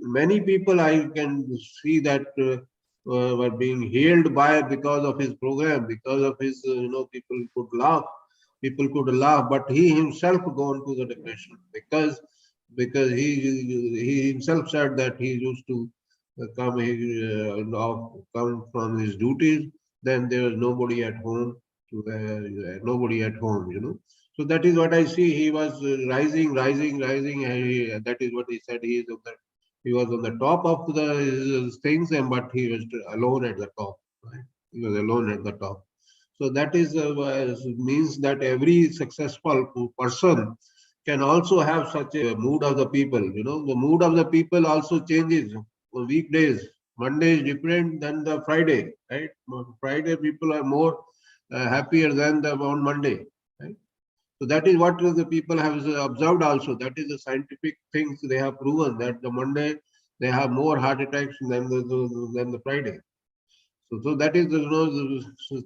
Many people I can see that were being healed because of his program, because of his, people could laugh, but he himself gone to the depression because he himself said that he used to come from his duties, then there was nobody at home nobody at home, So that is what I see. He was rising. That is what he said. He was on the top of the things, but he was alone at the top. Right? He was alone at the top. So that is means that every successful person can also have such a mood of the people. The mood of the people also changes on weekdays. Monday is different than the Friday, right? On Friday people are more happier than on Monday, right? So that is what the people have observed also. That is the scientific things they have proven, that the Monday they have more heart attacks than the Friday. So that is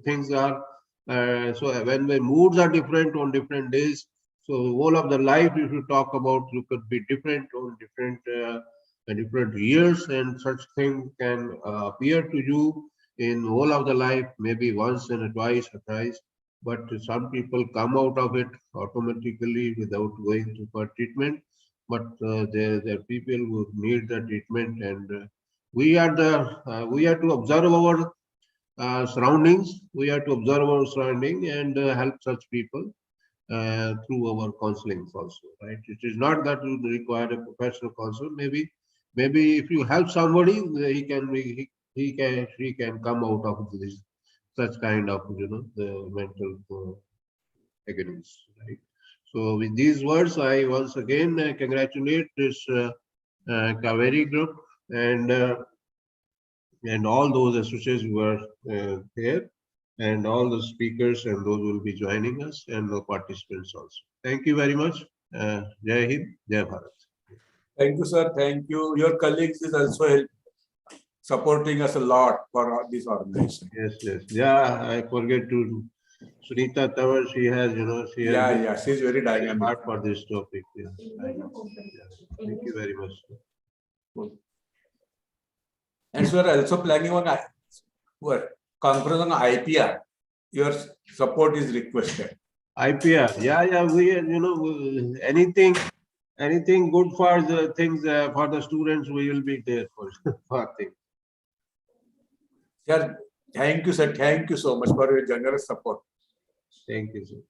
things are so when the moods are different on different days. So whole of the life, if you talk about, you could be different on different years, and such thing can appear to you in whole of the life, maybe once and twice or thrice. But some people come out of it automatically without going for treatment. But there are people who need the treatment, and we are to observe our surroundings. We have to observe our surrounding and help such people through our counselings also, right? It is not that you require a professional counsel. Maybe if you help somebody, she can come out of this such kind of the mental agonies, right? So with these words, I once again congratulate this Kaveri group and all those associates who are here, and all the speakers and those who will be joining us, and the participants also. Thank you very much. Jai Hind, Jai Bharat. Thank you, sir. Thank you. Your colleagues is also supporting us a lot for this organization. Yes. Yeah, I forget to. Sunita Tawar, she has, she's very dynamic. Hard for this topic. Yeah. Thank you very much. And so we are also planning on conference on IPR. Your support is requested. IPR, yeah. We, anything good for the things for the students, we will be there for things. Yeah, thank you, sir. Thank you so much for your generous support. Thank you, sir.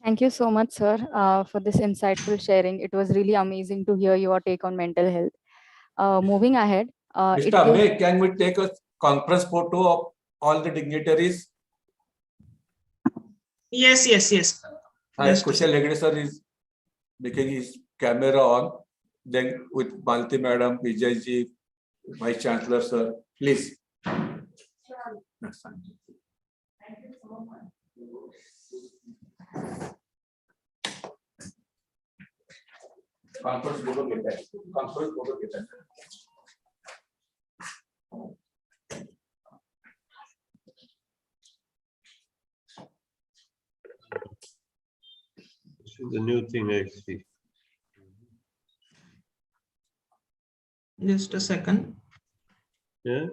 Thank you so much, sir, for this insightful sharing. It was really amazing to hear your take on mental health. Moving ahead. Mr. Abhay, can we take a conference photo of all the dignitaries? Yes. Kushal Hegde sir is making his camera on. Then with Malati madam, Vijay ji, Vice Chancellor sir, please. That's fine. Thank you so much. Conference photo get that. Conference photo get that. This is the new thing I see. Just a second. Yeah.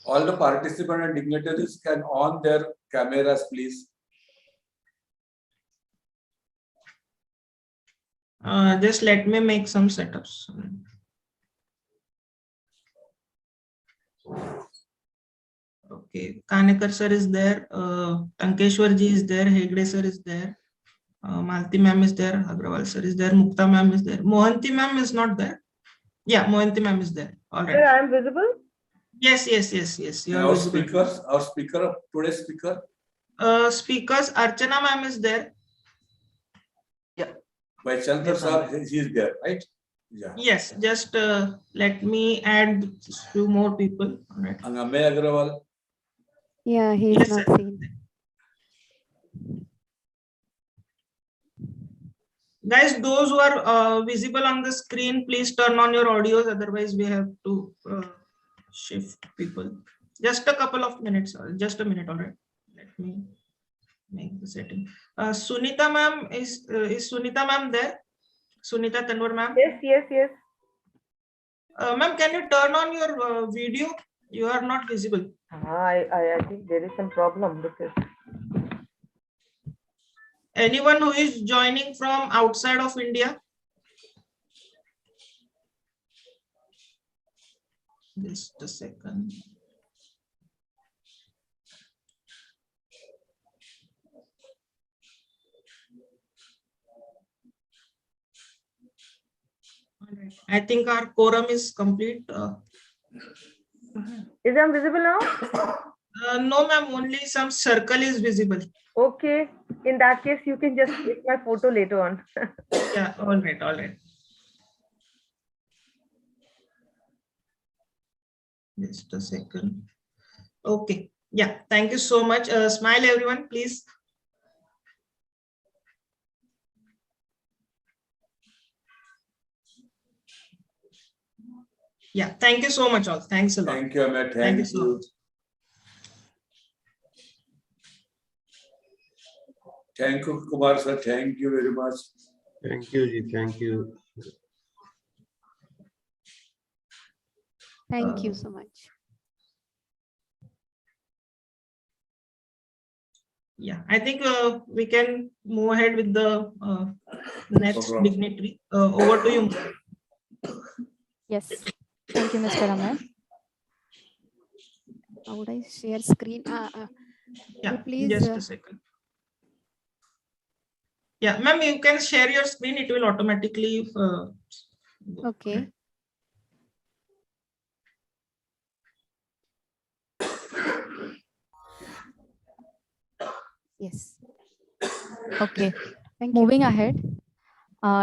All the participants and dignitaries can on their cameras, please. Just let me make some setups. Okay, Kanhekar sir is there, Tankeshwar ji is there, Hegde sir is there, Malati ma'am is there, Agrawal sir is there, Mukta ma'am is there, Mohanty ma'am is not there. Yeah, Mohanty ma'am is there. All right. Sir, I am visible? Yes. Our speakers, our speaker, today's speaker. Speakers, Archana ma'am is there. Yeah. By Chancellor sir, he is there, right? Yeah. Yes, just let me add few more people. All right. And Amey Agrawal. Yeah, he is not seen. Guys, those who are visible on the screen, please turn on your audios. Otherwise, we have to shift people. Just a couple of minutes. Just a minute, all right. Let me make the setting. Sunita ma'am is Sunita ma'am there? Sunita Tanwar ma'am? Yes. Ma'am, can you turn on your video? You are not visible. I think there is some problem because Anyone who is joining from outside of India? Just a second. I think our quorum is complete. is it visible now? No, ma'am, only some circle is visible. Okay. In that case, you can just take my photo later on. Yeah, all right. Just a second. Okay. Yeah, thank you so much. Smile, everyone, please. Yeah, thank you so much, all. Thanks a lot. Thank you, Amit. Thank you so much. Thank you, Kumar sir. Thank you very much. Thank you, Ji. Thank you. Thank you so much. Yeah, I think we can move ahead with the next dignitary. Over to you. Yes. Thank you, Mr. Amit. How would I share screen? Yeah, please, just a second. Yeah, ma'am, you can share your screen. It will automatically. Okay. Yes. Okay. Thank you. Moving ahead,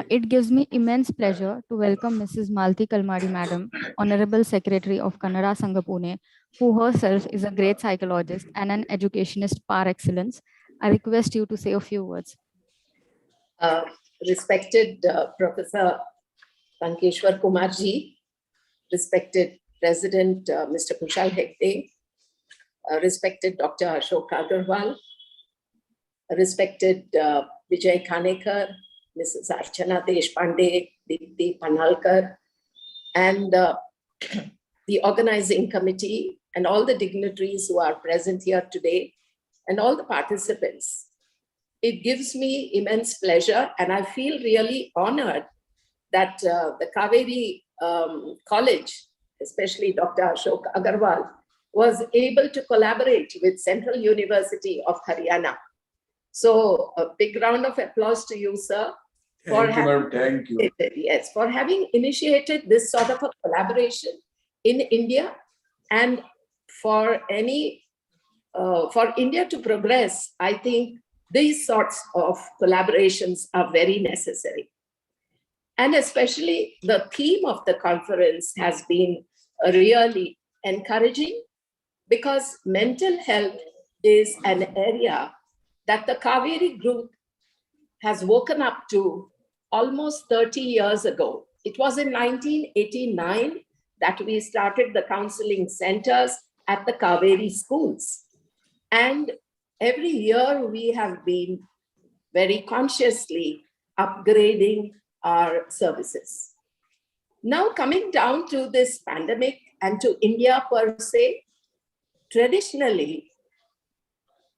it gives me immense pleasure to welcome Mrs. Malati Kalmadi Madam, Honorable Secretary of Kannada Sangha Pune, who herself is a great psychologist and an educationist par excellence. I request you to say a few words. Respected Professor Tankeshwar Kumarji, respected President Mr. Kushal Hegde, respected Dr. Ashok Agarwal, respected Vijay Khannagar, Mrs. Archana Deshpande, Divyang Panhalkar, and the organizing committee and all the dignitaries who are present here today and all the participants. It gives me immense pleasure, and I feel really honored that the Kaveri College, especially Dr. Ashok Agarwal, was able to collaborate with Central University of Haryana. So a big round of applause to you, sir. Thank you, madam. Thank you. Yes, for having initiated this sort of a collaboration in India, and for India to progress, I think these sorts of collaborations are very necessary. And especially the theme of the conference has been really encouraging, because mental health is an area that the Kaveri group has woken up to almost 30 years ago. It was in 1989 that we started the counseling centers at the Kaveri schools. And every year we have been very consciously upgrading our services. Now coming down to this pandemic and to India per se, traditionally,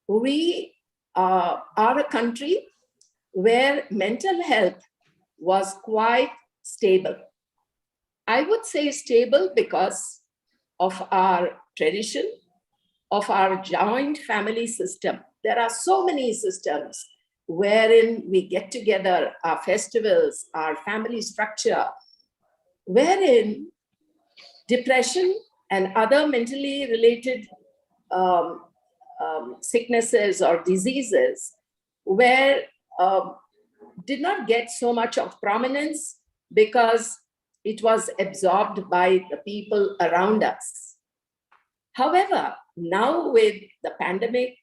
we are a country where mental health was quite stable. I would say stable because of our tradition, of our joint family system. There are so many systems wherein we get together, our festivals, our family structure, wherein depression and other mentally related sicknesses or diseases did not get so much of prominence because it was absorbed by the people around us. However, now with the pandemic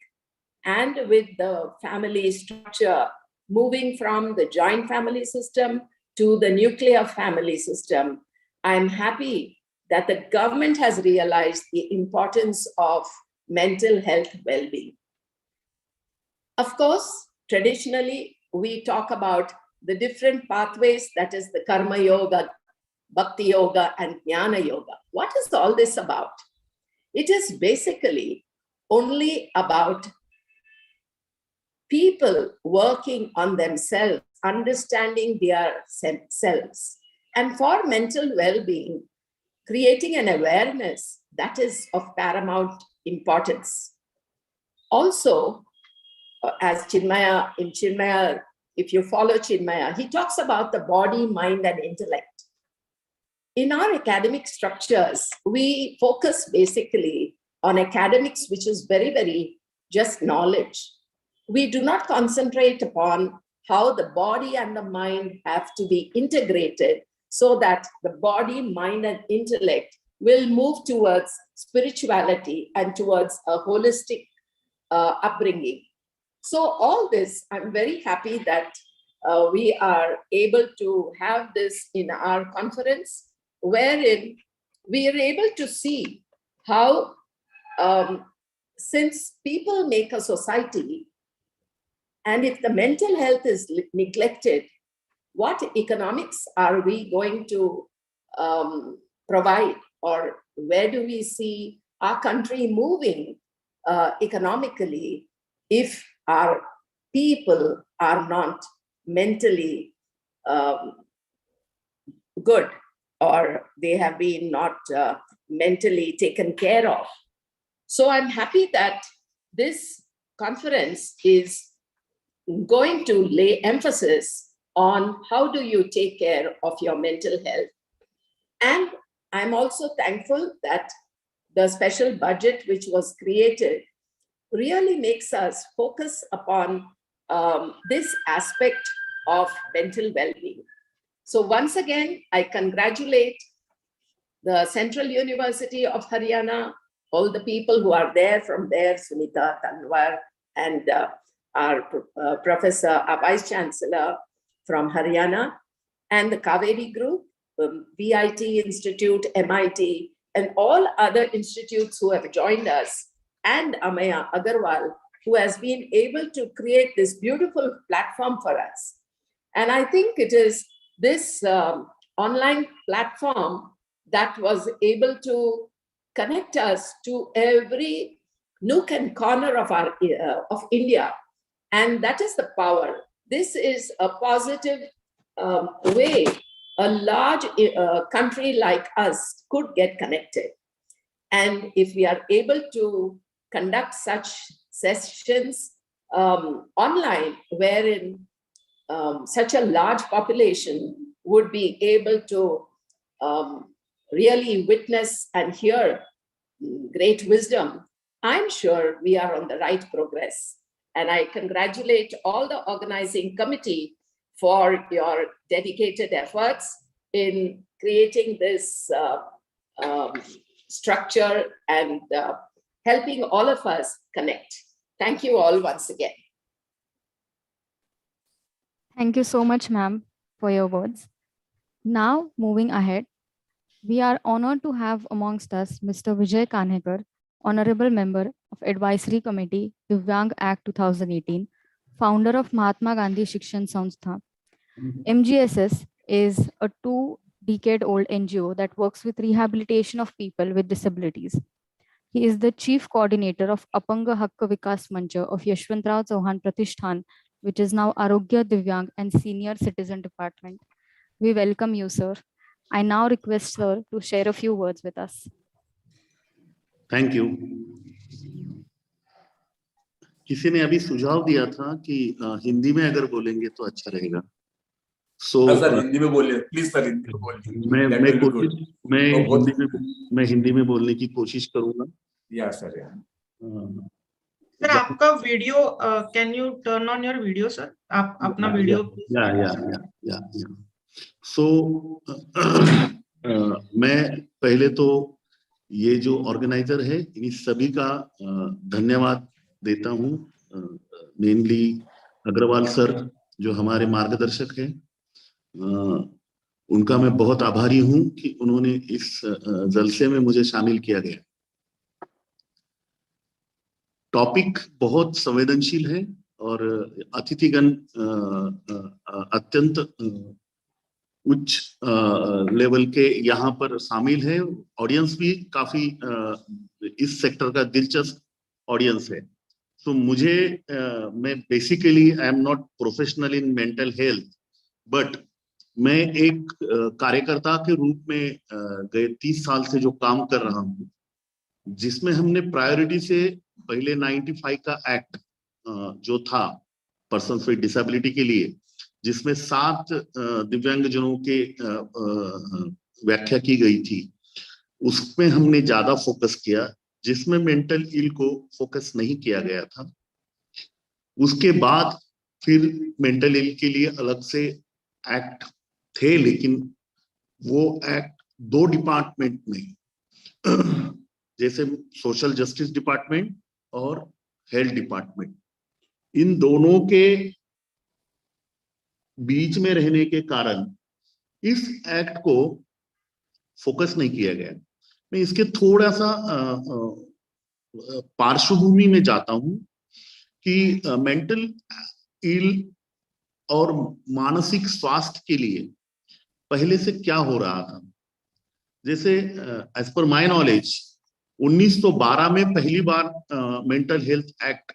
and with the family structure moving from the joint family system to the nuclear family system, I'm happy that the government has realized the importance of mental health well-being. Of course, traditionally, we talk about the different pathways, that is the Karma Yoga, Bhakti Yoga, and Jnana Yoga. What is all this about? It is basically only about people working on themselves, understanding their selves. And for mental well-being, creating an awareness that is of paramount importance. Also, as Chinmaya, in Chinmaya, if you follow Chinmaya, he talks about the body, mind, and intellect. In our academic structures, we focus basically on academics, which is very, very just knowledge. We do not concentrate upon how the body and the mind have to be integrated so that the body, mind, and intellect will move towards spirituality and towards a holistic upbringing. So all this, I'm very happy that we are able to have this in our conference, wherein we are able to see how, since people make a society, and if the mental health is neglected, what economics are we going to provide? Or where do we see our country moving economically if our people are not mentally good, or they have been not mentally taken care of? So I'm happy that this conference is going to lay emphasis on how do you take care of your mental health. And I'm also thankful that the special budget which was created really makes us focus upon this aspect of mental well-being. So once again, I congratulate the Central University of Haryana, all the people who are there from there, Sunita, Tanwar, and our Professor, our Vice Chancellor from Haryana, and the Kaveri Group, VIT Institute, MIT, and all other institutes who have joined us, and Amaya Agarwal, who has been able to create this beautiful platform for us. And I think it is this online platform that was able to connect us to every nook and corner of our of India. And that is the power. This is a positive way a large country like us could get connected. And if we are able to conduct such sessions online, wherein such a large population would be able to really witness and hear great wisdom, I'm sure we are on the right progress. And I congratulate all the organizing committee for your dedicated efforts in creating this structure and helping all of us connect. Thank you all once again. Thank you so much, ma'am, for your words. Now, moving ahead, we are honored to have amongst us Mr. Vijay Khannagar, Honorable Member of Advisory Committee, Divyang Act 2018, founder of Mahatma Gandhi Shikshan Sanstha. MGSS is a 2-decade-old NGO that works with rehabilitation of people with disabilities. He is the Chief Coordinator of Apanga Hakka Vikas Mancha of Yashwantrao Chauhan Pratishthan, which is now Arogya Divyang and Senior Citizen Department. We welcome you, sir. I now request sir to share a few words with us. Thank you. किसी ने अभी सुझाव दिया था कि हिंदी में अगर बोलेंगे तो अच्छा रहेगा। सर हिंदी में बोलिए प्लीज सर, हिंदी में बोलिए। मैं हिंदी में बोलने की कोशिश करूंगा। या सर, सर आपका video, can U turn on your video sir? आप अपना वीडियो या सो मैं पहले तो ये जो ऑर्गेनाइजर है इन सभी का धन्यवाद देता हूँ। मेनली अग्रवाल सर जो हमारे मार्गदर्शक हैं, उनका मैं बहुत आभारी हूँ कि उन्होंने इस जलसे में मुझे शामिल किया गया। टॉपिक बहुत संवेदनशील है और अतिथिगण अत्यंत उच्च लेवल के यहाँ पर शामिल है। ऑडियंस भी काफी इस सेक्टर का दिलचस्प ऑडियंस है। तो मुझे मैं basically I am not professional in mental health, but मैं एक कार्यकर्ता के रूप में गए 30 साल से जो काम कर रहा हूँ, जिसमें हमने प्रायोरिटी से पहले 95 का एक्ट जो था पर्सन विद डिसेबिलिटी के लिए, जिसमें 7 दिव्यांगजनों के व्याख्या की गई थी, उसमें हमने ज्यादा फोकस किया, जिसमें मेंटल इल को फोकस नहीं किया गया था। उसके बाद फिर मेंटल इल के लिए अलग से एक्ट थे, लेकिन वो एक्ट 2 डिपार्टमेंट में, जैसे सोशल जस्टिस डिपार्टमेंट और हेल्थ डिपार्टमेंट, इन दोनों के बीच में रहने के कारण इस एक्ट को फोकस नहीं किया गया। मैं इसके थोड़ा सा पार्श्वभूमि में जाता हूं कि मेंटल इल और मानसिक स्वास्थ्य के लिए पहले से क्या हो रहा था। जैसे एज पर माय नॉलेज 1912 में पहली बार मेंटल हेल्थ एक्ट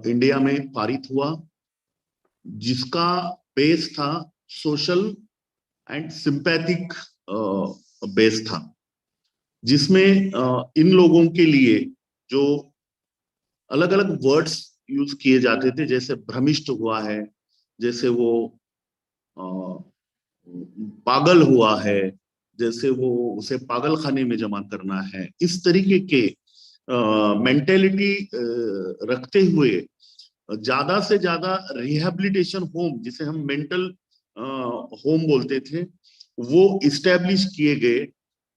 इंडिया में पारित हुआ, जिसका बेस था सोशल एंड सिंपैथिक बेस था, जिसमें इन लोगों के लिए जो अलग अलग वर्ड्स यूज किए जाते थे, जैसे भ्रमिष्ट हुआ है, जैसे वो पागल हुआ है, जैसे वो उसे पागल खाने में जमा करना है, इस तरीके के मेंटेलिटी रखते हुए ज्यादा से ज्यादा रिहैबिलिटेशन होम, जिसे हम मेंटल होम बोलते थे, वो इस्टेब्लिश किए गए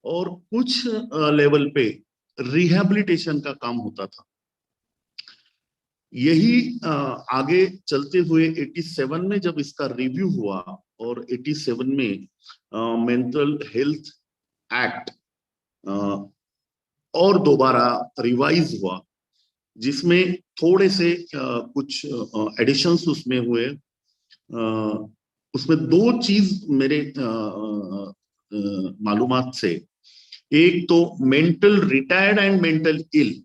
और कुछ लेवल पे रिहैबिलिटेशन का काम होता था। यही आगे चलते हुए 87 में जब इसका रिव्यू हुआ और 87 में मेंटल हेल्थ एक्ट और दोबारा रिवाइज हुआ, जिसमें थोड़े से कुछ एडिशंस उसमें हुए। उसमें 2 चीज मेरे मालूमात से, एक तो मेंटल रिटायर्ड एंड मेंटल इल,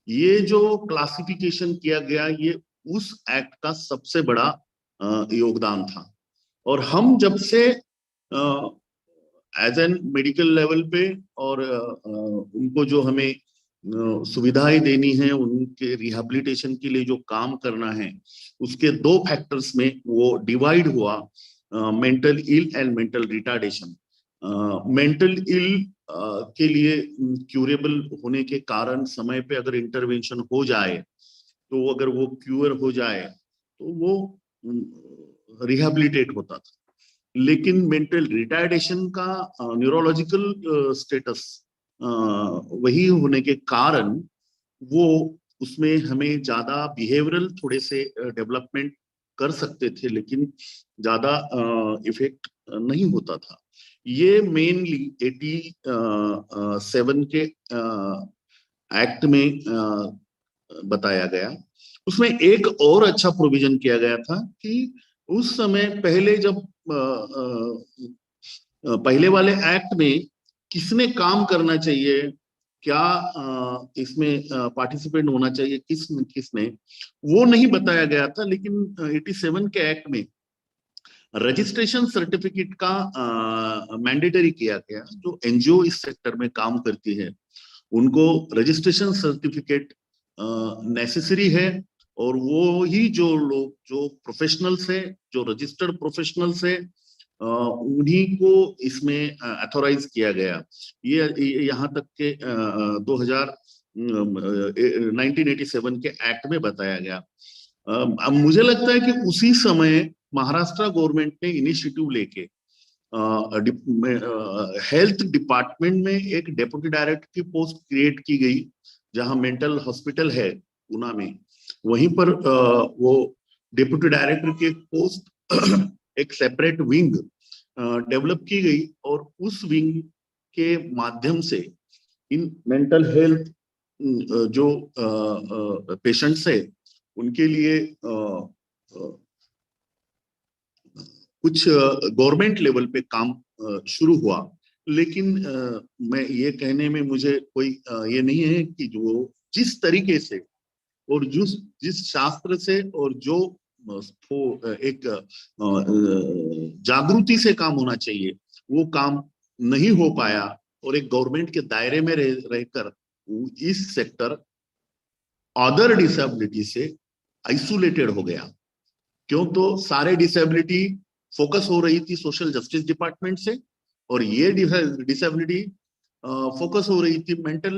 ये जो क्लासिफिकेशन किया गया, ये उस एक्ट का सबसे बड़ा योगदान था। और हम जब से एज एन मेडिकल लेवल पे और उनको जो हमें सुविधाएं देनी है, उनके रिहैबिलिटेशन के लिए जो काम करना है, उसके 2 फैक्टर्स में वो डिवाइड हुआ, mental ill and mental retardation. Mental ill के लिए क्यूरेबल होने के कारण समय पे अगर इंटरवेंशन हो जाए, तो अगर वो क्यूर हो जाए तो वो रिहैबिलिटेट होता था। लेकिन मेंटल रिटार्डेशन का न्यूरोलॉजिकल स्टेटस वही होने के कारण वो उसमें हमें ज्यादा बिहेवियरल थोड़े से डेवलपमेंट कर सकते थे, लेकिन ज्यादा इफेक्ट नहीं होता था। ये मेनली 87 के एक्ट में बताया गया। उसमें एक और अच्छा प्रोविजन किया गया था कि उस समय पहले जब पहले वाले एक्ट में किसने काम करना चाहिए, क्या इसमें पार्टिसिपेंट होना चाहिए, किसने वो नहीं बताया गया था। लेकिन 87 के एक्ट में रजिस्ट्रेशन सर्टिफिकेट का मैंडेटरी किया गया। जो एनजीओ इस सेक्टर में काम करती है, उनको रजिस्ट्रेशन सर्टिफिकेट नेसेसरी है, और वो ही जो लोग जो प्रोफेशनल्स है, जो रजिस्टर्ड प्रोफेशनल्स है, उन्हीं को इसमें अथोराइज किया गया। ये यहाँ तक के 1987 के एक्ट में बताया गया। अब मुझे लगता है कि उसी समय महाराष्ट्र गवर्नमेंट ने इनिशिएटिव लेके हेल्थ डिपार्टमेंट में एक डेप्यूटी डायरेक्टर की पोस्ट क्रिएट की गई, जहां मेंटल हॉस्पिटल है पुणे में, वहीं पर वो डेप्यूटी डायरेक्टर की पोस्ट एक सेपरेट विंग डेवलप की गई, और उस विंग के माध्यम से इन मेंटल हेल्थ जो पेशेंट्स है उनके लिए कुछ गवर्नमेंट लेवल पे काम शुरू हुआ, लेकिन मैं ये कहने में मुझे कोई ये नहीं है कि जो जिस तरीके से और जिस शास्त्र से और जो एक जागृति से काम होना चाहिए वो काम नहीं हो पाया, और एक गवर्नमेंट के दायरे में रहकर इस सेक्टर अदर डिसेबिलिटी से आइसोलेटेड हो गया। क्यों? तो सारे डिसेबिलिटी फोकस हो रही थी सोशल जस्टिस डिपार्टमेंट से, और ये डिसेबिलिटी फोकस हो रही थी मेंटल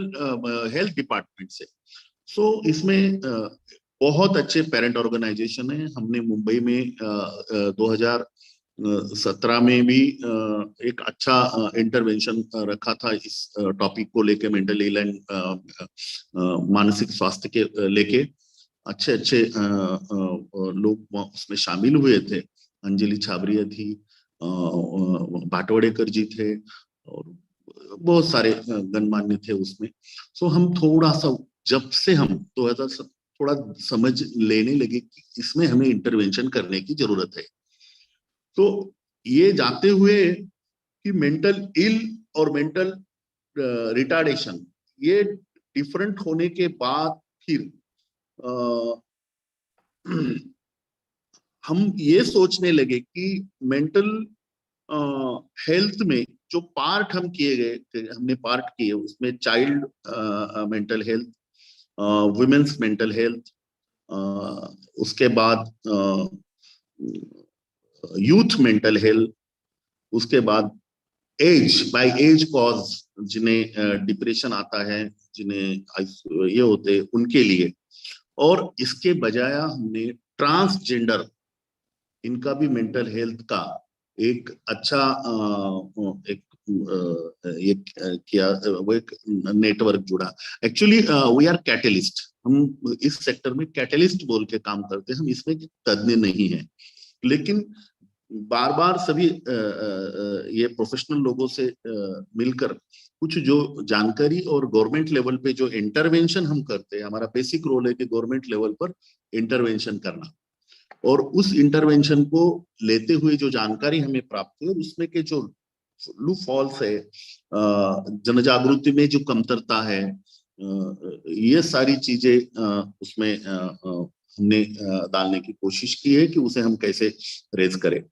हेल्थ डिपार्टमेंट से। सो इसमें बहुत अच्छे पेरेंट ऑर्गेनाइजेशन है। हमने मुंबई में 2017 में भी एक अच्छा इंटरवेंशन रखा था इस टॉपिक को लेके, मेंटल हेल्थ एंड मानसिक स्वास्थ्य के लेके। अच्छे अच्छे लोग उसमें शामिल हुए थे। अंजलि छाबरिया थी, भाटवड़ेकर जी थे, और बहुत सारे गणमान्य थे उसमें। सो हम थोड़ा सा, जब से हम 2000 थोड़ा समझ लेने लगे कि इसमें हमें इंटरवेंशन करने की जरूरत है, तो ये जानते हुए कि मेंटल इल और मेंटल रिटार्डेशन ये डिफरेंट होने के बाद फिर हम ये सोचने लगे कि मेंटल हेल्थ में जो पार्ट हम किए गए, हमने पार्ट किए उसमें child mental health, women's mental health, उसके बाद यूथ मेंटल हेल्थ, उसके बाद एज बाय एज कॉज, जिन्हें डिप्रेशन आता है, जिन्हें ये होते उनके लिए, और इसके बजाय हमने ट्रांसजेंडर इनका भी मेंटल हेल्थ का एक अच्छा एक किया, वो एक नेटवर्क जुड़ा। एक्चुअली वी आर कैटलिस्ट, हम इस सेक्टर में कैटलिस्ट बोल के काम करते हैं, हम इसमें तज्ञ नहीं है, लेकिन बार बार सभी ये प्रोफेशनल लोगों से मिलकर कुछ जो जानकारी और गवर्नमेंट लेवल पे जो इंटरवेंशन हम करते हैं, हमारा बेसिक रोल है कि गवर्नमेंट लेवल पर इंटरवेंशन करना, और उस इंटरवेंशन को लेते हुए जो जानकारी हमें प्राप्त हुई उसमें के जो लू फॉल्स है, जनजागृति में जो कमतरता है, ये सारी चीजें उसमें हमने डालने की कोशिश की है कि उसे हम कैसे रेज करें।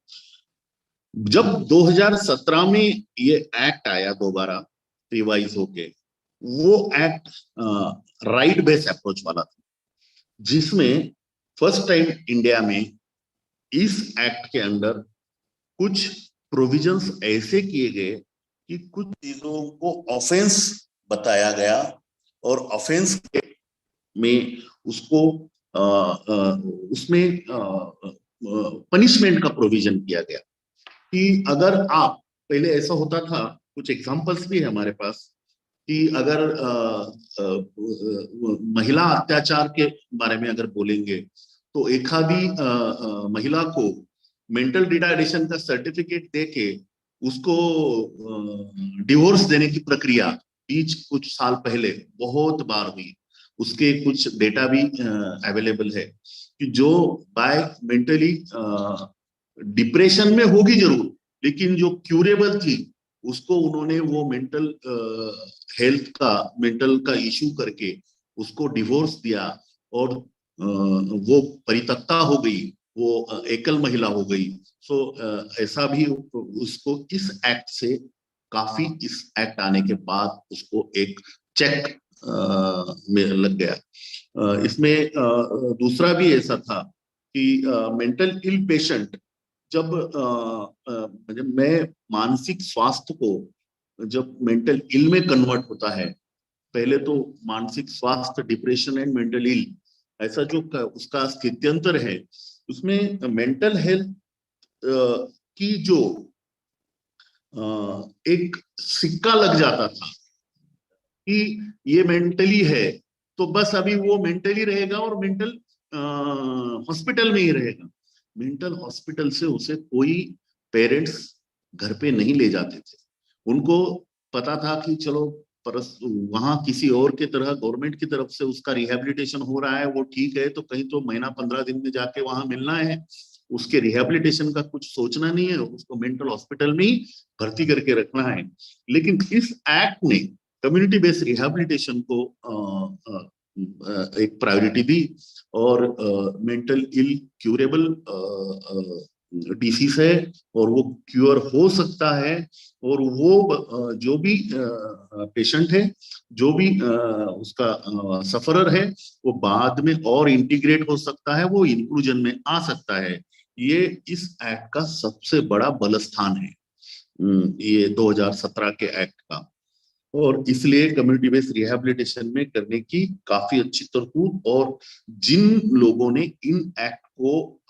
जब 2017 में ये एक्ट आया, दोबारा रिवाइज होके, वो एक्ट राइट बेस्ड अप्रोच वाला था, जिसमें फर्स्ट टाइम इंडिया में इस एक्ट के अंदर कुछ प्रोविजंस ऐसे किए गए कि कुछ चीजों को ऑफेंस बताया गया, और ऑफेंस में उसको उसमें पनिशमेंट का प्रोविजन किया गया कि अगर आप, पहले ऐसा होता था, कुछ एग्जांपल्स भी है हमारे पास, कि अगर महिला अत्याचार के बारे में अगर बोलेंगे तो एक आधी महिला को मेंटल रिटार्डेशन का सर्टिफिकेट देके उसको डिवोर्स देने की प्रक्रिया बीच कुछ साल पहले बहुत बार हुई। उसके कुछ डेटा भी अवेलेबल है कि जो बाय मेंटली डिप्रेशन में होगी जरूर, लेकिन जो क्यूरेबल थी उसको उन्होंने वो मेंटल हेल्थ का, मेंटल का इशू करके उसको डिवोर्स दिया, और वो परित्यक्ता हो गई, वो एकल महिला हो गई। सो ऐसा भी उसको इस एक्ट से काफी, इस एक्ट आने के बाद उसको एक चेक में लग गया। इसमें दूसरा भी ऐसा था कि मेंटल इल पेशेंट, जब मैं मानसिक स्वास्थ्य को जब मेंटल इल में कन्वर्ट होता है, पहले तो मानसिक स्वास्थ्य, डिप्रेशन एंड मेंटल इल, ऐसा जो उसका स्थित्यंतर है, उसमें मेंटल हेल्थ की जो एक सिक्का लग जाता था कि ये मेंटली है तो बस अभी वो मेंटली रहेगा और मेंटल हॉस्पिटल में ही रहेगा। मेंटल हॉस्पिटल से उसे कोई पेरेंट्स घर पे नहीं ले जाते थे। उनको पता था कि चलो वहां किसी और के तरह गवर्नमेंट की तरफ से उसका रिहेबिलिटेशन हो रहा है, वो ठीक है, तो कहीं तो महीना 15 दिन में जाके वहां मिलना है, उसके रिहेबिलिटेशन का कुछ सोचना नहीं है, उसको मेंटल हॉस्पिटल में ही भर्ती करके रखना है। लेकिन इस एक्ट ने कम्युनिटी बेस्ड रिहेबिलिटेशन को एक प्रायोरिटी दी और मेंटल इल क्यूरेबल डिसीज है और वो क्योर हो सकता है, और वो जो भी पेशेंट है, जो भी उसका सफरर है, वो बाद में और इंटीग्रेट हो सकता है, वो इंक्लूजन में आ सकता है। ये इस एक्ट का सबसे बड़ा बलस्थान है, ये 2017 के एक्ट का। और इसलिए कम्युनिटी बेस्ड रिहेबिलिटेशन में करने की काफी अच्छी तरतूब, और जिन लोगों ने इन एक्ट को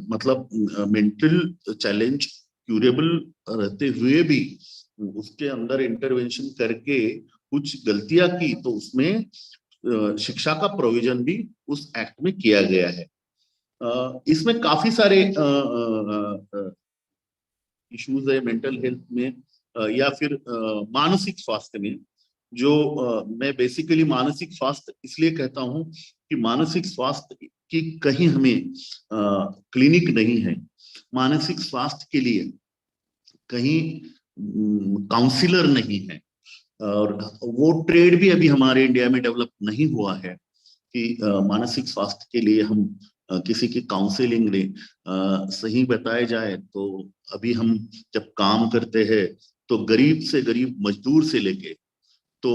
मतलब मेंटल चैलेंज क्यूरेबल रहते हुए भी उसके अंदर इंटरवेंशन करके कुछ गलतियां की, तो उसमें शिक्षा का प्रोविजन भी उस एक्ट में किया गया है। इसमें काफी सारे इश्यूज है मेंटल हेल्थ में या फिर मानसिक स्वास्थ्य में, जो मैं बेसिकली मानसिक स्वास्थ्य इसलिए कहता हूं कि मानसिक स्वास्थ्य की कहीं हमें क्लिनिक नहीं है, मानसिक स्वास्थ्य के लिए कहीं काउंसलर नहीं है, और वो ट्रेड भी अभी हमारे इंडिया में डेवलप नहीं हुआ है कि मानसिक स्वास्थ्य के लिए हम किसी की काउंसलिंग ले। सही बताया जाए तो अभी हम जब काम करते हैं तो गरीब से गरीब मजदूर से लेके तो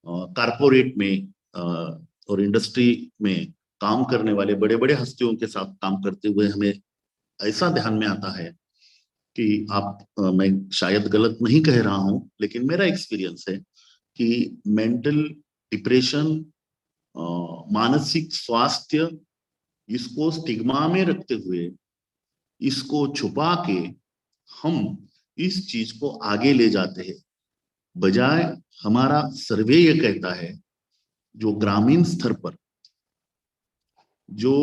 कारपोरेट में और इंडस्ट्री में काम करने वाले बड़े बड़े हस्तियों के साथ काम करते हुए हमें ऐसा ध्यान में आता है कि मैं शायद गलत नहीं कह रहा हूं, लेकिन मेरा एक्सपीरियंस है कि मेंटल डिप्रेशन, मानसिक स्वास्थ्य, इसको स्टिग्मा में रखते हुए, इसको छुपा के हम इस चीज को आगे ले जाते हैं, बजाय हमारा सर्वे ये कहता है जो ग्रामीण स्तर पर जो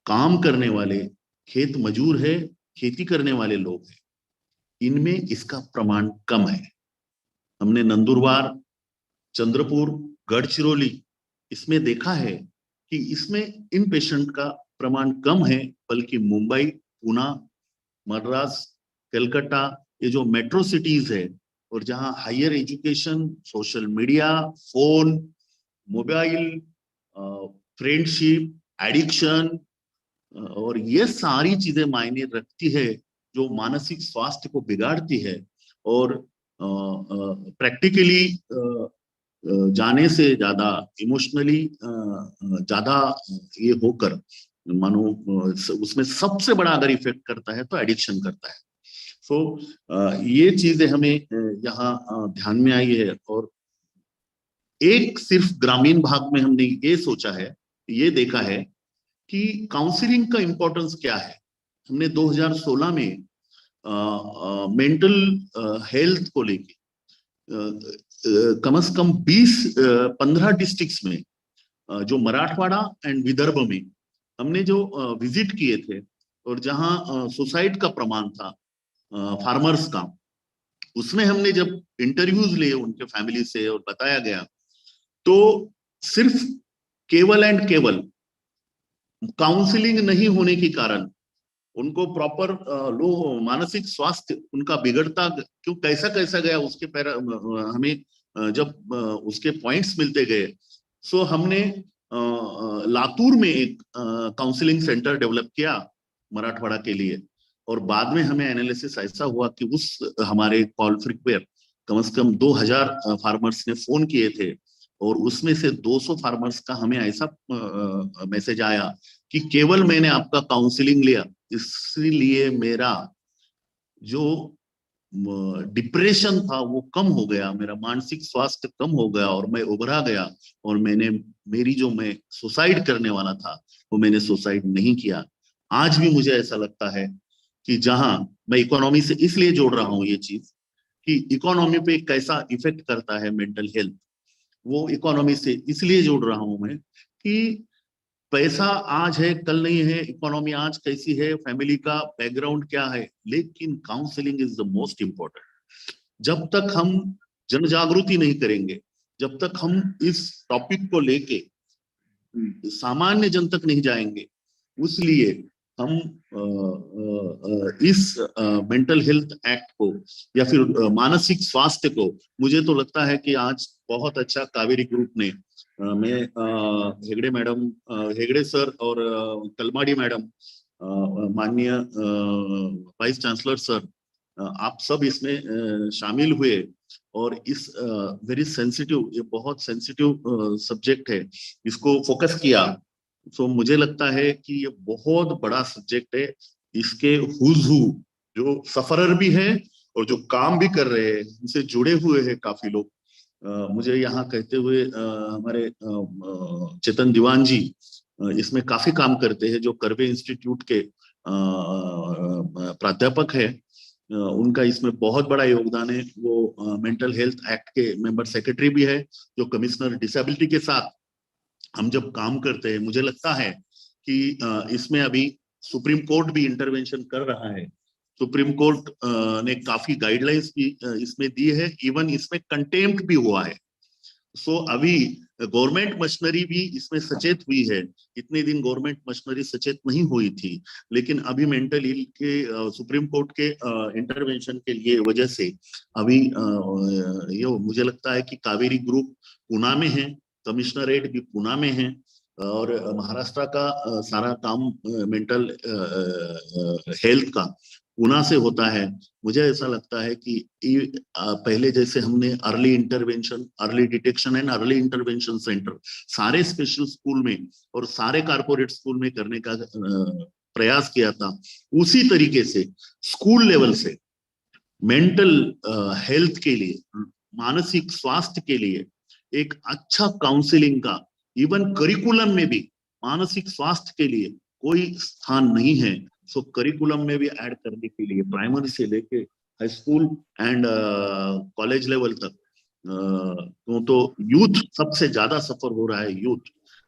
काम करने वाले खेत मजूर है, खेती करने वाले लोग हैं, इनमें इसका प्रमाण कम है। हमने नंदुरबार, चंद्रपुर, गढ़चिरौली इसमें देखा है कि इसमें इन पेशेंट का प्रमाण कम है, बल्कि मुंबई, पुणे, मद्रास, कलकत्ता, ये जो मेट्रो सिटीज है और जहां higher education, social media, phone, mobile, friendship, addiction और ये सारी चीजें मायने रखती है, जो मानसिक स्वास्थ्य को बिगाड़ती है। और प्रैक्टिकली जाने से ज्यादा इमोशनली ज्यादा ये होकर मानो उसमें सबसे बड़ा अगर इफेक्ट करता है तो एडिक्शन करता है। सो ये चीजें हमें यहाँ ध्यान में आई है। और एक सिर्फ ग्रामीण भाग में हमने ये सोचा है, ये देखा है कि काउंसलिंग का इंपॉर्टेंस क्या है। हमने 2016 में मेंटल हेल्थ को लेके कम से कम 15 डिस्ट्रिक्ट्स में, जो मराठवाड़ा एंड विदर्भ में हमने जो विजिट किए थे, और जहां सुसाइड का प्रमाण था फार्मर्स का, उसमें हमने जब इंटरव्यूज लिए उनके फैमिली से और बताया गया, तो सिर्फ केवल एंड केवल काउंसलिंग नहीं होने के कारण उनको प्रॉपर लो मानसिक स्वास्थ्य उनका बिगड़ता क्यों कैसा कैसा गया, उसके हमें जब उसके पॉइंट्स मिलते गए, सो हमने लातूर में एक काउंसलिंग सेंटर डेवलप किया मराठवाड़ा के लिए। और बाद में हमें एनालिसिस ऐसा हुआ कि उस हमारे कॉल फ्रीक्वेंट कम से कम 2000 फार्मर्स ने फोन किए थे, और उसमें से 200 फार्मर्स का हमें ऐसा मैसेज आया कि केवल मैंने आपका काउंसलिंग लिया, इसलिए मेरा जो डिप्रेशन था वो कम हो गया, मेरा मानसिक स्वास्थ्य कम हो गया और मैं उभरा गया, और मेरी जो मैं सुसाइड करने वाला था वो मैंने सुसाइड नहीं किया। आज भी मुझे ऐसा लगता है कि जहां मैं इकोनॉमी से इसलिए जोड़ रहा हूं ये चीज कि इकोनॉमी पे कैसा इफेक्ट करता है मेंटल हेल्थ, वो इकोनॉमी से इसलिए जोड़ रहा हूं मैं कि पैसा आज है कल नहीं है, इकोनॉमी आज कैसी है, फैमिली का बैकग्राउंड क्या है, लेकिन counselling is the most important. जब तक हम जन जागृति नहीं करेंगे, जब तक हम इस टॉपिक को लेके सामान्य जन तक नहीं जाएंगे, उसलिए हम इस मेंटल हेल्थ एक्ट को या फिर मानसिक स्वास्थ्य को, मुझे तो लगता है कि आज बहुत अच्छा कावेरी ग्रुप ने, मैं हेगड़े मैडम, हेगड़े सर और कलमाड़ी मैडम, माननीय वाइस चांसलर सर, आप सब इसमें शामिल हुए और इस वेरी सेंसिटिव, ये बहुत सेंसिटिव सब्जेक्ट है, इसको फोकस किया। तो मुझे लगता है कि ये बहुत बड़ा सब्जेक्ट है। इसके हुज हू जो सफरर भी है और जो काम भी कर रहे हैं, इनसे जुड़े हुए हैं काफी लोग। मुझे यहाँ कहते हुए हमारे चेतन दीवान जी इसमें काफी काम करते हैं, जो कर्वे इंस्टीट्यूट के प्राध्यापक है, उनका इसमें बहुत बड़ा योगदान है। वो मेंटल हेल्थ एक्ट के मेंबर सेक्रेटरी भी है, जो कमिश्नर डिसेबिलिटी के साथ हम जब काम करते हैं, मुझे लगता है कि इसमें अभी सुप्रीम कोर्ट भी इंटरवेंशन कर रहा है। सुप्रीम कोर्ट ने काफी गाइडलाइंस भी इसमें दी है, इवन इसमें कंटेम्प्ट भी हुआ है। सो अभी गवर्नमेंट मशीनरी भी इसमें सचेत हुई है। इतने दिन गवर्नमेंट मशीनरी सचेत नहीं हुई थी, लेकिन अभी मेंटल हेल्थ के सुप्रीम कोर्ट के इंटरवेंशन के लिए वजह से अभी ये मुझे लगता है कि कावेरी ग्रुप पुणे में है, कमिश्नरेट भी पुणे में है, और महाराष्ट्र का सारा काम मेंटल हेल्थ का पुणे से होता है। मुझे ऐसा लगता है कि पहले जैसे हमने early intervention, early detection and early intervention centre सारे स्पेशल स्कूल में और सारे कारपोरेट स्कूल में करने का प्रयास किया था, उसी तरीके से स्कूल लेवल से मेंटल हेल्थ के लिए, मानसिक स्वास्थ्य के लिए एक अच्छा काउंसलिंग का, इवन करिकुलम में भी मानसिक स्वास्थ्य के लिए कोई स्थान नहीं है। सो करिकुलम में भी ऐड करने के लिए प्राइमरी से लेके high school and college level तक, तो यूथ सबसे ज्यादा सफर हो रहा है, यूथ,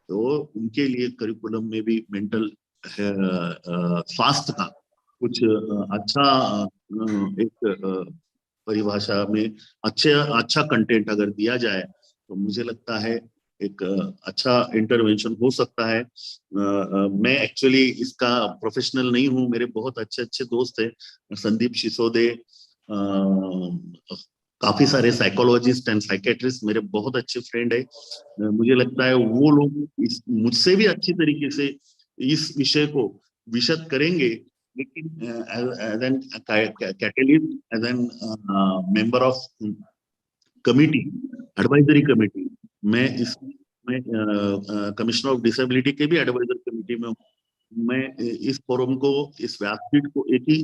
तो उनके लिए करिकुलम में भी मेंटल स्वास्थ्य का कुछ अच्छा एक परिभाषा में अच्छा कंटेंट अगर दिया जाए, तो मुझे लगता है एक अच्छा इंटरवेंशन हो सकता है। मैं एक्चुअली इसका प्रोफेशनल नहीं हूँ, मेरे बहुत अच्छे अच्छे दोस्त हैं, संदीप सिसोदे, काफी सारे साइकोलॉजिस्ट एंड साइकेट्रिस्ट मेरे बहुत अच्छे फ्रेंड है। मुझे लगता है वो लोग मुझसे भी अच्छी तरीके से इस विषय को विशद करेंगे, लेकिन as an catalyst, as an member of committee, advisory committee, मैं कमिश्नर ऑफ डिसेबिलिटी के भी एडवाइजर कमिटी में हूँ। मैं इस फोरम को, इस व्यासपीठ को एक ही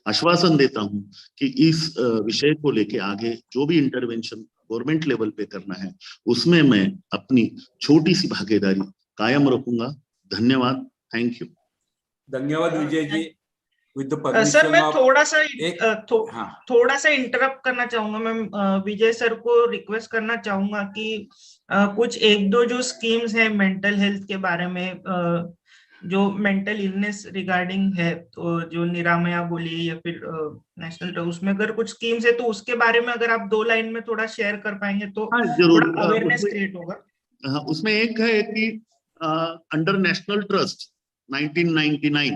आश्वासन देता हूँ कि इस विषय को लेके आगे जो भी इंटरवेंशन गवर्नमेंट लेवल पे करना है, उसमें मैं अपनी छोटी सी भागीदारी कायम रखूंगा। धन्यवाद, थैंक यू। धन्यवाद Vijay ji. With the sir permission मैं ऑफ थोड़ा सा इंटरप्ट करना चाहूंगा। मैं विजय सर को रिक्वेस्ट करना चाहूंगा कि कुछ एक दो जो स्कीम्स है मेंटल हेल्थ के बारे में, जो मेंटल इलनेस रिगार्डिंग है, तो जो निरामया बोली या फिर नेशनल, उसमें अगर कुछ स्कीम्स है तो उसके बारे में अगर आप 2 लाइन में थोड़ा शेयर कर पाएंगे तो थोड़ा अवेयरनेस क्रिएट होगा। उसमें एक है कि अंडर नेशनल ट्रस्ट 1999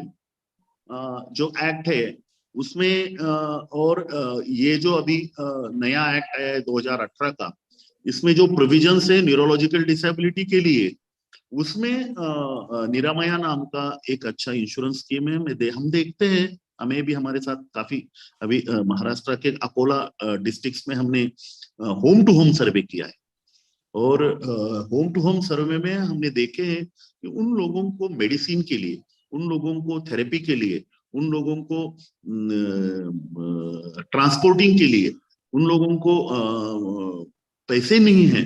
जो एक्ट है उसमें, और ये जो अभी नया एक्ट है 2018 का, इसमें जो प्रोविजंस है न्यूरोलॉजिकल डिसेबिलिटी के लिए, उसमें निरामया नाम का एक अच्छा इंश्योरेंस स्कीम है। हम देखते हैं, हमें भी हमारे साथ काफी अभी महाराष्ट्र के अकोला डिस्ट्रिक्ट में हमने होम टू होम सर्वे किया है, और होम टू होम सर्वे में हमने देखे हैं कि उन लोगों को मेडिसिन के लिए, उन लोगों को थेरेपी के लिए, उन लोगों को ट्रांसपोर्टिंग के लिए, उन लोगों को पैसे नहीं है,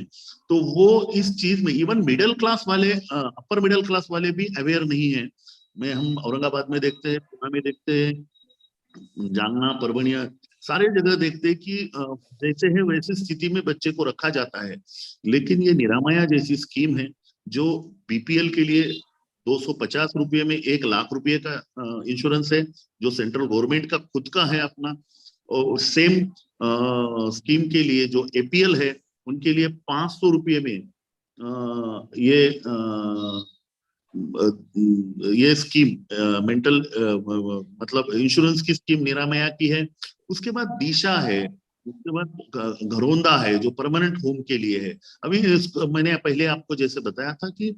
तो वो इस चीज में, इवन मिडिल क्लास वाले, अपर मिडिल क्लास वाले भी अवेयर नहीं है। हम औरंगाबाद में देखते हैं, पुणे में देखते हैं, जालना, परभणिया, सारे जगह देखते हैं कि जैसे है वैसी स्थिति में बच्चे को रखा जाता है। लेकिन ये निरामया जैसी स्कीम है जो बीपीएल के लिए 250 रुपये में 1 लाख रुपये का इंश्योरेंस है, जो सेंट्रल गवर्नमेंट का खुद का है अपना, और सेम स्कीम के लिए जो APL है उनके लिए 500 रुपये में ये स्कीम मेंटल मतलब इंश्योरेंस की स्कीम निरामया की है। उसके बाद दिशा है, उसके बाद घरोंदा है जो परमानेंट होम के लिए है। अभी मैंने पहले आपको जैसे बताया था कि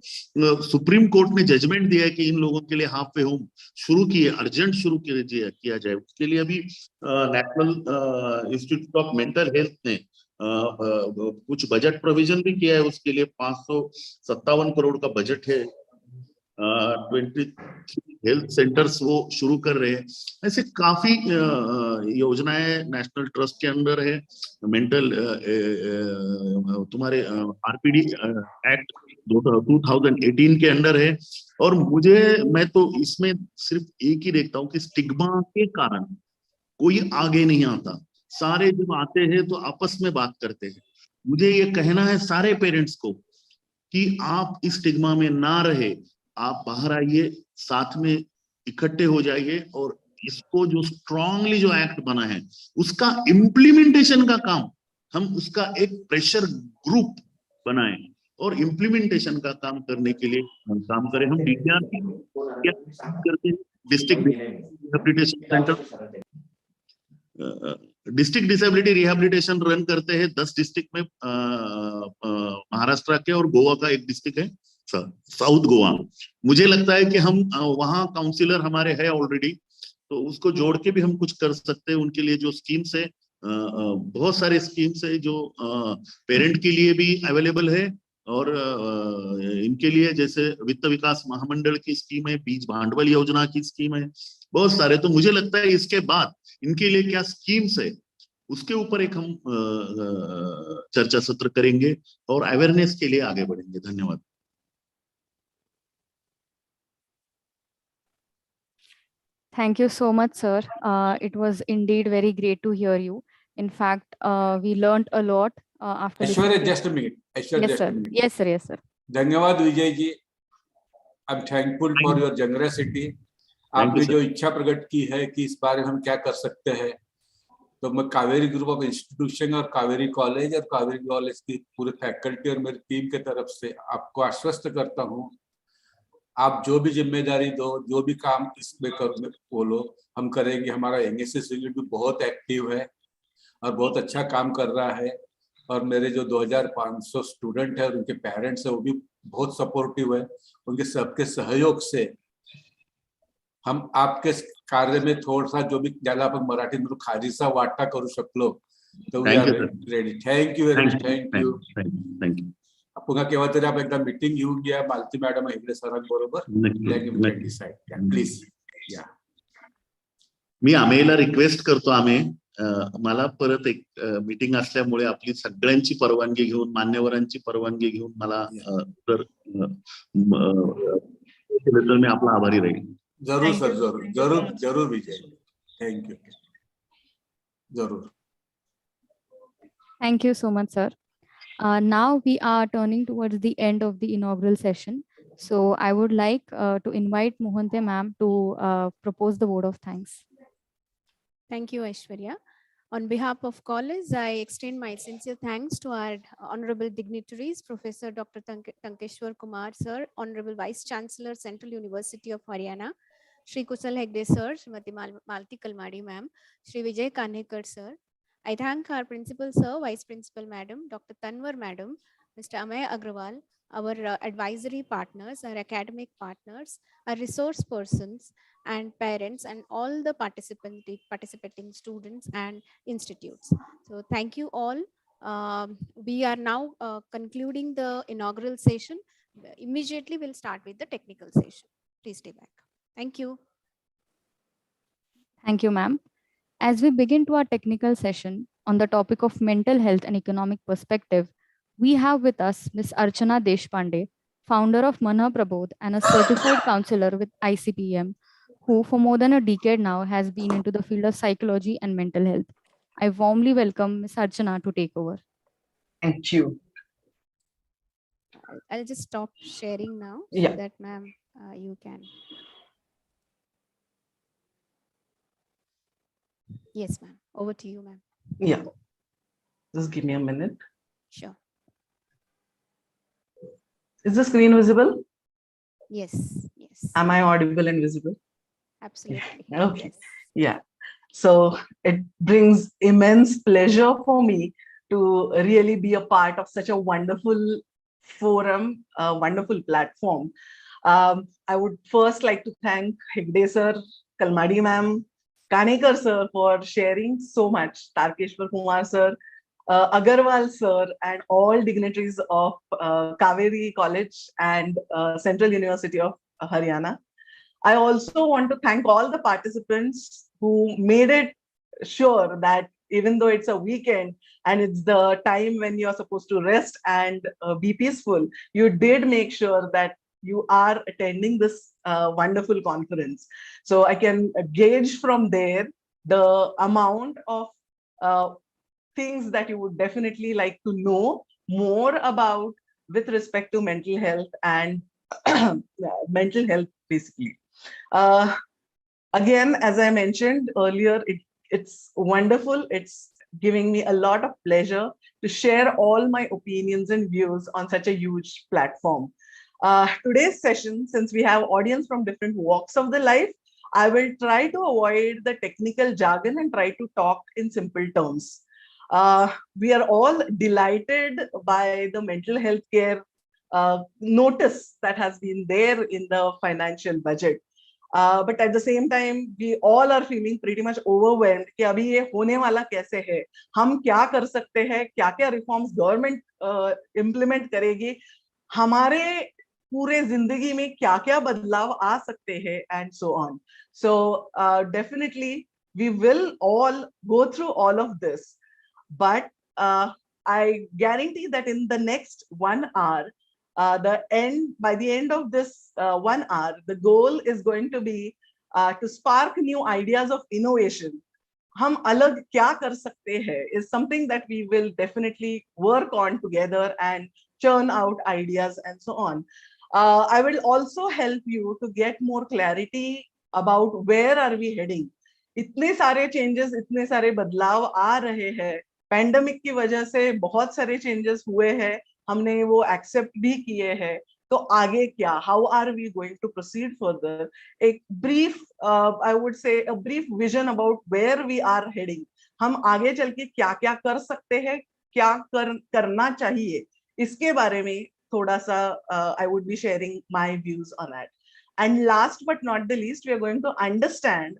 सुप्रीम कोर्ट ने जजमेंट दिया है कि इन लोगों के लिए हाफ वे होम शुरू किए, अर्जेंट शुरू किया जाए। उसके लिए अभी national institute of mental health ने कुछ बजट प्रोविजन भी किया है। उसके लिए 557 करोड़ का बजट है। 23 हेल्थ सेंटर्स वो शुरू कर रहे हैं। ऐसे काफी योजनाएं नेशनल ट्रस्ट के अंदर है। मेंटल तुम्हारे RPD एक्ट 2018 के अंदर है। और मैं तो इसमें सिर्फ एक ही देखता हूँ कि स्टिग्मा के कारण कोई आगे नहीं आता। सारे जब आते हैं तो आपस में बात करते हैं। मुझे ये कहना है सारे पेरेंट्स को कि आप इस स्टिग्मा में ना रहे, आप बाहर आइए, साथ में इकट्ठे हो जाइए और इसको जो स्ट्रांगली जो एक्ट बना है उसका इम्प्लीमेंटेशन का काम, हम उसका एक प्रेशर ग्रुप बनाएं और इम्प्लीमेंटेशन का काम करने के लिए काम करें। हम district rehabilitation centre, district disability rehabilitation run करते हैं 10 डिस्ट्रिक्ट में, महाराष्ट्र के, और गोवा का एक डिस्ट्रिक्ट है साउथ गोवा। मुझे लगता है कि हम वहाँ काउंसिलर हमारे है ऑलरेडी, तो उसको जोड़ के भी हम कुछ कर सकते हैं। उनके लिए जो स्कीम्स है, बहुत सारे स्कीम्स है जो पेरेंट के लिए भी अवेलेबल है और इनके लिए जैसे वित्त विकास महामंडल की स्कीम है, बीज भांडवल योजना की स्कीम है, बहुत सारे। तो मुझे लगता है इसके बाद इनके लिए क्या स्कीम्स है उसके ऊपर एक हम चर्चा सत्र करेंगे और अवेयरनेस के लिए आगे बढ़ेंगे। धन्यवाद। Thank you so much, sir. It was indeed very great to hear you. In fact, we learned a lot after Aishwarya, listening. just a minute. Aishwarya, Yes, just a sir. minute. Yes, sir. Yes, sir. धन्यवाद Vijay ji. I'm thankful for your generosity. आपने जो इच्छा प्रकट की है कि इस बारे में हम क्या कर सकते हैं, तो मैं कावेरी ग्रुप ऑफ इंस्टीट्यूशन और कावेरी कॉलेज और कावेरी कॉलेज की पूरे फैकल्टी और मेरी टीम के तरफ से आपको आश्वस्त करता हूँ, आप जो भी जिम्मेदारी दो, जो भी काम इसमें बोलो, हम करेंगे। हमारा MGSS यूनिट भी बहुत एक्टिव है और बहुत अच्छा काम कर रहा है, और मेरे जो 2500 स्टूडेंट है और उनके पेरेंट्स है वो भी बहुत सपोर्टिव है। उनके सबके सहयोग से हम आपके कार्य में थोड़ा जो भी ज्यादा आपण मराठीत खारीचा वाटा करू शकलो तर we are ready. Thank you very much. Thank you. पुन्हा केव्हा तरी आपण एकदा मीटिंग घेऊन घ्या मालती मॅडम हेगडे सरांबरोबर, प्लीज। या मी आमेला रिक्वेस्ट करतो, आमे मला परत एक मीटिंग असल्यामुळे आपली सगळ्यांची परवानगी घेऊन, मान्यवरांची परवानगी घेऊन मला तर मी आपला आभारी राहील। जरूर सर, जरूर जरूर जरूर विजय, थँक यू, जरूर। Thank you so much, sir. Now we are turning towards the end of the inaugural session. So I would like to invite Mohante ma'am to propose the vote of thanks. Thank you, Aishwarya. On behalf of college, I extend my sincere thanks to our honorable dignitaries, Professor Dr. Tankeshwar Kumar, sir, Honorable Vice Chancellor, Central University of Haryana, Shri Kushal Hegde, sir, Srimati Malati Kalmadi, ma'am, Shri Vijay Khannagar, sir. I thank our principal, sir, Vice Principal, madam, Dr. Tanwar, madam, Mr. Atmyata Approach, our advisory partners, our academic partners, our resource persons, and parents, and all the participating students and institutes. So thank you all. We are now concluding the inaugural session. Immediately we'll start with the technical session. Please stay back. Thank you. Thank you, ma'am. As we begin to our technical session on the topic of mental health and economic perspective, we have with us Ms. Archana Deshpande, founder of Manha Prabodh and a certified counselor with ICPM, who for more than a decade now has been into the field of psychology and mental health. I warmly welcome Ms. Archana to take over. Thank you. I'll just stop sharing now so that, ma'am, you can. Yes, ma'am. Over to you, ma'am. Yeah, just give me a minute. Sure. Is the screen visible? Yes. Yes. Am I audible and visible? Absolutely. Okay. Yes. Yeah. So it brings immense pleasure for me to really be a part of such a wonderful forum, a wonderful platform. I would first like to thank Hegde sir, Kalmadi ma'am, Kanhekar sir for sharing so much, Tankeshwar Kumar sir, Agarwal sir, and all dignitaries of Kaveri College and Central University of Haryana. I also want to thank all the participants who made it sure that even though it's a weekend and it's the time when you're supposed to rest and be peaceful, you did make sure that you are attending this wonderful conference. So I can gauge from there the amount of uh, things that you would definitely like to know more about with respect to mental health and mental health basically. Uh, Again, as I mentioned earlier, it's wonderful. It's giving me a lot of pleasure to share all my opinions and views on such a huge platform. Today's session, since we have audience from different walks of the life, I will try to avoid the technical jargon and try to talk in simple terms. We are all delighted by the mental health care notice that has been there in the financial budget. But at the same time, we all are feeling pretty much overwhelmed कि अभी ये होने वाला कैसे है, हम क्या कर सकते हैं, क्या-क्या रिफॉर्म्स गवर्नमेंट इम्प्लीमेंट करेगी, हमारे पूरे जिंदगी में क्या-क्या बदलाव आ सकते हैं, and so on. So definitely we will all go through all of this, but I guarantee that in the next 1 hour, by the end of this 1 hour, the goal is going to be to spark new ideas of innovation. हम अलग क्या कर सकते हैं is something that we will definitely work on together and churn out ideas and so on. I will also help you to get more clarity about where are we heading. इतने सारे changes, इतने सारे बदलाव आ रहे हैं. Pandemic की वजह से बहुत सारे changes हुए हैं. हमने वो एक्सेप्ट भी किए हैं, तो आगे क्या, how are we going to proceed further, एक brief I would say a brief vision about where we are heading, हम आगे चल के क्या क्या कर सकते हैं, क्या करना चाहिए, इसके बारे में थोड़ा सा I would be sharing my views on that. And last but not the least, we are going to understand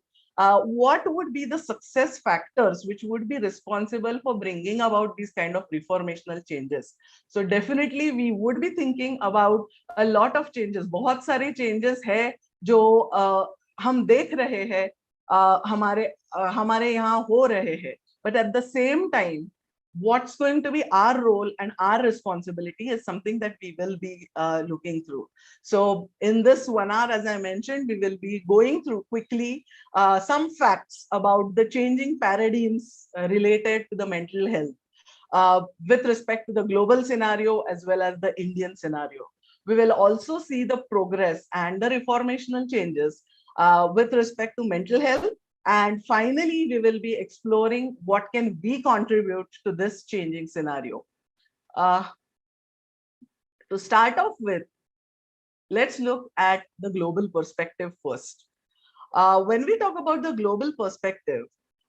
what would be the success factors which would be responsible for bringing about these kind of reformational changes. So definitely we would be thinking about a lot of changes. बहुत सारे changes है जो हम देख रहे हैं, हमारे यहाँ हो रहे हैं, but at the same time what's going to be our role and our responsibility is something that we will be looking through. So in this 1 hour, as I mentioned, we will be going through quickly some facts about the changing paradigms related to the mental health with respect to the global scenario as well as the Indian scenario. We will also see the progress and the reformational changes with respect to mental health. And finally, we will be exploring what can we contribute to this changing scenario. To start off with, let's look at the global perspective first. When we talk about the global perspective,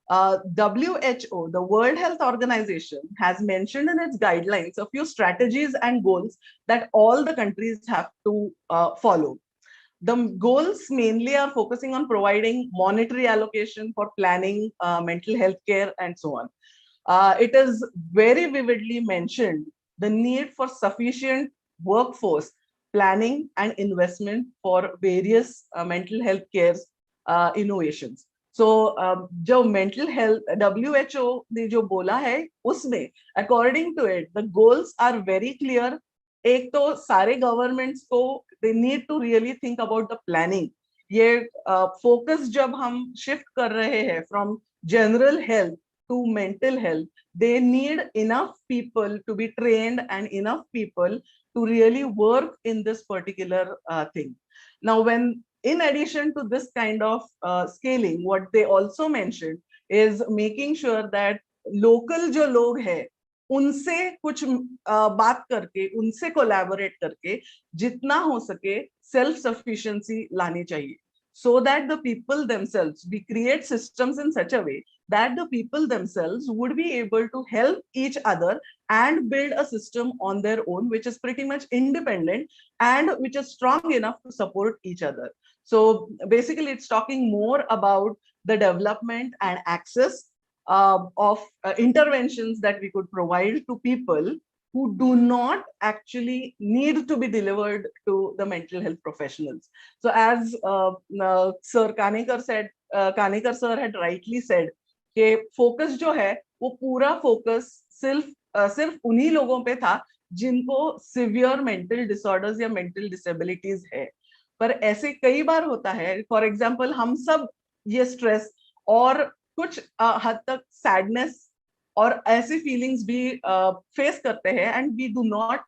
WHO, the World Health Organization, has mentioned in its guidelines a few strategies and goals that all the countries have to follow. The goals mainly are focusing on providing monetary allocation for planning mental health care and so on. It is very vividly mentioned the need for sufficient workforce planning and investment for various mental health care innovations. So जो mental health WHO ने जो बोला है उसमें according to it the goals are very clear. एक तो सारे governments को they need to really think about the planning. ये focus जब हम shift कर रहे हैं from general health to mental health, they need enough people to be trained and enough people to really work in this particular thing. Now, when in addition to this kind of scaling, what they also mentioned is making sure that local जो लोग हैं उनसे कुछ बात करके, उनसे collaborate करके जितना हो सके सेल्फ सफिशिएंसी लानी चाहिए, so that the people themselves, we create systems in such a way that the people themselves would be able to help each other and build a system on their own which is pretty much independent and which is strong enough to support each other. So basically it's talking more about the development and access of interventions that we could provide to people who do not actually need to be delivered to the mental health professionals. So as Sir Kanhekar said, Kanhekar sir had rightly said, कि focus जो है वो पूरा focus सिर्फ उन्हीं लोगों पे था जिनको severe mental disorders या mental disabilities है. पर ऐसे कई बार होता है, फॉर एग्जाम्पल हम सब ये स्ट्रेस और कुछ हद तक सैडनेस और ऐसी फीलिंग्स भी फेस करते हैं and we do not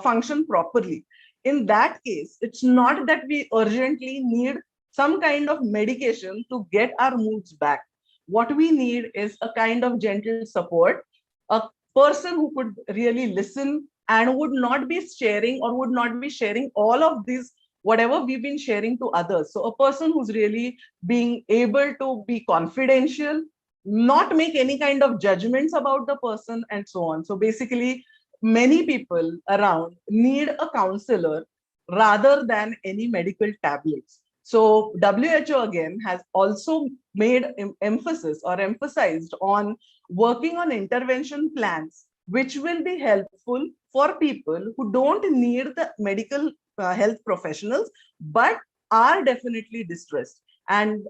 function properly. In that case, it's not that we urgently need some kind of medication to get our moods back. What we need is a kind of gentle support, a person who could really listen and would not be sharing or would not be sharing all of these whatever we've been sharing to others. So a person who's really being able to be confidential, not make any kind of judgments about the person and so on. So basically, many people around need a counselor rather than any medical tablets. So WHO again has also made emphasis or emphasized on working on intervention plans, which will be helpful for people who don't need the medical health professionals, but are definitely distressed. And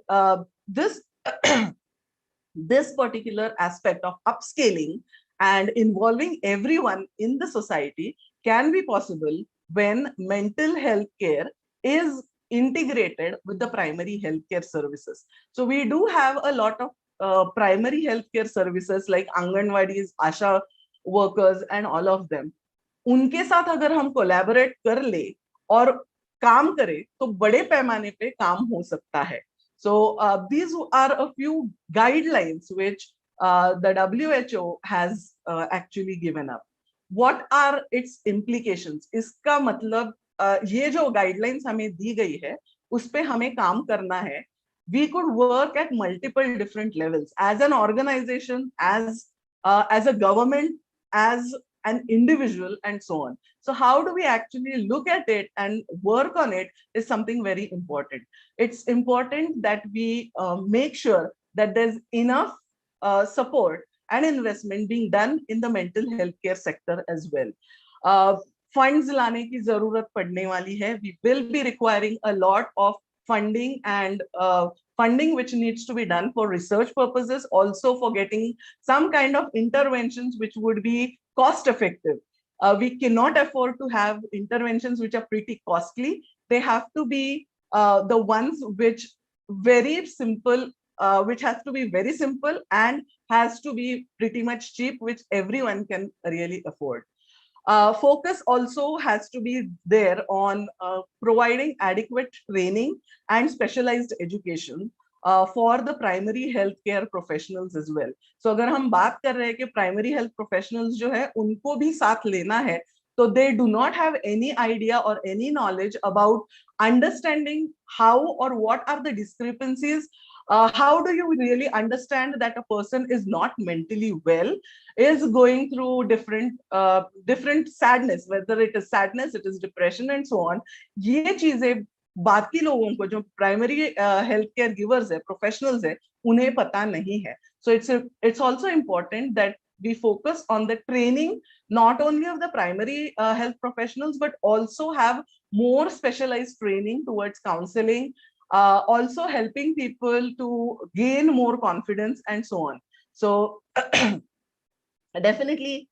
this this particular aspect of upscaling and involving everyone in the society can be possible when mental health care is integrated with the primary healthcare services. So we do have a lot of primary healthcare services like Anganwadis, Asha workers and all of them. उनके साथ अगर हम collaborate कर ले और काम करें तो बड़े पैमाने पे काम हो सकता है. So these are a few guidelines which the WHO has actually given up. What are its implications? इसका मतलब ये जो guidelines हमें दी गई है उस पे हमें काम करना है. We could work at multiple different levels as an organization, as a government, as an individual, and so on. So how do we actually look at it and work on it is something very important. It's important that we make sure that there's enough support and investment being done in the mental health care sector as well. Funds लाने की जरूरत पड़ने वाली है. We will be requiring a lot of funding and funding which needs to be done for research purposes, also for getting some kind of interventions which would be cost effective. We cannot afford to have interventions which are pretty costly. They have to be the ones which very simple, which has to be very simple and has to be pretty much cheap, which everyone can really afford. Focus also has to be there on providing adequate training and specialized education for the primary healthcare professionals as well. So अगर हम बात कर रहे हैं कि primary health professionals जो है उनको भी साथ लेना है, so they do not have any idea or any knowledge about understanding how or what are the discrepancies. How do you really understand that a person is not mentally well, is going through different sadness, whether it is sadness, it is depression and so on. ये चीजें बाकी लोगों को जो primary health care givers है, professionals है, उन्हें पता नहीं है. So it's also important that we focus on the training not only of the primary health professionals but also have more specialized training towards counseling, also helping people to gain more confidence and so on. So definitely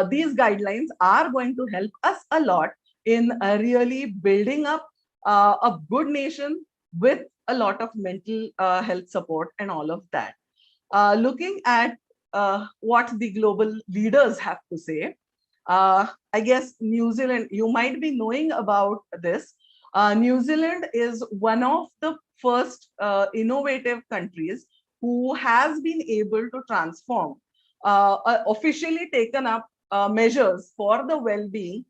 these guidelines are going to help us a lot in really building up a good nation with a lot of mental health support and all of that. Looking at what the global leaders have to say, I guess New Zealand, you might be knowing about this. New Zealand is one of the first innovative countries who has been able to transform officially taken up measures for the well-being,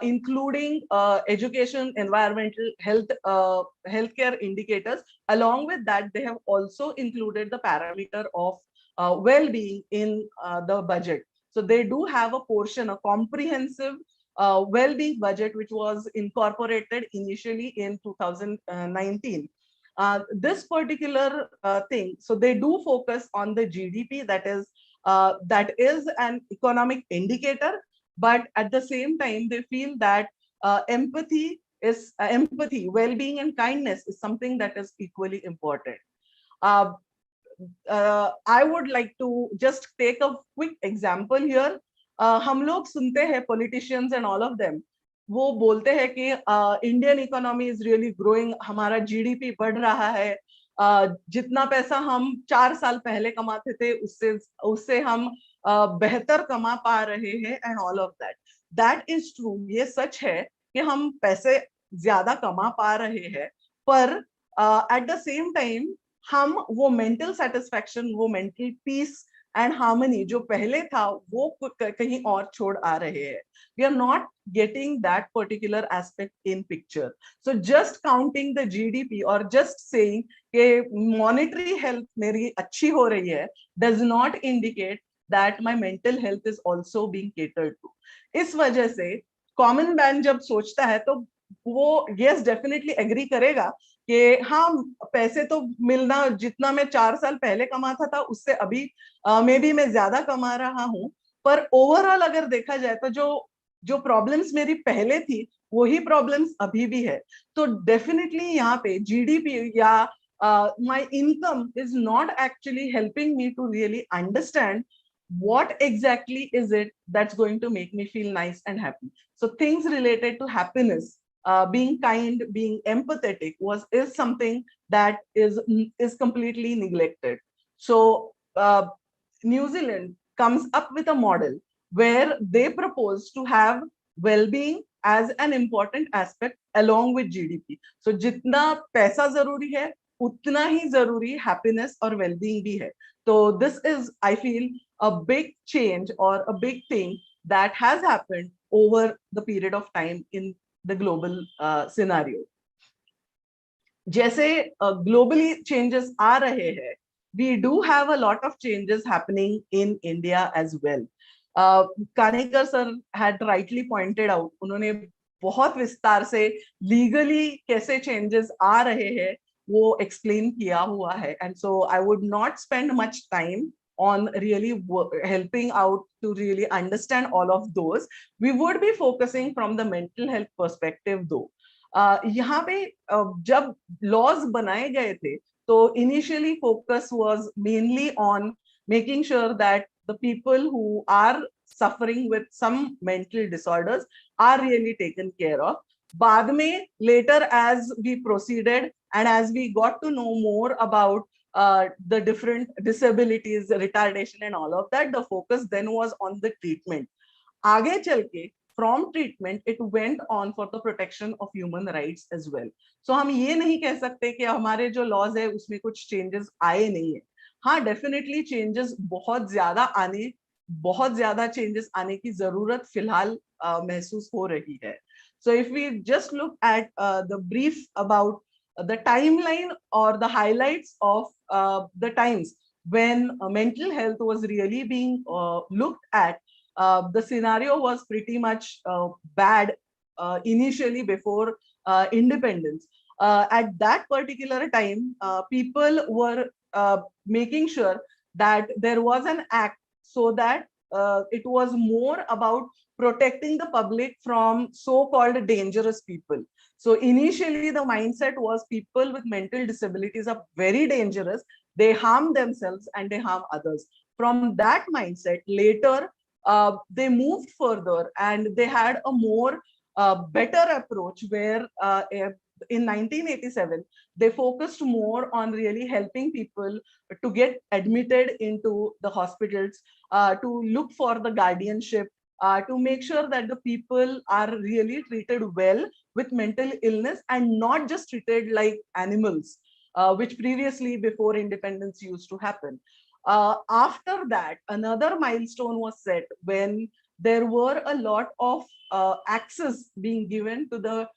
including education, environmental, healthcare indicators. Along with that, they have also included the parameter of well-being in the budget. So they do have a portion, a comprehensive well-being budget, which was incorporated initially in 2019. This particular thing, so they do focus on the GDP, that is an economic indicator, but at the same time, they feel that empathy, well-being, and kindness is something that is equally important. I would like to just take a quick example here. हम लोग सुनते हैं politicians and all of them, वो बोलते हैं कि Indian economy is really growing, हमारा GDP बढ़ रहा है, जितना पैसा हम 4 साल पहले कमाते थे उससे हम बेहतर कमा पा रहे हैं, and all of that is true. ये सच है कि हम पैसे ज्यादा कमा पा रहे हैं, पर एट द सेम टाइम हम वो मेंटल सेटिस्फैक्शन, वो मेंटल पीस एंड हार्मनी जो पहले था वो कहीं और छोड़ आ रहे हैं. We are not getting that particular aspect in picture. So just counting the GDP or just saying कि monetary health मेरी अच्छी हो रही है does not indicate that my mental health is also being catered to. इस वजह से common man जब सोचता है तो वो yes definitely agree करेगा कि हाँ पैसे तो मिलना, जितना मैं 4 साल पहले कमाता था उससे अभी मे बी मैं ज्यादा कमा रहा हूँ, पर ओवरऑल अगर देखा जाए तो जो प्रॉब्लम्स मेरी पहले थी वही प्रॉब्लम्स अभी भी है. तो डेफिनेटली यहाँ पे जीडीपी या my income is not actually helping me to really understand what exactly is it that's going to make me feel nice and happy. So things related to happiness, being kind, being empathetic is something that is completely neglected. So New Zealand comes up with a model where they propose to have well-being as an important aspect along with GDP. So जितना पैसा जरूरी है उतना ही जरूरी happiness और well-being भी है. So this is, I feel, a big change or a big thing that has happened over the period of time in the global scenario. जैसे globally changes आ रहे हैं, we do have a lot of changes happening in India as well. Kanhekar sir had rightly pointed out, उन्होंने बहुत विस्तार से legally कैसे changes आ रहे हैं वो explain किया हुआ है, and so I would not spend much time on really helping out to really understand all of those. We would be focusing from the mental health perspective though. यहाँ पे जब laws बनाए गए थे तो initially focus was mainly on making sure that the people who are suffering with some mental disorders are really taken care of. बाद में later as we proceeded and as we got to know more about the different disabilities, retardation and all of that, the focus then was on the treatment. आगे चल के from treatment it went on for the protection of human rights as well. So हम ये नहीं कह सकते कि हमारे जो laws है उसमें कुछ changes आए नहीं है. हाँ definitely changes बहुत ज्यादा changes आने की जरूरत फिलहाल महसूस हो रही है. So if we just look at the brief about the timeline or the highlights of the times when mental health was really being looked at, the scenario was pretty much bad initially before independence. At that particular time, people were making sure that there was an act so that it was more about protecting the public from so-called dangerous people. So initially the mindset was people with mental disabilities are very dangerous. They harm themselves and they harm others. From that mindset, later they moved further and they had a more better approach where in 1987, they focused more on really helping people to get admitted into the hospitals, to look for the guardianship, to make sure that the people are really treated well with mental illness and not just treated like animals, which previously before independence used to happen. After that, another milestone was set when there were a lot of access being given to the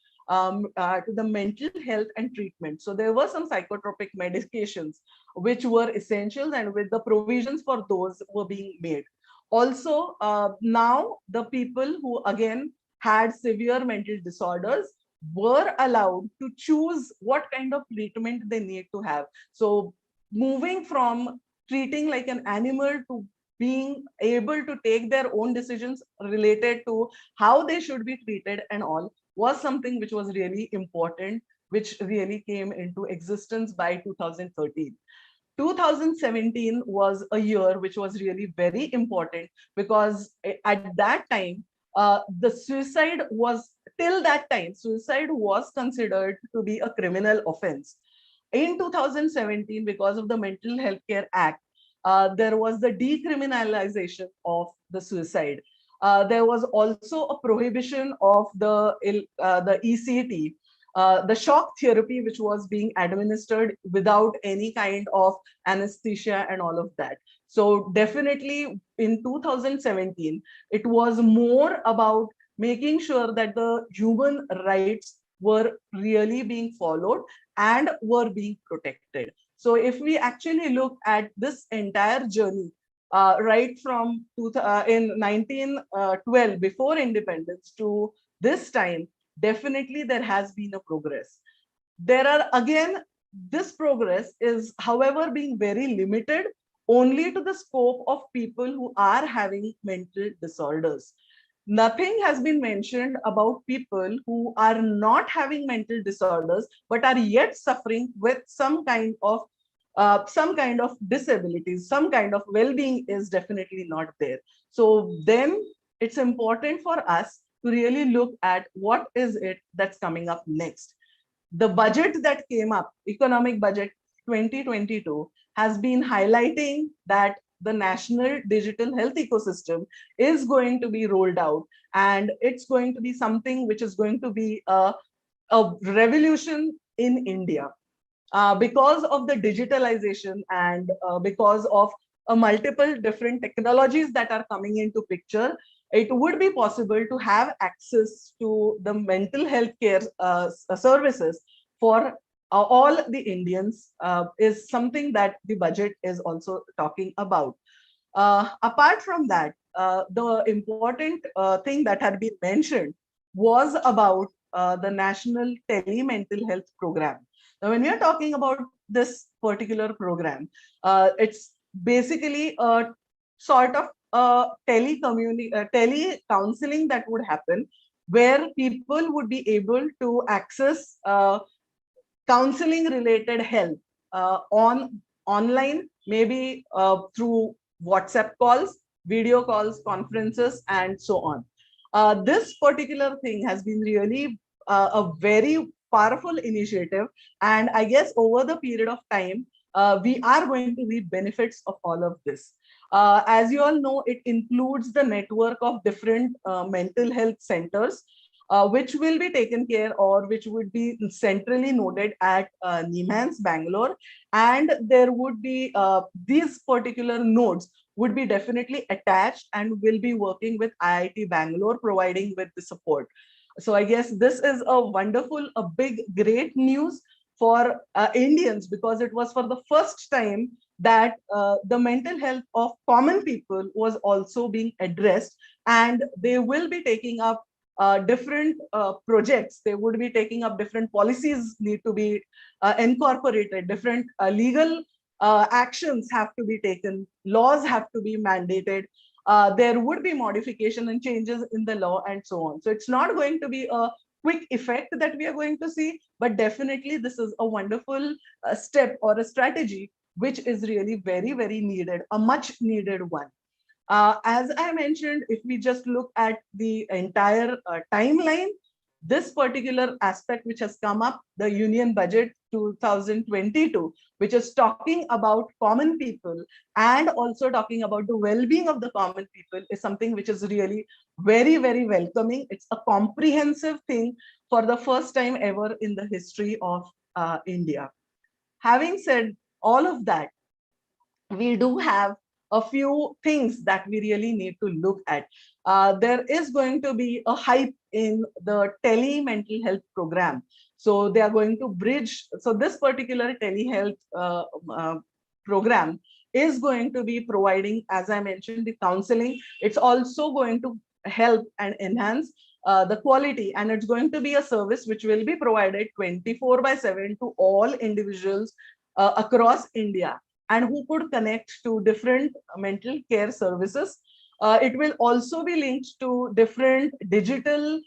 mental health and treatment. So there were some psychotropic medications which were essentials, and with the provisions for those were being made. Also, now the people who again had severe mental disorders were allowed to choose what kind of treatment they need to have. So moving from treating like an animal to being able to take their own decisions related to how they should be treated and all was something which was really important, which really came into existence by 2013. 2017 was a year which was really very important, because at that time, the suicide was, till that time, suicide was considered to be a criminal offense. In 2017, because of the Mental Health Care Act, there was the decriminalization of the suicide. There was also a prohibition of the ECT, the shock therapy, which was being administered without any kind of anesthesia and all of that. So definitely in 2017, it was more about making sure that the human rights were really being followed and were being protected. So if we actually look at this entire journey, right from in 1912, before independence, to this time, definitely there has been a progress. There are, again, this progress is, however, being very limited only to the scope of people who are having mental disorders. Nothing has been mentioned about people who are not having mental disorders but are yet suffering with some kind of disabilities, some kind of well-being is definitely not there. So then it's important for us to really look at what is it that's coming up next. The budget that came up, economic budget 2022, has been highlighting that the national digital health ecosystem is going to be rolled out, and it's going to be something which is going to be a revolution in India. Because of the digitalization and because of multiple different technologies that are coming into picture, it would be possible to have access to the mental health care services for all the Indians, is something that the budget is also talking about. Apart from that, the important thing that had been mentioned was about the National Tele Mental Health Program. Now, when we are talking about this particular program, it's basically a sort of tele counseling that would happen, where people would be able to access counseling related help online, maybe through WhatsApp calls, video calls, conferences, and so on. This particular thing has been really a very powerful initiative, and I guess over the period of time, we are going to reap benefits of all of this. As you all know, it includes the network of different mental health centers, which will be taken care, or which would be centrally noded at NIMHANS, Bangalore. And there would be these particular nodes would be definitely attached and will be working with IIT Bangalore, providing with the support. So I guess this is a wonderful, a big, great news for Indians, because it was for the first time that the mental health of common people was also being addressed, and they will be taking up different projects. They would be taking up different policies, need to be incorporated, different legal actions have to be taken, laws have to be mandated, there would be modification and changes in the law and so on. So it's not going to be a quick effect that we are going to see, but definitely this is a wonderful step or a strategy which is really very, very needed, a much needed one. As I mentioned, if we just look at the entire timeline, this particular aspect which has come up, the Union Budget 2022, which is talking about common people and also talking about the well-being of the common people, is something which is really very, very welcoming. It's a comprehensive thing for the first time ever in the history of India. Having said all of that, we do have a few things that we really need to look at. There is going to be a hype in the tele mental health program. So they are going to bridge. So this particular telehealth program is going to be providing, as I mentioned, the counseling. It's also going to help and enhance the quality, and it's going to be a service which will be provided 24/7 to all individuals across India, and who could connect to different mental care services. It will also be linked to different digital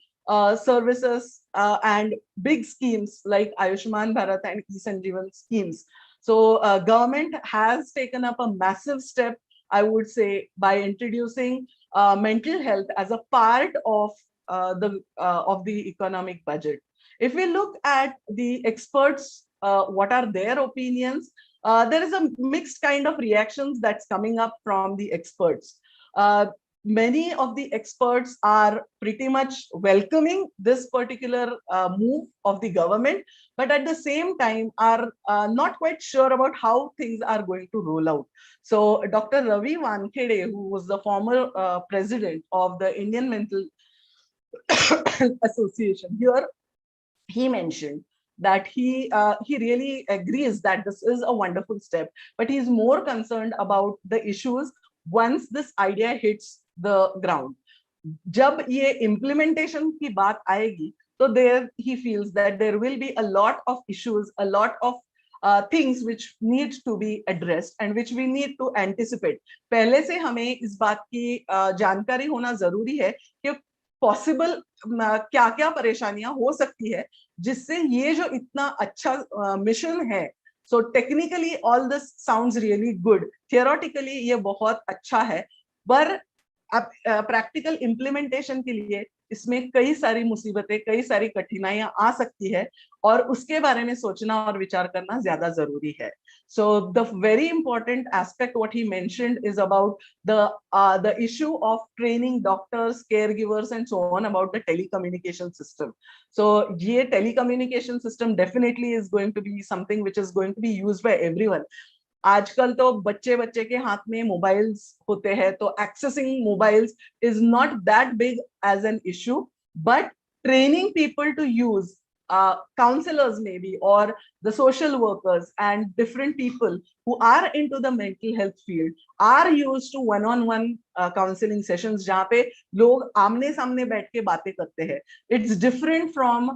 services and big schemes like Ayushman Bharat and E-Sanjeevan schemes. So government has taken up a massive step, I would say, by introducing mental health as a part of the economic budget. If we look at the experts, what are their opinions? There is a mixed kind of reactions that's coming up from the experts. Many of the experts are pretty much welcoming this particular move of the government, but at the same time are not quite sure about how things are going to roll out. So Dr. Ravi Wankhede, who was the former president of the Indian Mental Association, here he mentioned that he really agrees that this is a wonderful step, but he's more concerned about the issues once this idea hits the ground. Jab ye implementation ki baat aayegi, so there he feels that there will be a lot of issues, a lot of things which need to be addressed and which we need to anticipate. पहले से हमें इस बात की जानकारी होना जरूरी है कि पॉसिबल क्या क्या परेशानियां हो सकती है जिससे ये जो इतना अच्छा मिशन है. So technically all this sounds really good, theoretically ये बहुत अच्छा है, पर अब प्रैक्टिकल इम्प्लीमेंटेशन के लिए इसमें कई सारी मुसीबतें, कई सारी कठिनाइयां आ सकती है, और उसके बारे में सोचना और विचार करना ज्यादा जरूरी है. So the very important aspect what he mentioned is about the issue of training doctors, caregivers and so on about the telecommunication system. So ये telecommunication system definitely is going to be something which is going to be used by everyone. आजकल तो बच्चे के हाथ में mobiles होते हैं, तो accessing mobiles is not that big as an issue, but training people to use counselors maybe or the social workers and different people who are into the mental health field are used to one-on-one counseling sessions जहाँ पे लोग आमने सामने बैठ के बातें करते हैं. It's different from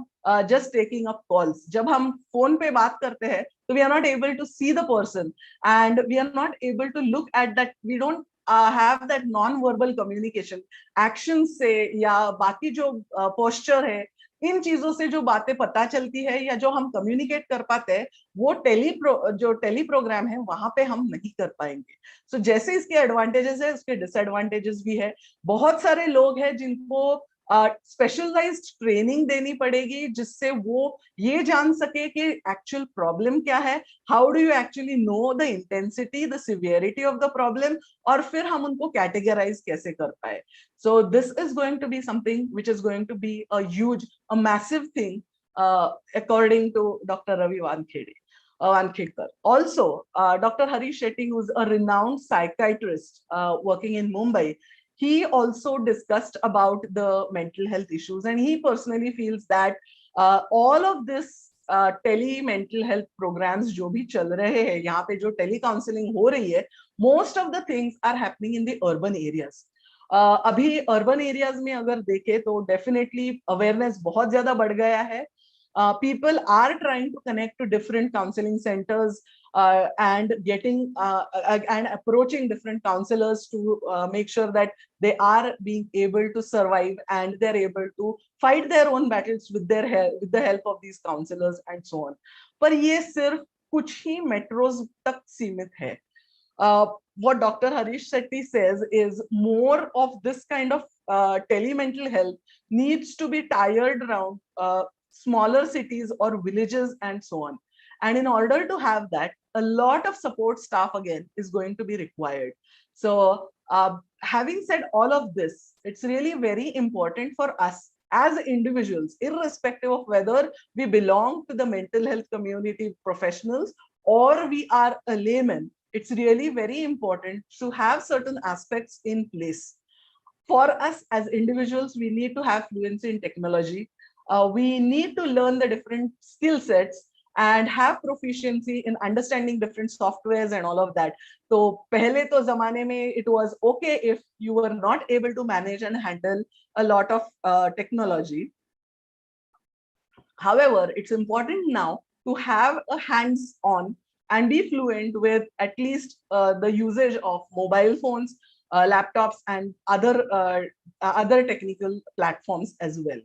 just taking up calls. जब हम फोन पे बात करते हैं तो we are not able to see the person and we are not able to look at that. We don't have that non-verbal communication. Actions से या बाकी जो posture है, इन चीजों से जो बातें पता चलती है या जो हम कम्युनिकेट कर पाते हैं, वो जो टेली प्रोग्राम है वहां पे हम नहीं कर पाएंगे. सो जैसे इसके एडवांटेजेस है, उसके डिसएडवांटेजेस भी है. बहुत सारे लोग हैं जिनको स्पेशलाइज्ड ट्रेनिंग देनी पड़ेगी जिससे वो ये जान सके कि एक्चुअल प्रॉब्लम क्या है, how do you actually know the intensity, the severity of the problem, और फिर हम उनको कैटेगराइज कैसे कर पाए. So this is going to be something which is going to be a massive thing, according to Dr. Ravi Wankhedkar. Also, Dr. Harish Shetty, who's a renowned psychiatrist working in Mumbai, he also discussed about the mental health issues, and he personally feels that all of this tele mental health programs जो भी चल रहे हैं, यहाँ पे जो tele counseling हो रही है, most of the things are happening in the urban areas. अभी अर्बन एरियाज में अगर देखें तो डेफिनेटली अवेयरनेस बहुत ज्यादा बढ़ गया है. People are trying to connect to different counseling centers and getting and approaching different counselors to make sure that they are being able to survive and they're able to fight their own battles with the help of these counselors and so on. पर ये सिर्फ कुछ ही metros तक सीमित है. What Dr. Harish Shetty says is more of this kind of telemental health needs to be tied around smaller cities or villages and so on. And in order to have that, a lot of support staff again is going to be required. So having said all of this, it's really very important for us as individuals, irrespective of whether we belong to the mental health community professionals or we are a layman, it's really very important to have certain aspects in place. For us as individuals, we need to have fluency in technology. We need to learn the different skill sets and have proficiency in understanding different softwares and all of that. So pehle to zamane mein it was okay if you were not able to manage and handle a lot of technology. However, it's important now to have a hands-on and be fluent with at least the usage of mobile phones, laptops, and other technical platforms as well.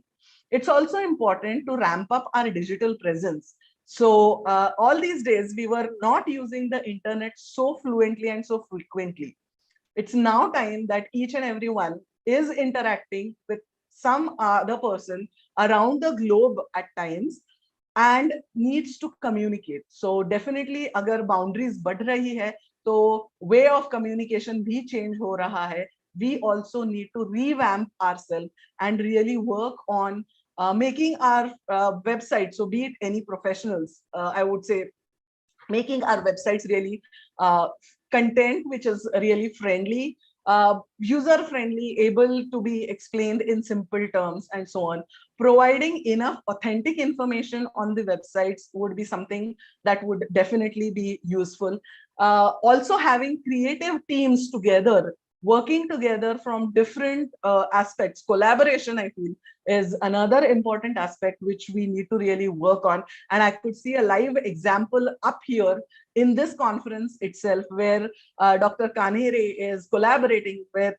It's also important to ramp up our digital presence. So all these days, we were not using the internet so fluently and so frequently. It's now time that each and everyone is interacting with some other person around the globe at times and needs to communicate. So definitely agar boundaries बढ़ रही है तो way of communication भी change हो रहा है. We also need to revamp ourselves and really work on making our website, so be it any professionals, I would say, making our websites really content which is really friendly, user friendly, able to be explained in simple terms and so on. Providing enough authentic information on the websites would be something that would definitely be useful. Also having creative teams together, working together from different aspects. Collaboration, I feel, is another important aspect which we need to really work on. And I could see a live example up here in this conference itself, where Dr. Kanhekar is collaborating with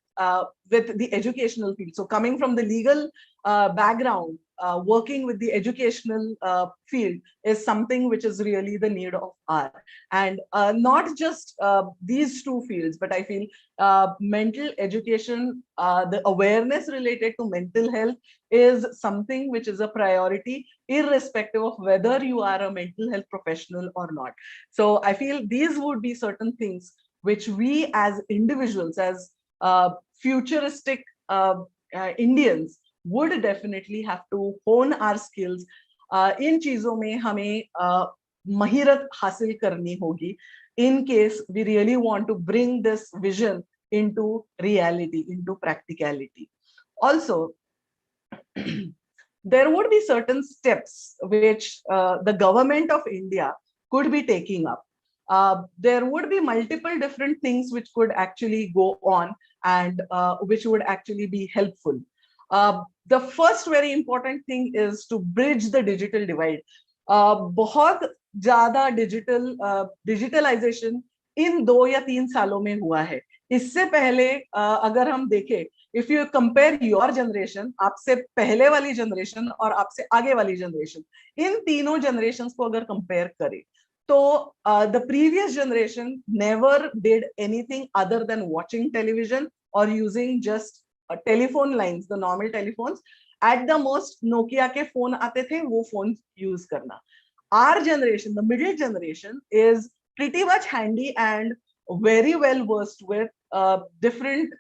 the educational field. So coming from the legal background, working with the educational field is something which is really the need of our. And not just these two fields, but I feel mental education, the awareness related to mental health is something which is a priority, irrespective of whether you are a mental health professional or not. So I feel these would be certain things which we as individuals, as futuristic Indians, would definitely have to hone our skills. In चीजों में हमें महिरत हासिल करनी होगी in case we really want to bring this vision into reality, into practicality. Also, there would be certain steps which the government of India could be taking up. There would be multiple different things which could actually go on and which would actually be helpful. The first very important thing is to bridge the digital divide. बहुत ज़्यादा digitalization इन 2 या 3 सालों में हुआ है. इससे पहले अगर हम देखें, if you compare your generation, आपसे पहले वाली generation और आपसे आगे वाली generation, इन तीनों generations को अगर compare करें, तो the previous generation never did anything other than watching television or using just telephone lines, the normal telephones. At the most, Nokia के phone आते थे, वो phone use करना. Our generation, the middle generation, is pretty much handy and very well versed with different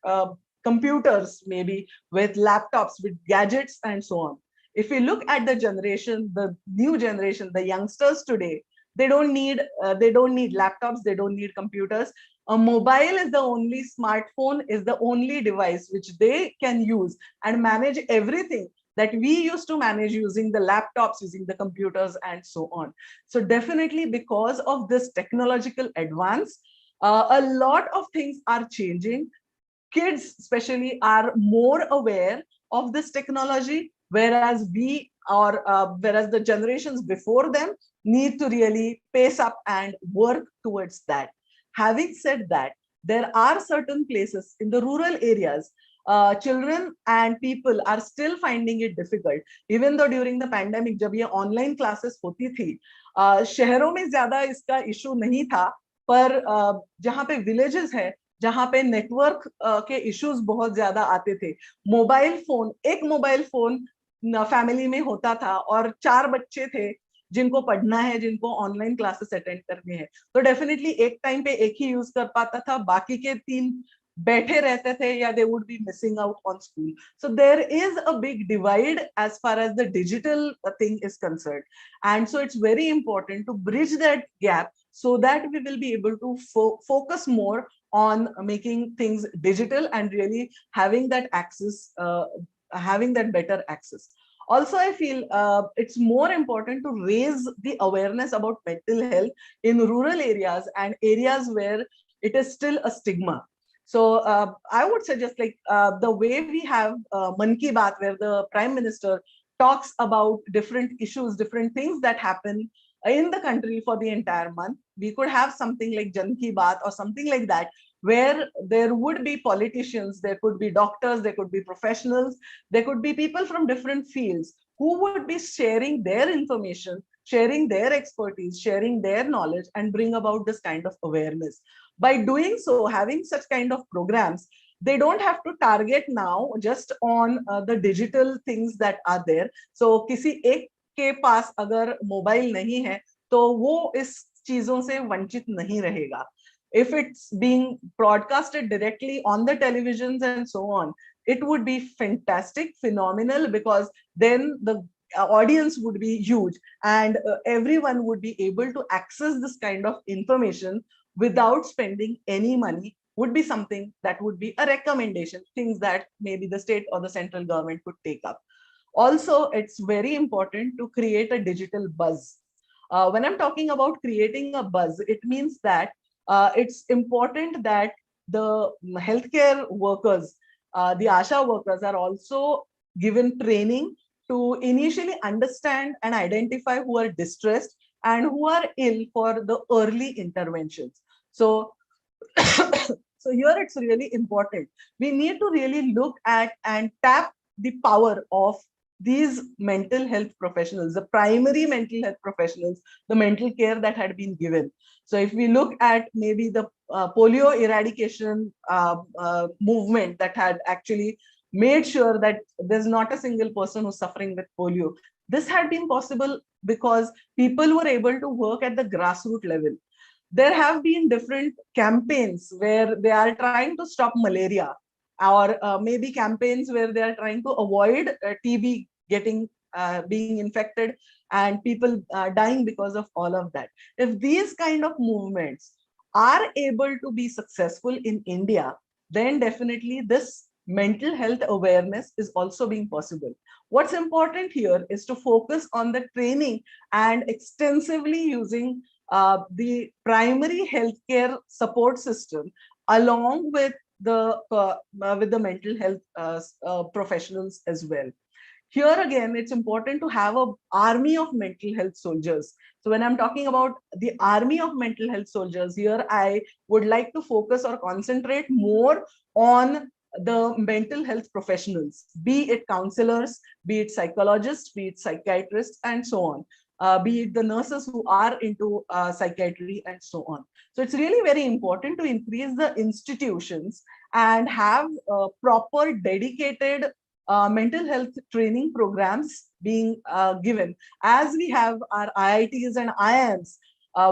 computers, maybe with laptops, with gadgets and so on. If we look at the generation, the new generation, the youngsters today, they don't need laptops, they don't need computers. A mobile is the only smartphone, is the only device which they can use and manage everything that we used to manage using the laptops, using the computers and so on. So definitely because of this technological advance, a lot of things are changing. Kids especially are more aware of this technology, whereas whereas the generations before them need to really pace up and work towards that. Having said that, there are certain places in the rural areas, children and people are still finding it difficult. Even though during the pandemic, जब ये online classes होती थी, शहरों में ज़्यादा इसका issue नहीं था, पर जहाँ पे villages है, जहाँ पे network के issues बहुत ज़्यादा आते थे, एक mobile phone family में होता था और 4 बच्चे थे जिनको पढ़ना है, जिनको ऑनलाइन क्लासेस अटेंड करने हैं, तो डेफिनेटली एक टाइम पे एक ही यूज कर पाता था, बाकी के 3 बैठे रहते थे या they would be missing out on school. So there is a big divide as far as the digital thing is concerned, and so it's very important to bridge that gap so that we will be able to focus more on making things digital and really having that access, having that better access. Also, I feel it's more important to raise the awareness about mental health in rural areas and areas where it is still a stigma. So I would suggest, like the way we have Man Ki Baat, where the Prime Minister talks about different issues, different things that happen in the country for the entire month, we could have something like Jan Ki Baat or something like that, where there would be politicians, there could be doctors, there could be professionals, there could be people from different fields who would be sharing their information, sharing their expertise, sharing their knowledge, and bring about this kind of awareness. By doing so, having such kind of programs, they don't have to target now just on the digital things that are there. So किसी एक के पास अगर mobile नहीं है तो वो इस चीजों से वंचित नहीं रहेगा. If it's being broadcasted directly on the televisions and so on, it would be fantastic, phenomenal, because then the audience would be huge and everyone would be able to access this kind of information without spending any money. Would be something that would be a recommendation, things that maybe the state or the central government could take up. Also, it's very important to create a digital buzz. When I'm talking about creating a buzz, it means that it's important that the healthcare workers, the ASHA workers, are also given training to initially understand and identify who are distressed and who are ill for the early interventions. So, so here it's really important. We need to really look at and tap the power of these mental health professionals, the primary mental health professionals, the mental care that had been given. So if we look at maybe the polio eradication movement that had actually made sure that there's not a single person who's suffering with polio, this had been possible because people were able to work at the grassroots level. There have been different campaigns where they are trying to stop malaria, or maybe campaigns where they are trying to avoid TB getting being infected and people dying because of all of that. If these kind of movements are able to be successful in India, then definitely this mental health awareness is also being possible. What's important here is to focus on the training and extensively using the primary healthcare support system along with the mental health professionals as well. Here again, it's important to have an army of mental health soldiers. So when I'm talking about the army of mental health soldiers, here I would like to focus or concentrate more on the mental health professionals, be it counselors, be it psychologists, be it psychiatrists, and so on. Be it the nurses who are into psychiatry and so on. So it's really very important to increase the institutions and have proper dedicated mental health training programs being given, as we have our IITs and IIMs,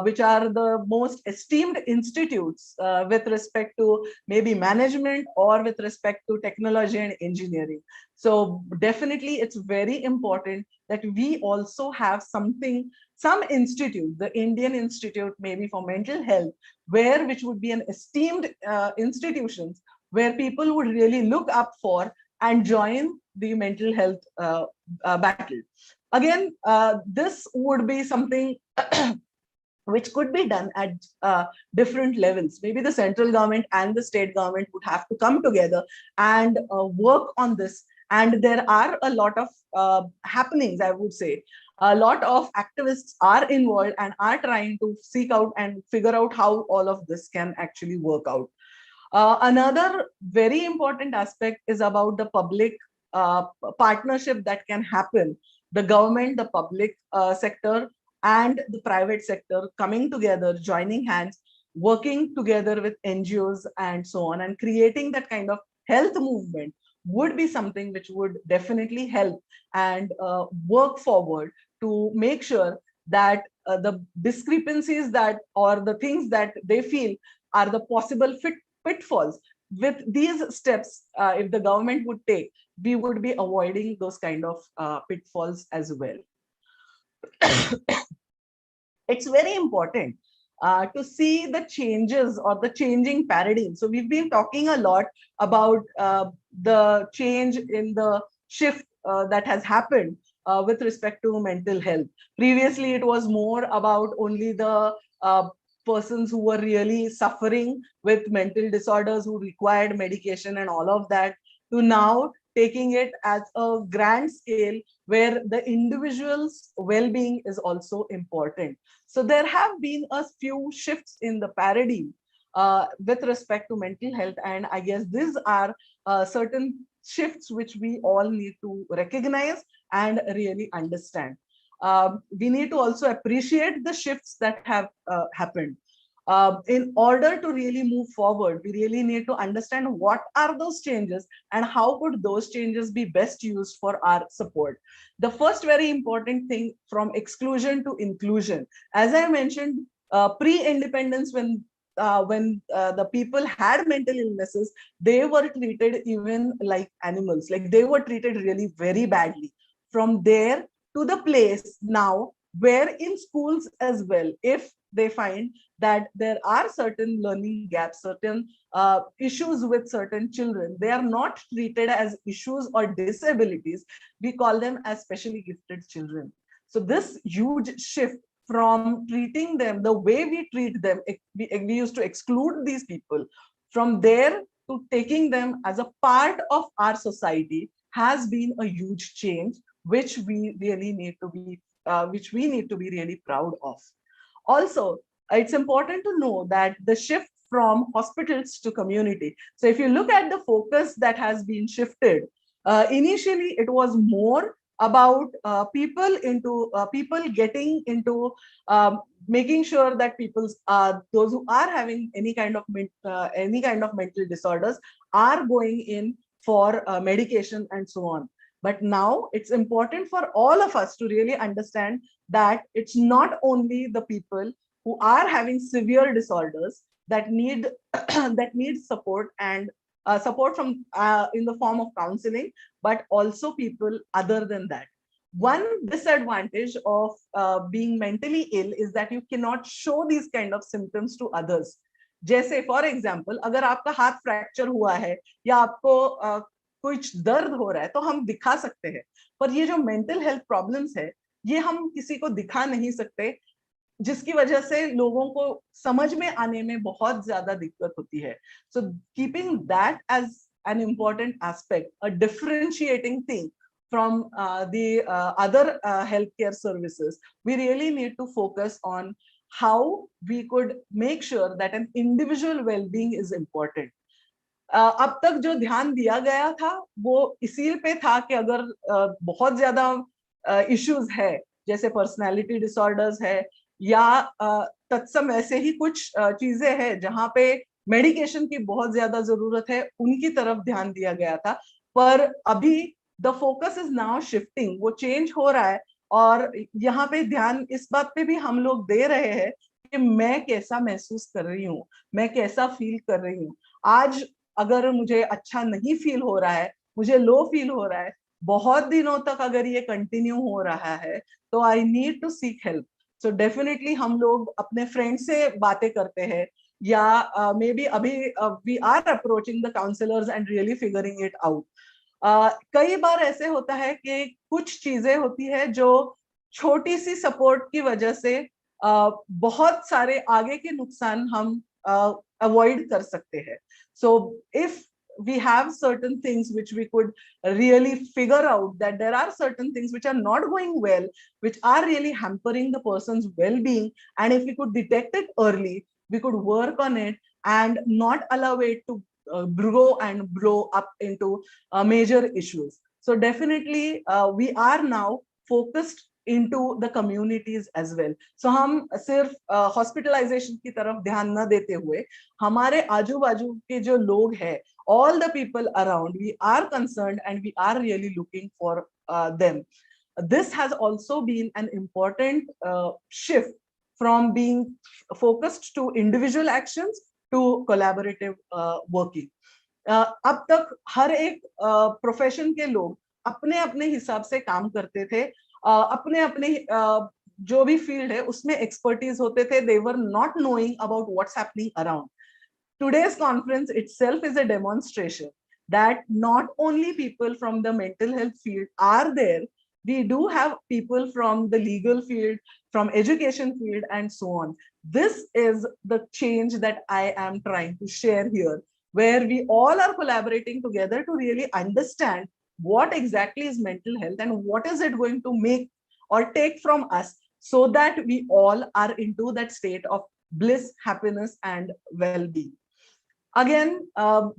which are the most esteemed institutes with respect to maybe management or with respect to technology and engineering. So definitely it's very important that we also have something, some institute, the Indian Institute maybe for mental health, which would be an esteemed institutions where people would really look up for and join the mental health battle. Again, this would be something which could be done at different levels. Maybe the central government and the state government would have to come together and work on this. And there are a lot of happenings, I would say. A lot of activists are involved and are trying to seek out and figure out how all of this can actually work out. Another very important aspect is about the public partnership that can happen. The government, the public sector, and the private sector coming together, joining hands, working together with NGOs and so on, and creating that kind of health movement would be something which would definitely help and work forward to make sure that the discrepancies that, or the things that they feel are the possible pitfalls, with these steps, if the government would take, we would be avoiding those kind of pitfalls as well. It's very important to see the changes or the changing paradigm. So we've been talking a lot about the change in the shift that has happened with respect to mental health. Previously, it was more about only the persons who were really suffering with mental disorders, who required medication and all of that, to now taking it as a grand scale where the individual's well-being is also important. So there have been a few shifts in the paradigm with respect to mental health. And I guess these are certain shifts which we all need to recognize and really understand. We need to also appreciate the shifts that have happened. In order to really move forward, we really need to understand what are those changes and how could those changes be best used for our support. The first very important thing, from exclusion to inclusion. As I mentioned, pre-independence, when the people had mental illnesses, they were treated even like animals, like they were treated really very badly. From there to the place now where in schools as well, if they find that there are certain learning gaps, certain issues with certain children, they are not treated as issues or disabilities. We call them as specially gifted children. So this huge shift from treating them the way we treat them, we used to exclude these people, from there to taking them as a part of our society, has been a huge change, which we really need to be really proud of. Also, it's important to know that the shift from hospitals to community. So if you look at the focus that has been shifted, initially it was more about people getting into making sure that those who are having any kind of mental disorders are going in for medication and so on. But now it's important for all of us to really understand that it's not only the people who are having severe disorders that need support, and support from in the form of counseling, but also people other than that. One disadvantage of being mentally ill is that you cannot show these kind of symptoms to others. जैसे for example, अगर आपका हाथ fracture हुआ है या आपको कुछ दर्द हो रहा है तो हम दिखा सकते हैं, पर ये जो मेंटल हेल्थ प्रॉब्लम्स है ये हम किसी को दिखा नहीं सकते, जिसकी वजह से लोगों को समझ में आने में बहुत ज्यादा दिक्कत होती है. So keeping that as an important aspect, a differentiating thing from the other healthcare services, we really need to focus on how we could make sure that an individual well-being is important. अब तक जो ध्यान दिया गया था वो इसी पे था कि अगर बहुत ज्यादा इश्यूज है, जैसे पर्सनालिटी डिसऑर्डर्स है या तत्सम ऐसे ही कुछ चीजें हैं जहां पे मेडिकेशन की बहुत ज्यादा जरूरत है, उनकी तरफ ध्यान दिया गया था. पर अभी the focus is now shifting, वो चेंज हो रहा है और यहाँ पे ध्यान इस बात पे भी हम लोग दे रहे हैं कि मैं कैसा महसूस कर रही हूँ, मैं कैसा फील कर रही हूँ. आज अगर मुझे अच्छा नहीं फील हो रहा है, मुझे लो फील हो रहा है, बहुत दिनों तक अगर ये कंटिन्यू हो रहा है तो I need to seek help. So definitely हम लोग अपने फ्रेंड से बातें करते हैं या मे बी अभी we are approaching the counsellors and really figuring it out. कई बार ऐसे होता है कि कुछ चीजें होती है जो छोटी सी सपोर्ट की वजह से बहुत सारे आगे के नुकसान हम अवॉइड कर सकते हैं. So if we have certain things which we could really figure out that there are certain things which are not going well, which are really hampering the person's well-being, and if we could detect it early, we could work on it and not allow it to grow and blow up into major issues. So definitely we are now focused into the communities as well. So हम सिर्फ hospitalization की तरफ ध्यान न देते हुए हमारे आजू बाजू के जो लोग हैं, all the people around, we are concerned and we are really looking for them. This has also been an important shift from being focused to individual actions to collaborative working. अब तक हर एक प्रोफेशन के लोग अपने अपने हिसाब से काम करते थे, अपने अपने जो भी field है उसमें expertise होते थे, they were not knowing about what's happening around. Today's conference itself is a demonstration that not only people from the mental health field are there, we do have people from the legal field, from education field, and so on. This is the change that I am trying to share here, where we all are collaborating together to really understand what exactly is mental health and what is it going to make or take from us, so that we all are into that state of bliss, happiness, and well-being. Again,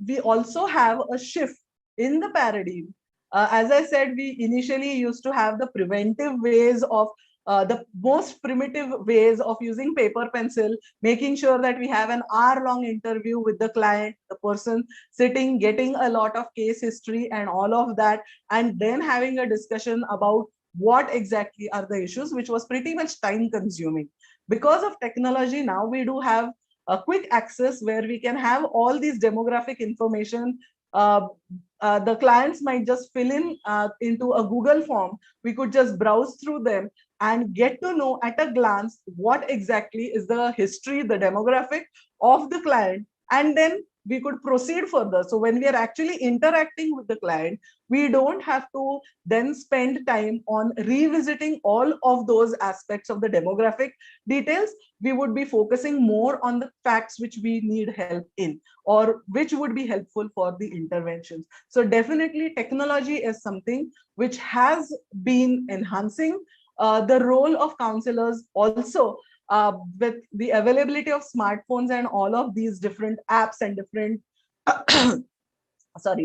we also have a shift in the paradigm. As I said, we initially used to have the preventive ways of the most primitive ways of using paper pencil, making sure that we have an hour-long interview with the client, the person sitting, getting a lot of case history and all of that, and then having a discussion about what exactly are the issues, which was pretty much time consuming. Because of technology, now we do have a quick access where we can have all these demographic information. The clients might just fill in into a Google form. We could just browse through them and get to know at a glance what exactly is the history, the demographic of the client, and then we could proceed further. So when we are actually interacting with the client, we don't have to then spend time on revisiting all of those aspects of the demographic details. We would be focusing more on the facts which we need help in, or which would be helpful for the interventions. So definitely technology is something which has been enhancing the role of counselors also. With the availability of smartphones and all of these different apps and different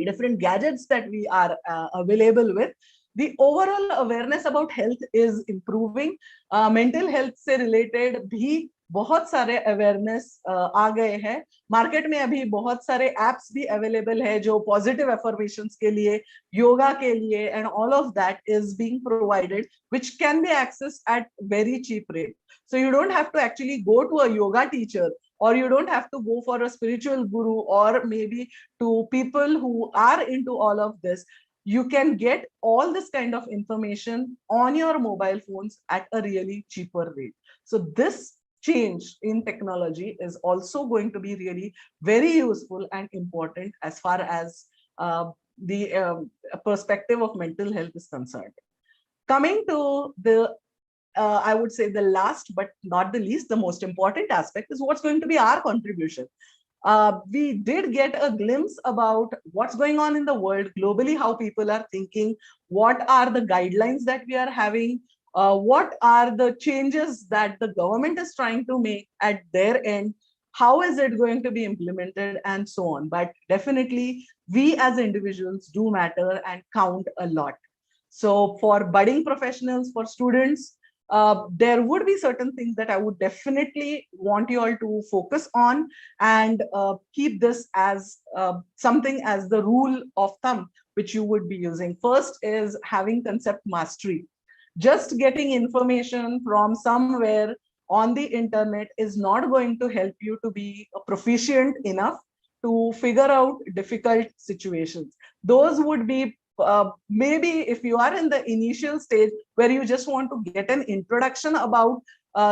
different gadgets that we are available with, the overall awareness about health is improving. Mental health से related भी बहुत सारे awareness आ गए हैं. Market में अभी बहुत सारे apps भी available है जो positive affirmations के लिए, yoga के लिए, and all of that is being provided, which can be accessed at very cheap rate. So you don't have to actually go to a yoga teacher, or you don't have to go for a spiritual guru, or maybe to people who are into all of this. You can get all this kind of information on your mobile phones at a really cheaper rate. So this change in technology is also going to be really very useful and important as far as the perspective of mental health is concerned. Coming to the I would say the last but not the least, the most important aspect is what's going to be our contribution. We did get a glimpse about what's going on in the world globally, how people are thinking, what are the guidelines that we are having, what are the changes that the government is trying to make at their end, how is it going to be implemented, and so on. But definitely, we as individuals do matter and count a lot. So for budding professionals, for students, there would be certain things that I would definitely want you all to focus on and keep this as something as the rule of thumb which you would be using. First is having concept mastery. Just getting information from somewhere on the internet is not going to help you to be proficient enough to figure out difficult situations. Those would be maybe if you are in the initial stage where you just want to get an introduction about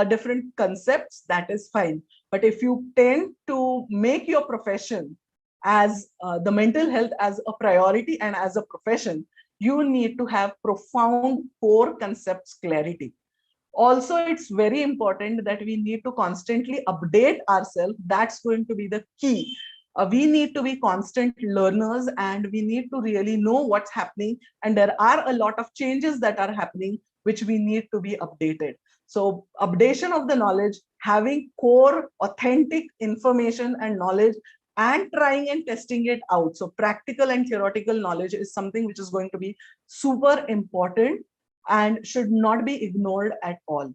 different concepts, that is fine. But if you tend to make your profession as the mental health as a priority and as a profession, you need to have profound core concepts clarity. Also, it's very important that we need to constantly update ourselves. That's going to be the key. We need to be constant learners, and we need to really know what's happening. And there are a lot of changes that are happening, which we need to be updated. So updation of the knowledge, having core authentic information and knowledge, and trying and testing it out. So practical and theoretical knowledge is something which is going to be super important and should not be ignored at all.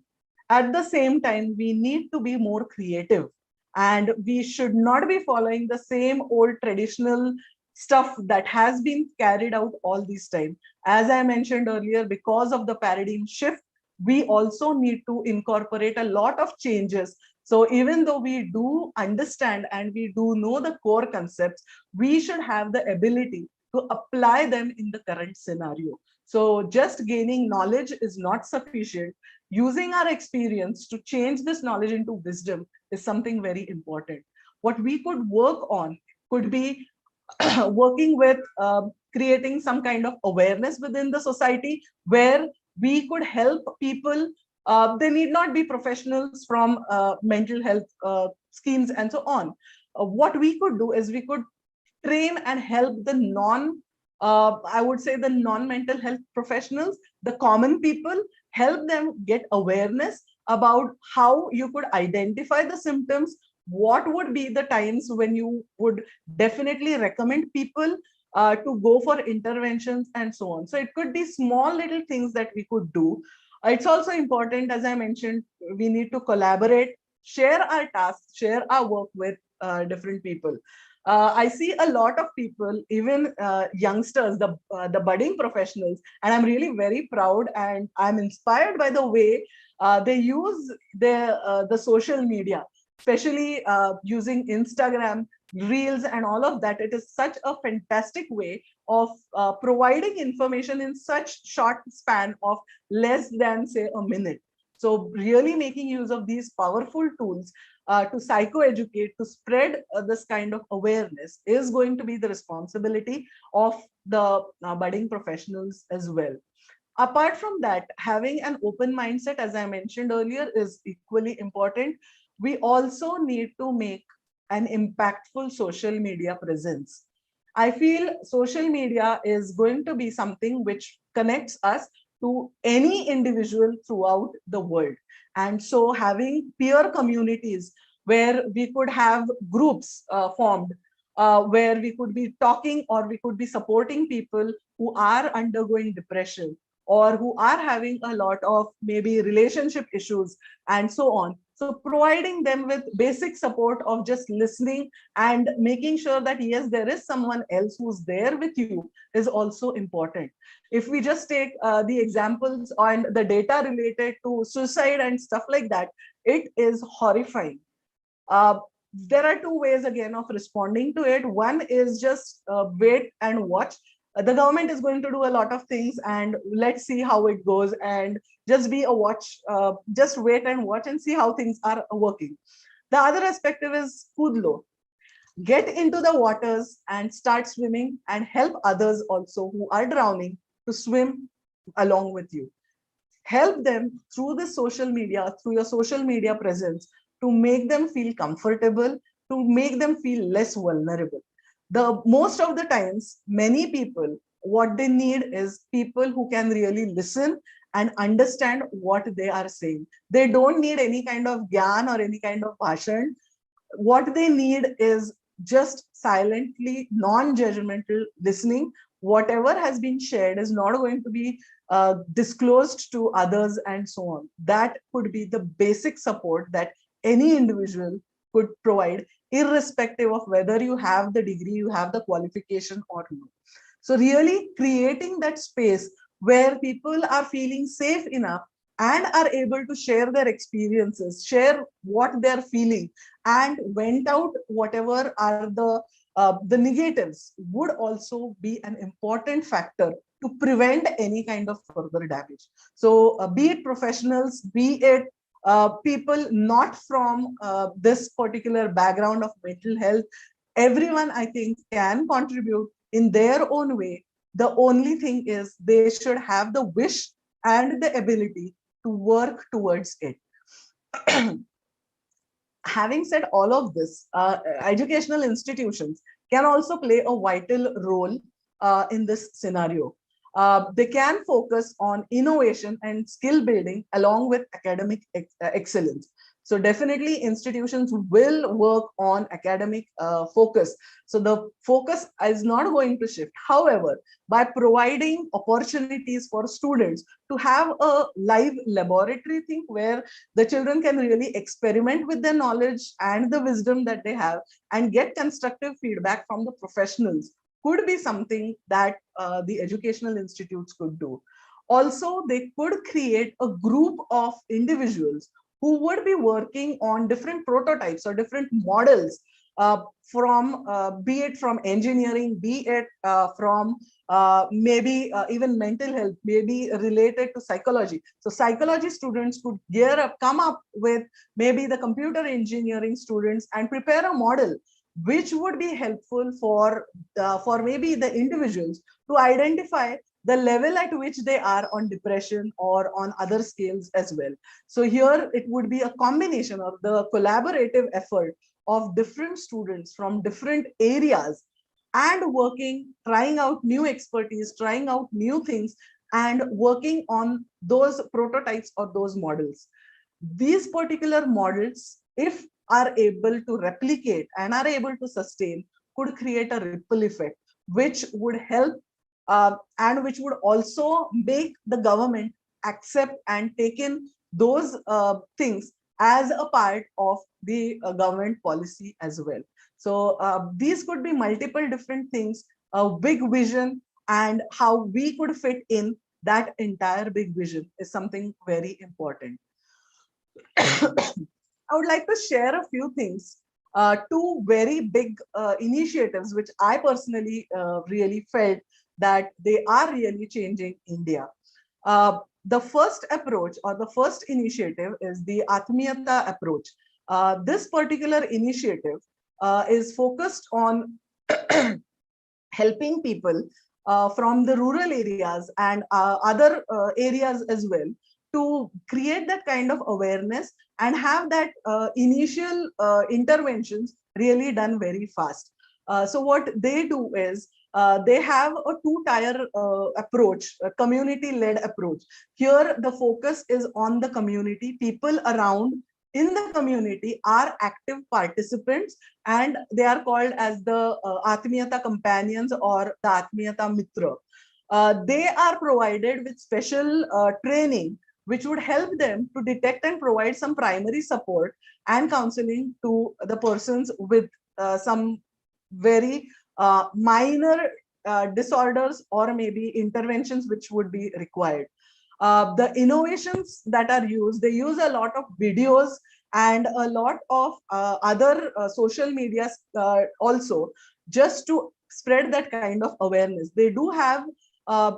At the same time, we need to be more creative, and we should not be following the same old traditional stuff that has been carried out all this time. As I mentioned earlier, because of the paradigm shift, we also need to incorporate a lot of changes. So even though we do understand and we do know the core concepts, we should have the ability to apply them in the current scenario. So just gaining knowledge is not sufficient. Using our experience to change this knowledge into wisdom is something very important. What we could work on could be working with creating some kind of awareness within the society where we could help people. They need not be professionals from mental health schemes and so on. What we could do is we could train and help the I would say the non-mental health professionals, the common people, help them get awareness about how you could identify the symptoms, what would be the times when you would definitely recommend people to go for interventions and so on. So it could be small little things that we could do. It's also important, as I mentioned, we need to collaborate, share our tasks, share our work with different people. I see a lot of people, even youngsters, the budding professionals, and I'm really very proud and I'm inspired by the way they use the social media, especially using Instagram, Reels and all of that. It is such a fantastic way of providing information in such short span of less than, say, a minute. So really making use of these powerful tools to psychoeducate, to spread this kind of awareness is going to be the responsibility of the budding professionals as well. Apart from that, having an open mindset, as I mentioned earlier, is equally important. We also need to make an impactful social media presence. I feel social media is going to be something which connects us to any individual throughout the world. And so having peer communities where we could have groups formed, where we could be talking or we could be supporting people who are undergoing depression or who are having a lot of maybe relationship issues and so on. So providing them with basic support of just listening and making sure that, yes, there is someone else who's there with you is also important. If we just take the examples on the data related to suicide and stuff like that, it is horrifying. There are two ways again of responding to it. One is just wait and watch. The government is going to do a lot of things and let's see how it goes, and just be a watch, just wait and watch and see how things are working. The other perspective is kudlo. Get into the waters and start swimming and help others also who are drowning to swim along with you. Help them through the social media, through your social media presence, to make them feel comfortable, to make them feel less vulnerable. The most of the times, many people, what they need is people who can really listen and understand what they are saying. They don't need any kind of gyan or any kind of bhashan. What they need is just silently, non-judgmental listening. Whatever has been shared is not going to be disclosed to others and so on. That could be the basic support that any individual could provide, irrespective of whether you have the degree, you have the qualification or not. So really creating that space where people are feeling safe enough and are able to share their experiences, share what they're feeling, and vent out whatever are the negatives, would also be an important factor to prevent any kind of further damage. So be it professionals, be it people not from this particular background of mental health, everyone I think can contribute in their own way. The only thing is they should have the wish and the ability to work towards it. Having said all of this, educational institutions can also play a vital role in this scenario. They can focus on innovation and skill building along with academic excellence. So definitely institutions will work on academic focus. So the focus is not going to shift. However, by providing opportunities for students to have a live laboratory thing where the children can really experiment with their knowledge and the wisdom that they have and get constructive feedback from the professionals, could be something that the educational institutes could do. Also, they could create a group of individuals who would be working on different prototypes or different models be it from engineering, be it from maybe even mental health, maybe related to psychology. So psychology students could come up with maybe the computer engineering students and prepare a model which would be helpful for maybe the individuals to identify the level at which they are on depression or on other scales as well. So here it would be a combination of the collaborative effort of different students from different areas and working, trying out new expertise, trying out new things, and working on those prototypes or those models. These particular models, if are able to replicate and are able to sustain, could create a ripple effect, which would help and which would also make the government accept and take in those things as a part of the government policy as well. So these could be multiple different things, a big vision, and how we could fit in that entire big vision is something very important. I would like to share a few things, two very big initiatives, which I personally really felt that they are really changing India. The first approach or the first initiative is the Atmyata Approach. This particular initiative is focused on helping people from the rural areas and other areas as well to create that kind of awareness and have that initial interventions really done very fast. So what they do is they have a two-tier approach, a community-led approach. Here, the focus is on the community. People around in the community are active participants, and they are called as the Atmyata companions or the Atmyata Mitra. They are provided with special training, which would help them to detect and provide some primary support and counseling to the persons with some very minor disorders or maybe interventions which would be required. The innovations that are used, they use a lot of videos and a lot of other social media also, just to spread that kind of awareness. They do have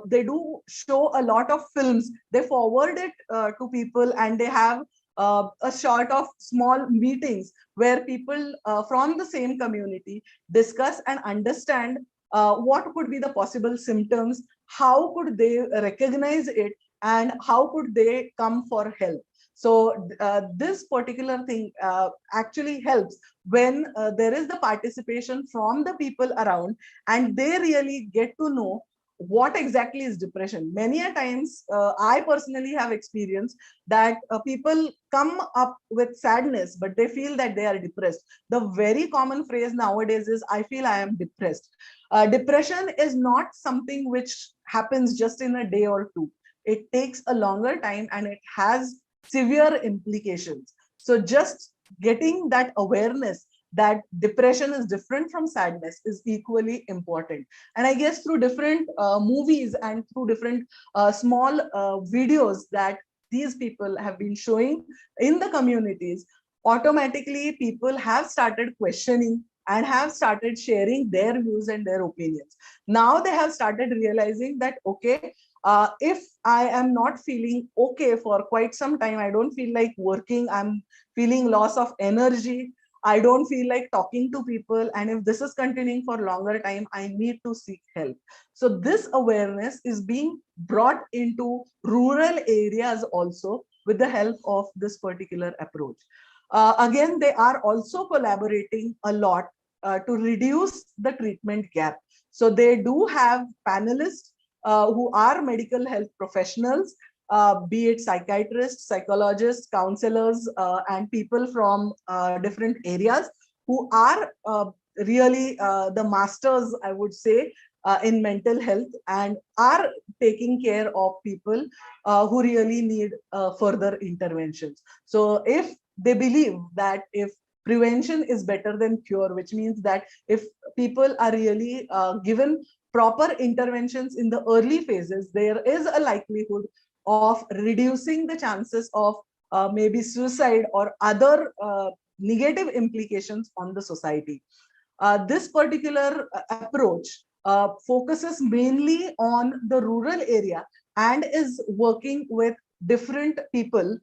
they do show a lot of films. They forward it to people, and they have a sort of small meetings where people from the same community discuss and understand what could be the possible symptoms, how could they recognize it, and how could they come for help. So this particular thing actually helps when there is the participation from the people around, and they really get to know what exactly is depression. Many a times, I personally have experienced that people come up with sadness, but they feel that they are depressed. The very common phrase nowadays is, I feel I am depressed. Depression is not something which happens just in a day or two. It takes a longer time and it has severe implications. So just getting that awareness that depression is different from sadness is equally important. And I guess through different movies and through different small videos that these people have been showing in the communities, automatically people have started questioning and have started sharing their views and their opinions. Now they have started realizing that, okay, if I am not feeling okay for quite some time, I don't feel like working, I'm feeling loss of energy, I don't feel like talking to people, and if this is continuing for longer time, I need to seek help. So this awareness is being brought into rural areas also with the help of this particular approach. Again, they are also collaborating a lot to reduce the treatment gap. So they do have panelists who are medical health professionals, be it psychiatrists, psychologists, counselors, and people from different areas who are really the masters, I would say, in mental health, and are taking care of people who really need further interventions. So if they believe that if prevention is better than cure, which means that if people are really given proper interventions in the early phases, there is a likelihood of reducing the chances of maybe suicide or other negative implications on the society. This particular approach focuses mainly on the rural area and is working with different people.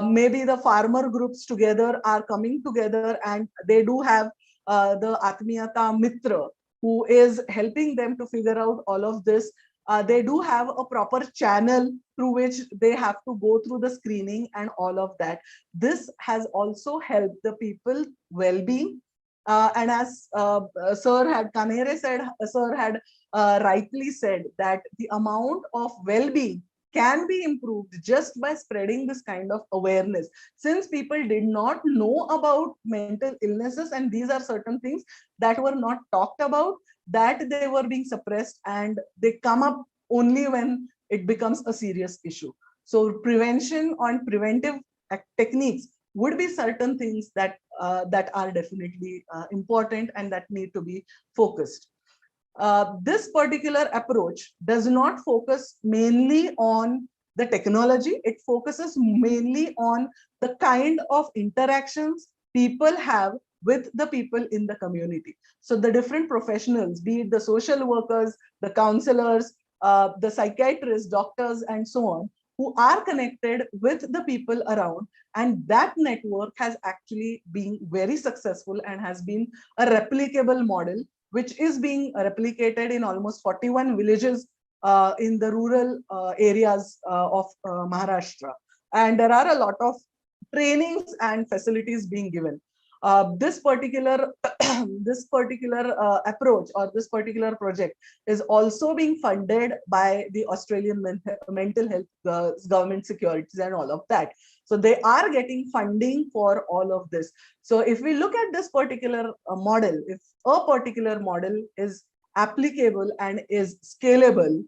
Maybe the farmer groups together are coming together, and they do have the Atmyata Mitra who is helping them to figure out all of this. They do have a proper channel through which they have to go through the screening and all of that. This has also helped the people well-being. And as Sir had rightly said that the amount of well-being can be improved just by spreading this kind of awareness. Since people did not know about mental illnesses, and these are certain things that were not talked about, that they were being suppressed, and they come up only when it becomes a serious issue. So prevention and preventive techniques would be certain things that that are definitely important and that need to be focused. This particular approach does not focus mainly on the technology. It focuses mainly on the kind of interactions people have with the people in the community. So the different professionals, be it the social workers, the counselors, the psychiatrists, doctors, and so on, who are connected with the people around. And that network has actually been very successful and has been a replicable model, which is being replicated in almost 41 villages in the rural areas of Maharashtra. And there are a lot of trainings and facilities being given. This particular approach or this particular project is also being funded by the Australian mental health government securities and all of that. So they are getting funding for all of this. So if we look at this particular model, if a particular model is applicable and is scalable,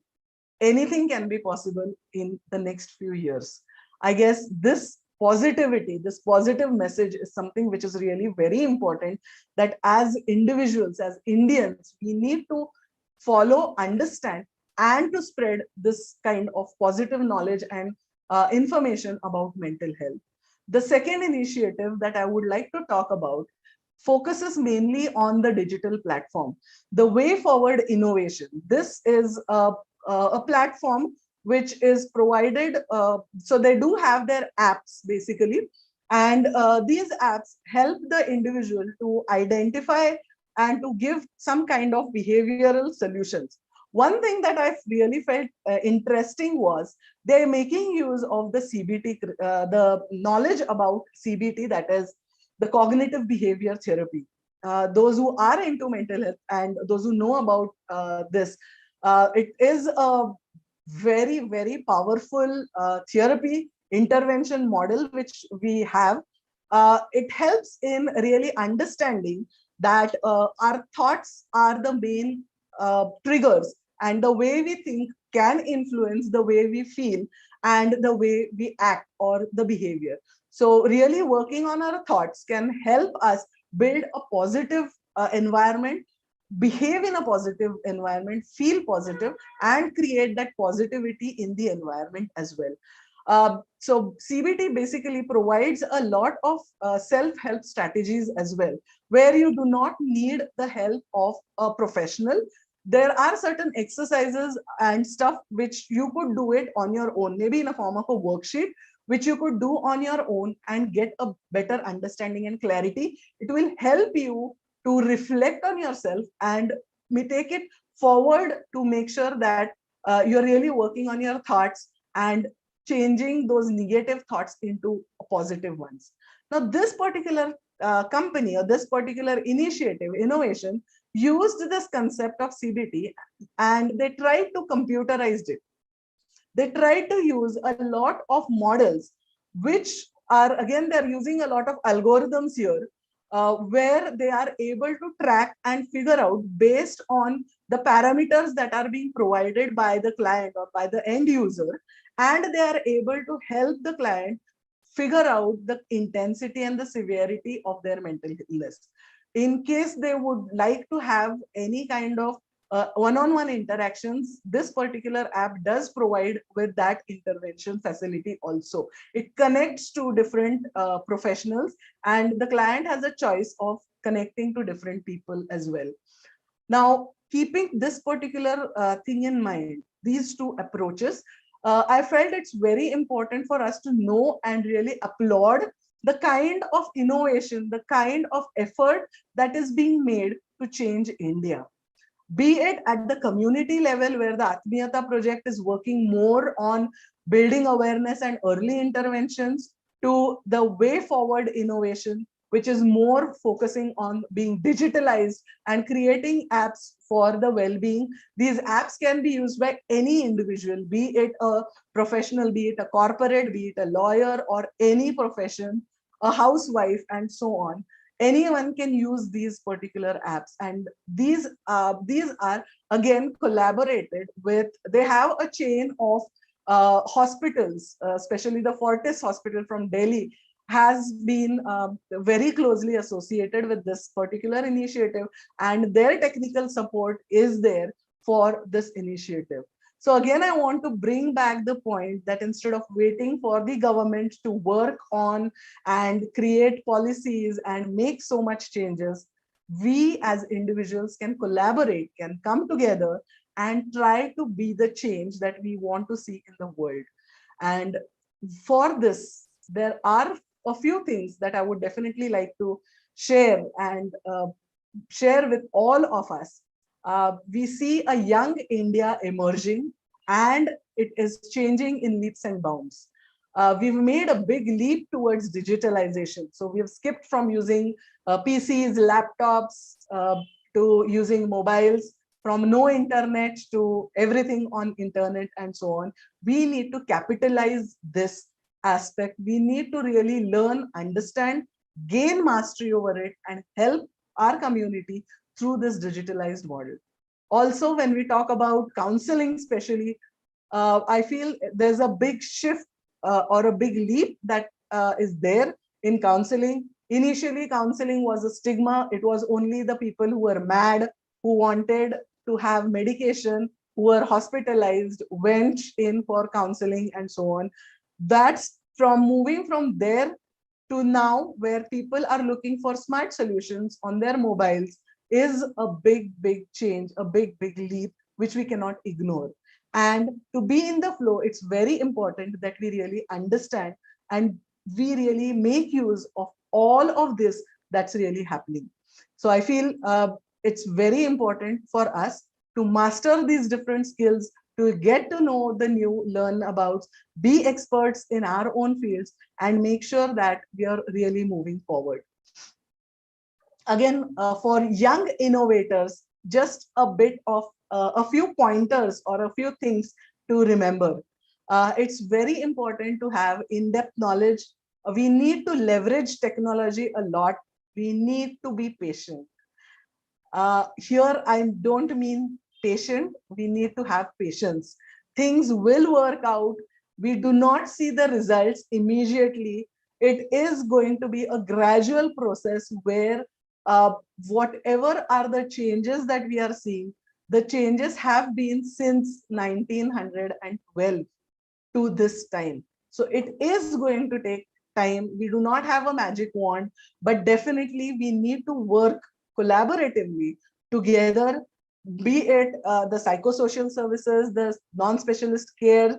anything can be possible in the next few years. I guess this positivity, this positive message is something which is really very important, that as individuals, as Indians, we need to follow, understand, and to spread this kind of positive knowledge and information about mental health. The second initiative that I would like to talk about focuses mainly on the digital platform, the way forward innovation. This is a platform which is provided, so they do have their apps basically, and these apps help the individual to identify and to give some kind of behavioral solutions. One thing that I really felt interesting was they're making use of the CBT, the knowledge about CBT, that is the cognitive behavior therapy. Those who are into mental health and those who know about this, it is a very, very powerful therapy intervention model which we have. It helps in really understanding that our thoughts are the main triggers, and the way we think can influence the way we feel and the way we act or the behavior. So really working on our thoughts can help us build a positive environment, behave in a positive environment, feel positive, and create that positivity in the environment as well. So CBT basically provides a lot of self-help strategies as well, where you do not need the help of a professional. There are certain exercises and stuff which you could do it on your own, maybe in a form of a worksheet, which you could do on your own and get a better understanding and clarity. It will help you to reflect on yourself and take it forward to make sure that you're really working on your thoughts and changing those negative thoughts into positive ones. Now, this particular company or this particular initiative, innovation, used this concept of CBT and they tried to computerize it. They tried to use a lot of models, which are, again, they're using a lot of algorithms here, where they are able to track and figure out based on the parameters that are being provided by the client or by the end user, and they are able to help the client figure out the intensity and the severity of their mental illness. In case they would like to have any kind of one-on-one interactions, this particular app does provide with that intervention facility also. It connects to different professionals, and the client has a choice of connecting to different people as well. Now, keeping this particular thing in mind, these two approaches, I felt it's very important for us to know and really applaud the kind of innovation, the kind of effort that is being made to change India. Be it at the community level, where the Atmyata project is working more on building awareness and early interventions, to the way forward innovation, which is more focusing on being digitalized and creating apps for the well-being. These apps can be used by any individual, be it a professional, be it a corporate, be it a lawyer, or any profession, a housewife, and so on. Anyone can use these particular apps, and these are again collaborated with, they have a chain of hospitals, especially the Fortis Hospital from Delhi has been very closely associated with this particular initiative, and their technical support is there for this initiative. So again, I want to bring back the point that instead of waiting for the government to work on and create policies and make so much changes, we as individuals can collaborate, can come together and try to be the change that we want to see in the world. And for this, there are a few things that I would definitely like to share and share with all of us. We see a young India emerging, and it is changing in leaps and bounds. We've made a big leap towards digitalization. So we've skipped from using PCs, laptops, to using mobiles, from no internet to everything on internet and so on. We need to capitalize this aspect. We need to really learn, understand, gain mastery over it, and help our community through this digitalized model. Also, when we talk about counseling, especially, I feel there's a big shift or a big leap that is there in counseling. Initially, counseling was a stigma. It was only the people who were mad, who wanted to have medication, who were hospitalized, went in for counseling and so on. That's from moving from there to now, where people are looking for smart solutions on their mobiles, is a big, big change, a big, big leap, which we cannot ignore. And to be in the flow, it's very important that we really understand and we really make use of all of this that's really happening. So I feel it's very important for us to master these different skills, to get to know the new, learn about, be experts in our own fields, and make sure that we are really moving forward. Again, for young innovators, just a bit of a few pointers or a few things to remember. It's very important to have in-depth knowledge. We need to leverage technology a lot. We need to be patient. Here, I don't mean patient. We need to have patience. Things will work out. We do not see the results immediately. It is going to be a gradual process where whatever are the changes that we are seeing, the changes have been since 1912 to this time. So it is going to take time. We do not have a magic wand, but definitely we need to work collaboratively together, be it the psychosocial services, the non-specialist care,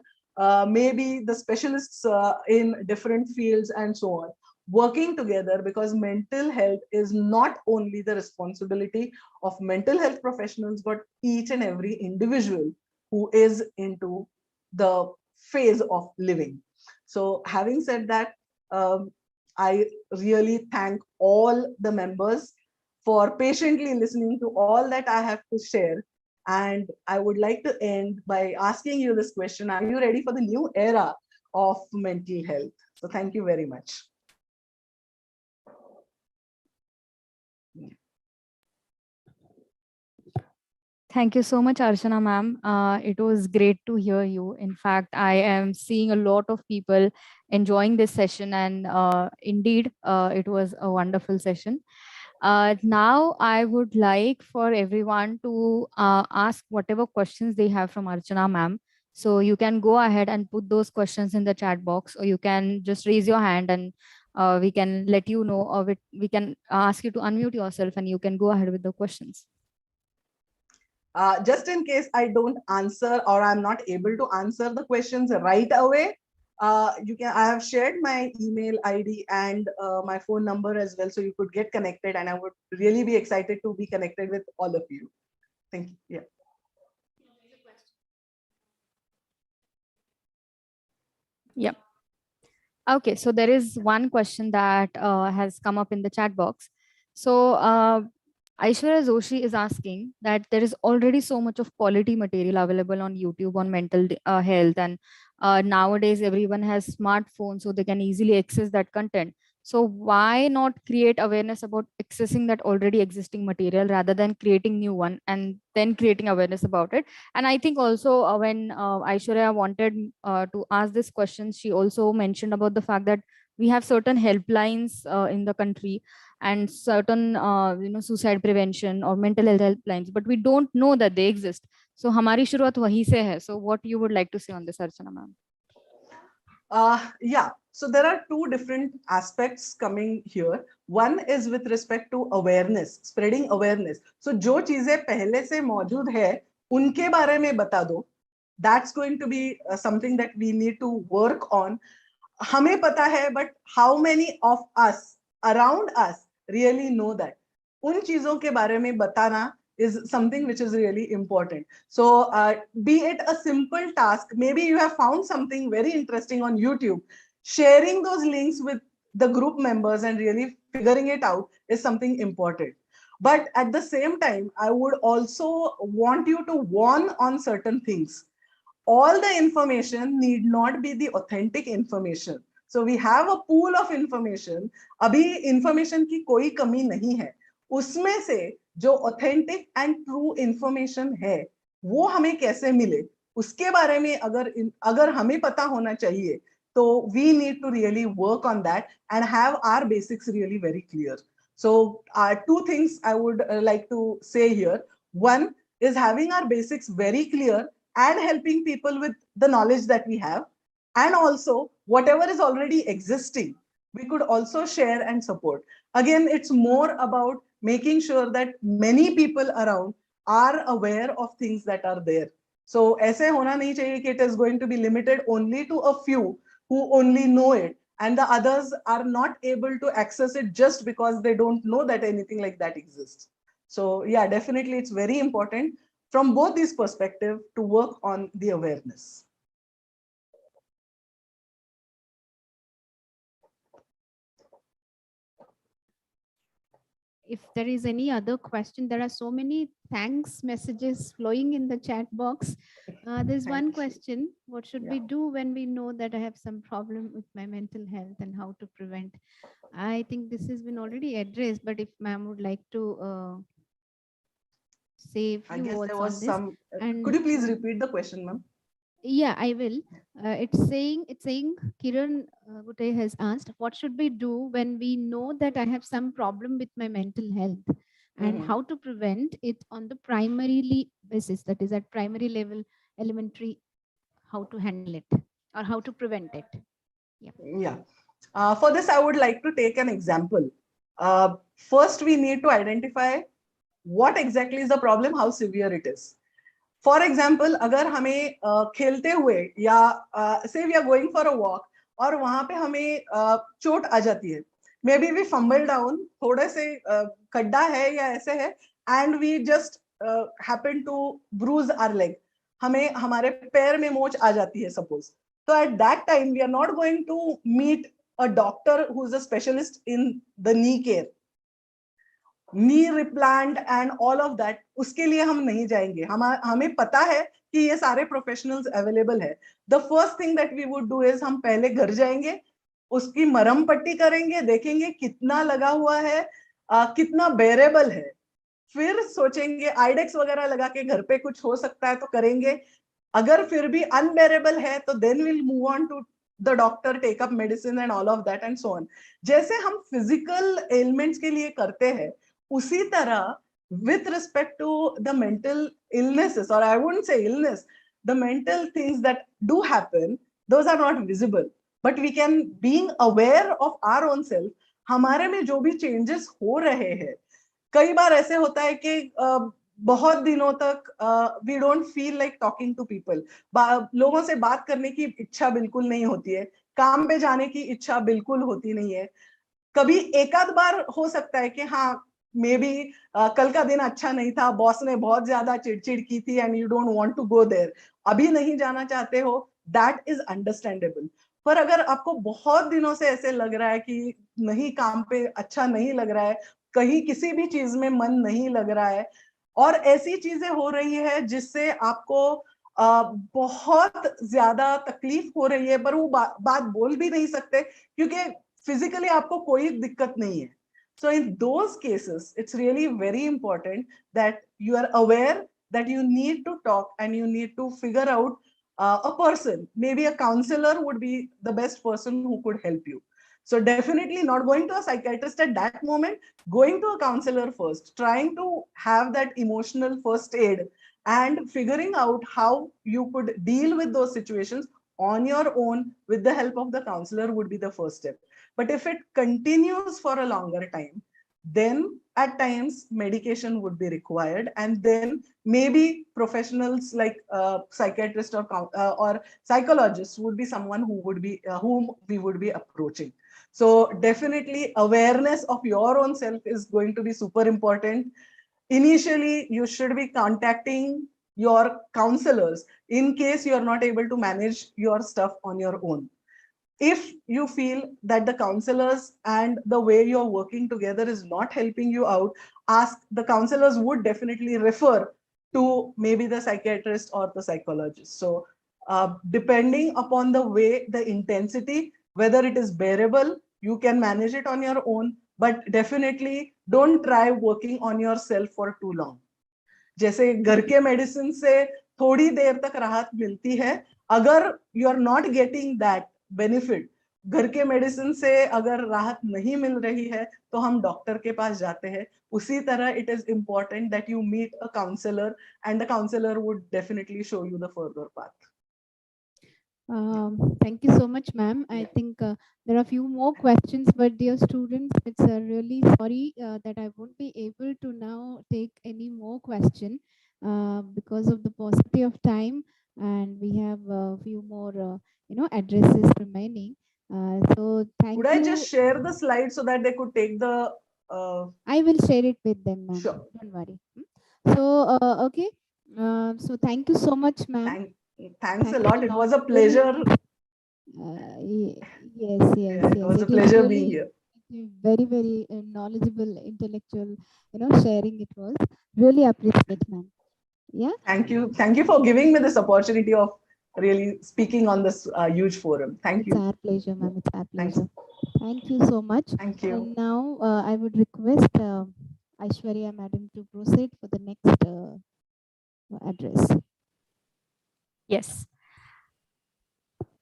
maybe the specialists in different fields and so on, working together, because mental health is not only the responsibility of mental health professionals, but each and every individual who is into the phase of living. So having said that, I really thank all the members for patiently listening to all that I have to share. And I would like to end by asking you this question: are you ready for the new era of mental health? So thank you very much. Thank you so much, Archana ma'am. It was great to hear you. In fact, I am seeing a lot of people enjoying this session, and indeed, it was a wonderful session. Now I would like for everyone to ask whatever questions they have from Archana ma'am. So you can go ahead and put those questions in the chat box, or you can just raise your hand and we can let you know, or we can ask you to unmute yourself and you can go ahead with the questions. Just in case I don't answer or I'm not able to answer the questions right away, I have shared my email ID and my phone number as well, so you could get connected, and I would really be excited to be connected with all of you. Thank you. Yeah. Yep. Okay, so there is one question that has come up in the chat box. So Aishwarya Joshi is asking that there is already so much of quality material available on YouTube on mental health, and nowadays everyone has smartphones, so they can easily access that content. So why not create awareness about accessing that already existing material rather than creating new one and then creating awareness about it? And I think also when Aishwarya wanted to ask this question, she also mentioned about the fact that we have certain helplines in the country and certain suicide prevention or mental health helplines, but we don't know that they exist. So hamari shuruat wahi se hai. So what you would like to say on this, Archana ma'am? Yeah, so there are two different aspects coming here. One is with respect to awareness, spreading awareness. So जो चीजें पहले से मौजूद है उनके बारे में बता दो. That's going to be something that we need to work on. हमें पता है, but how many of us around us really know that? उन चीजों के बारे में बताना is something which is really important. So be it a simple task, maybe you have found something very interesting on YouTube, sharing those links with the group members and really figuring it out is something important. But at the same time, I would also want you to warn on certain things. All the information need not be the authentic information. So we have a pool of information. अभी information की कोई कमी नहीं है. उसमें से जो authentic and true information है वो हमें कैसे मिले उसके बारे में अगर हमें पता होना चाहिए तो we need to really work on that and have our basics really very clear. So two things I would like to say here. One is having our basics very clear and helping people with the knowledge that we have, and also whatever is already existing we could also share and support. Again, it's more about making sure that many people around are aware of things that are there. So ऐसे होना नहीं चाहिए कि it is going to be limited only to a few who only know it and the others are not able to access it just because they don't know that anything like that exists. So yeah, definitely it's very important from both these perspectives to work on the awareness. If there is any other question, there are so many thanks messages flowing in the chat box. There's one question: what should we do when we know that I have some problem with my mental health and how to prevent? I think this has been already addressed, but if ma'am would like to say a few words there was on this. some. Could you please repeat the question, ma'am? Yeah, I will. It's saying Kiran Gute has asked, what should we do when we know that I have some problem with my mental health and how to prevent it on the primary basis, that is at primary level, elementary, how to handle it or how to prevent it. Yeah. For this, I would like to take an example. First, we need to identify what exactly is the problem, how severe it is. For example, अगर हमें खेलते हुए या say we are going for a walk और वहाँ पे हमें चोट आ जाती है, maybe we fumble down, थोड़े से खड्डा है या ऐसे है and we just happen to bruise our leg, हमें हमारे पैर में मोच आ जाती है suppose. So at that time we are not going to meet a doctor who is a specialist in the knee care. Knee replant and all of that, उसके लिए हम नहीं जाएंगे. हमें पता है कि ये सारे प्रोफेशनल्स अवेलेबल है. The first thing that we would do is हम पहले घर जाएंगे, उसकी मरहम पट्टी करेंगे, देखेंगे कितना लगा हुआ है, कितना बेरेबल है, फिर सोचेंगे आइडेक्स वगैरह लगा के घर पे कुछ हो सकता है तो करेंगे. अगर फिर भी अनबेरेबल है तो then we'll move on to the doctor, take up medicine and all of that and so on. जैसे हम फिजिकल एलिमेंट्स के लिए करते हैं उसी तरह with respect to the mental illnesses, or I wouldn't say illness, the mental things that do happen, those are not visible, but we can, being aware of our own self, हमारे में जो भी changes हो रहे हैं, कई बार ऐसे होता है कि बहुत दिनों तक we don't feel like talking to people, लोगों से बात करने की इच्छा बिल्कुल नहीं होती है, काम पे जाने की इच्छा बिल्कुल होती नहीं है, कभी एक आध बार हो सकता है कि हाँ मे बी कल का दिन अच्छा नहीं था, बॉस ने बहुत ज्यादा चिड़चिड़ की थी and you don't want to go there, अभी नहीं जाना चाहते हो, दैट इज अंडरस्टैंडेबल। पर अगर आपको बहुत दिनों से ऐसे लग रहा है कि नहीं, काम पे अच्छा नहीं लग रहा है, कहीं किसी भी चीज में मन नहीं लग रहा है, और ऐसी चीजें हो रही है जिससे आपको बहुत ज्यादा तकलीफ हो रही है, पर वो बात बोल भी नहीं सकते क्योंकि फिजिकली आपको कोई दिक्कत नहीं है. So in those cases, it's really very important that you are aware that you need to talk and you need to figure out a person. Maybe a counselor would be the best person who could help you. So definitely not going to a psychiatrist at that moment, going to a counselor first, trying to have that emotional first aid and figuring out how you could deal with those situations on your own with the help of the counselor would be the first step. But if it continues for a longer time, then at times medication would be required, and then maybe professionals like psychiatrists or psychologists would be someone who would be whom we would be approaching. So definitely awareness of your own self is going to be super important. Initially, you should be contacting your counselors in case you are not able to manage your stuff on your own. If you feel that the counselors and the way you're working together is not helping you out, the counselors would definitely refer to maybe the psychiatrist or the psychologist. So depending upon the way, the intensity, whether it is bearable, you can manage it on your own, but definitely don't try working on yourself for too long. जैसे घर के medicine से थोड़ी देर तक राहत मिलती है, अगर you are not getting that benefit, घर के मेडिसिन से अगर राहत नहीं मिल रही है तो हम डॉक्टर के पास जाते हैं. उसी तरह it is important that you meet a counsellor and the counsellor would definitely show you the further path. Thank you so much, ma'am. I think there are a few more questions, but dear students, it's really sorry that I won't be able to now take any more question because of the paucity of time, and we have a few more, addresses remaining. So thank you. Would I just share the slides so that they could take the? I will share it with them, ma'am. Sure. Don't worry. So okay. So thank you so much, ma'am. Thanks a lot. It was a pleasure. Yes. It was a pleasure being here. Very, very knowledgeable, intellectual, sharing it was. Really appreciate, ma'am. Yeah. Thank you for giving me this opportunity of really speaking on this huge forum. Thank you. It's our pleasure, ma'am. It's our pleasure. Thank you so much. Thank you. And now I would request Aishwarya madam to proceed for the next address. Yes.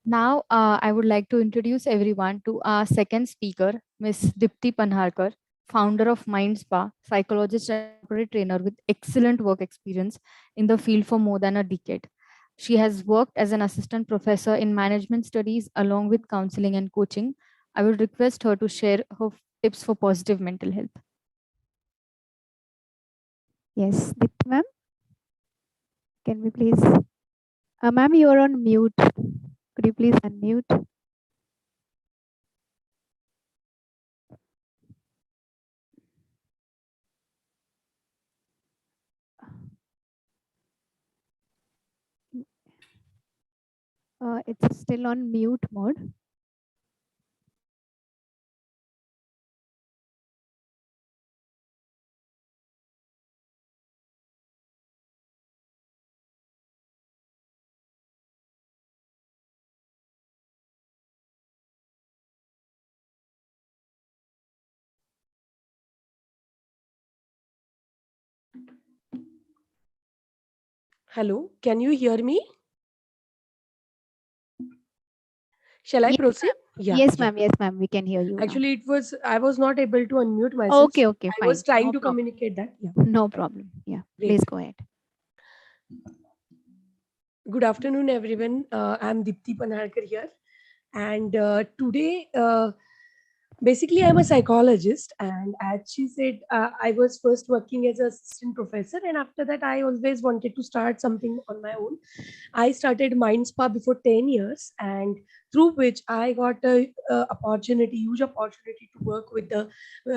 Now, I would like to introduce everyone to our second speaker, Ms. Dipti Panharkar, founder of Mind Spa, psychologist and corporate trainer with excellent work experience in the field for more than a decade. She has worked as an assistant professor in management studies along with counseling and coaching. I would request her to share her tips for positive mental health. Yes, Dipti ma'am. Can we please? Ma'am, you are on mute. Could you please unmute? It's still on mute mode. Hello, can you hear me? Shall I proceed? Yeah. Yes, ma'am. Yes, ma'am. We can hear you now. Actually, I was not able to unmute myself. Okay, okay, I fine. was trying No to problem. communicate that. Yeah. No problem. Yeah, Great. please go ahead. Good afternoon, everyone. I'm Dipti Panharkar here. And today, basically, I'm a psychologist. And as she said, I was first working as an assistant professor. And after that, I always wanted to start something on my own. I started Mind Spa before 10 years. And through which I got a huge opportunity to work with the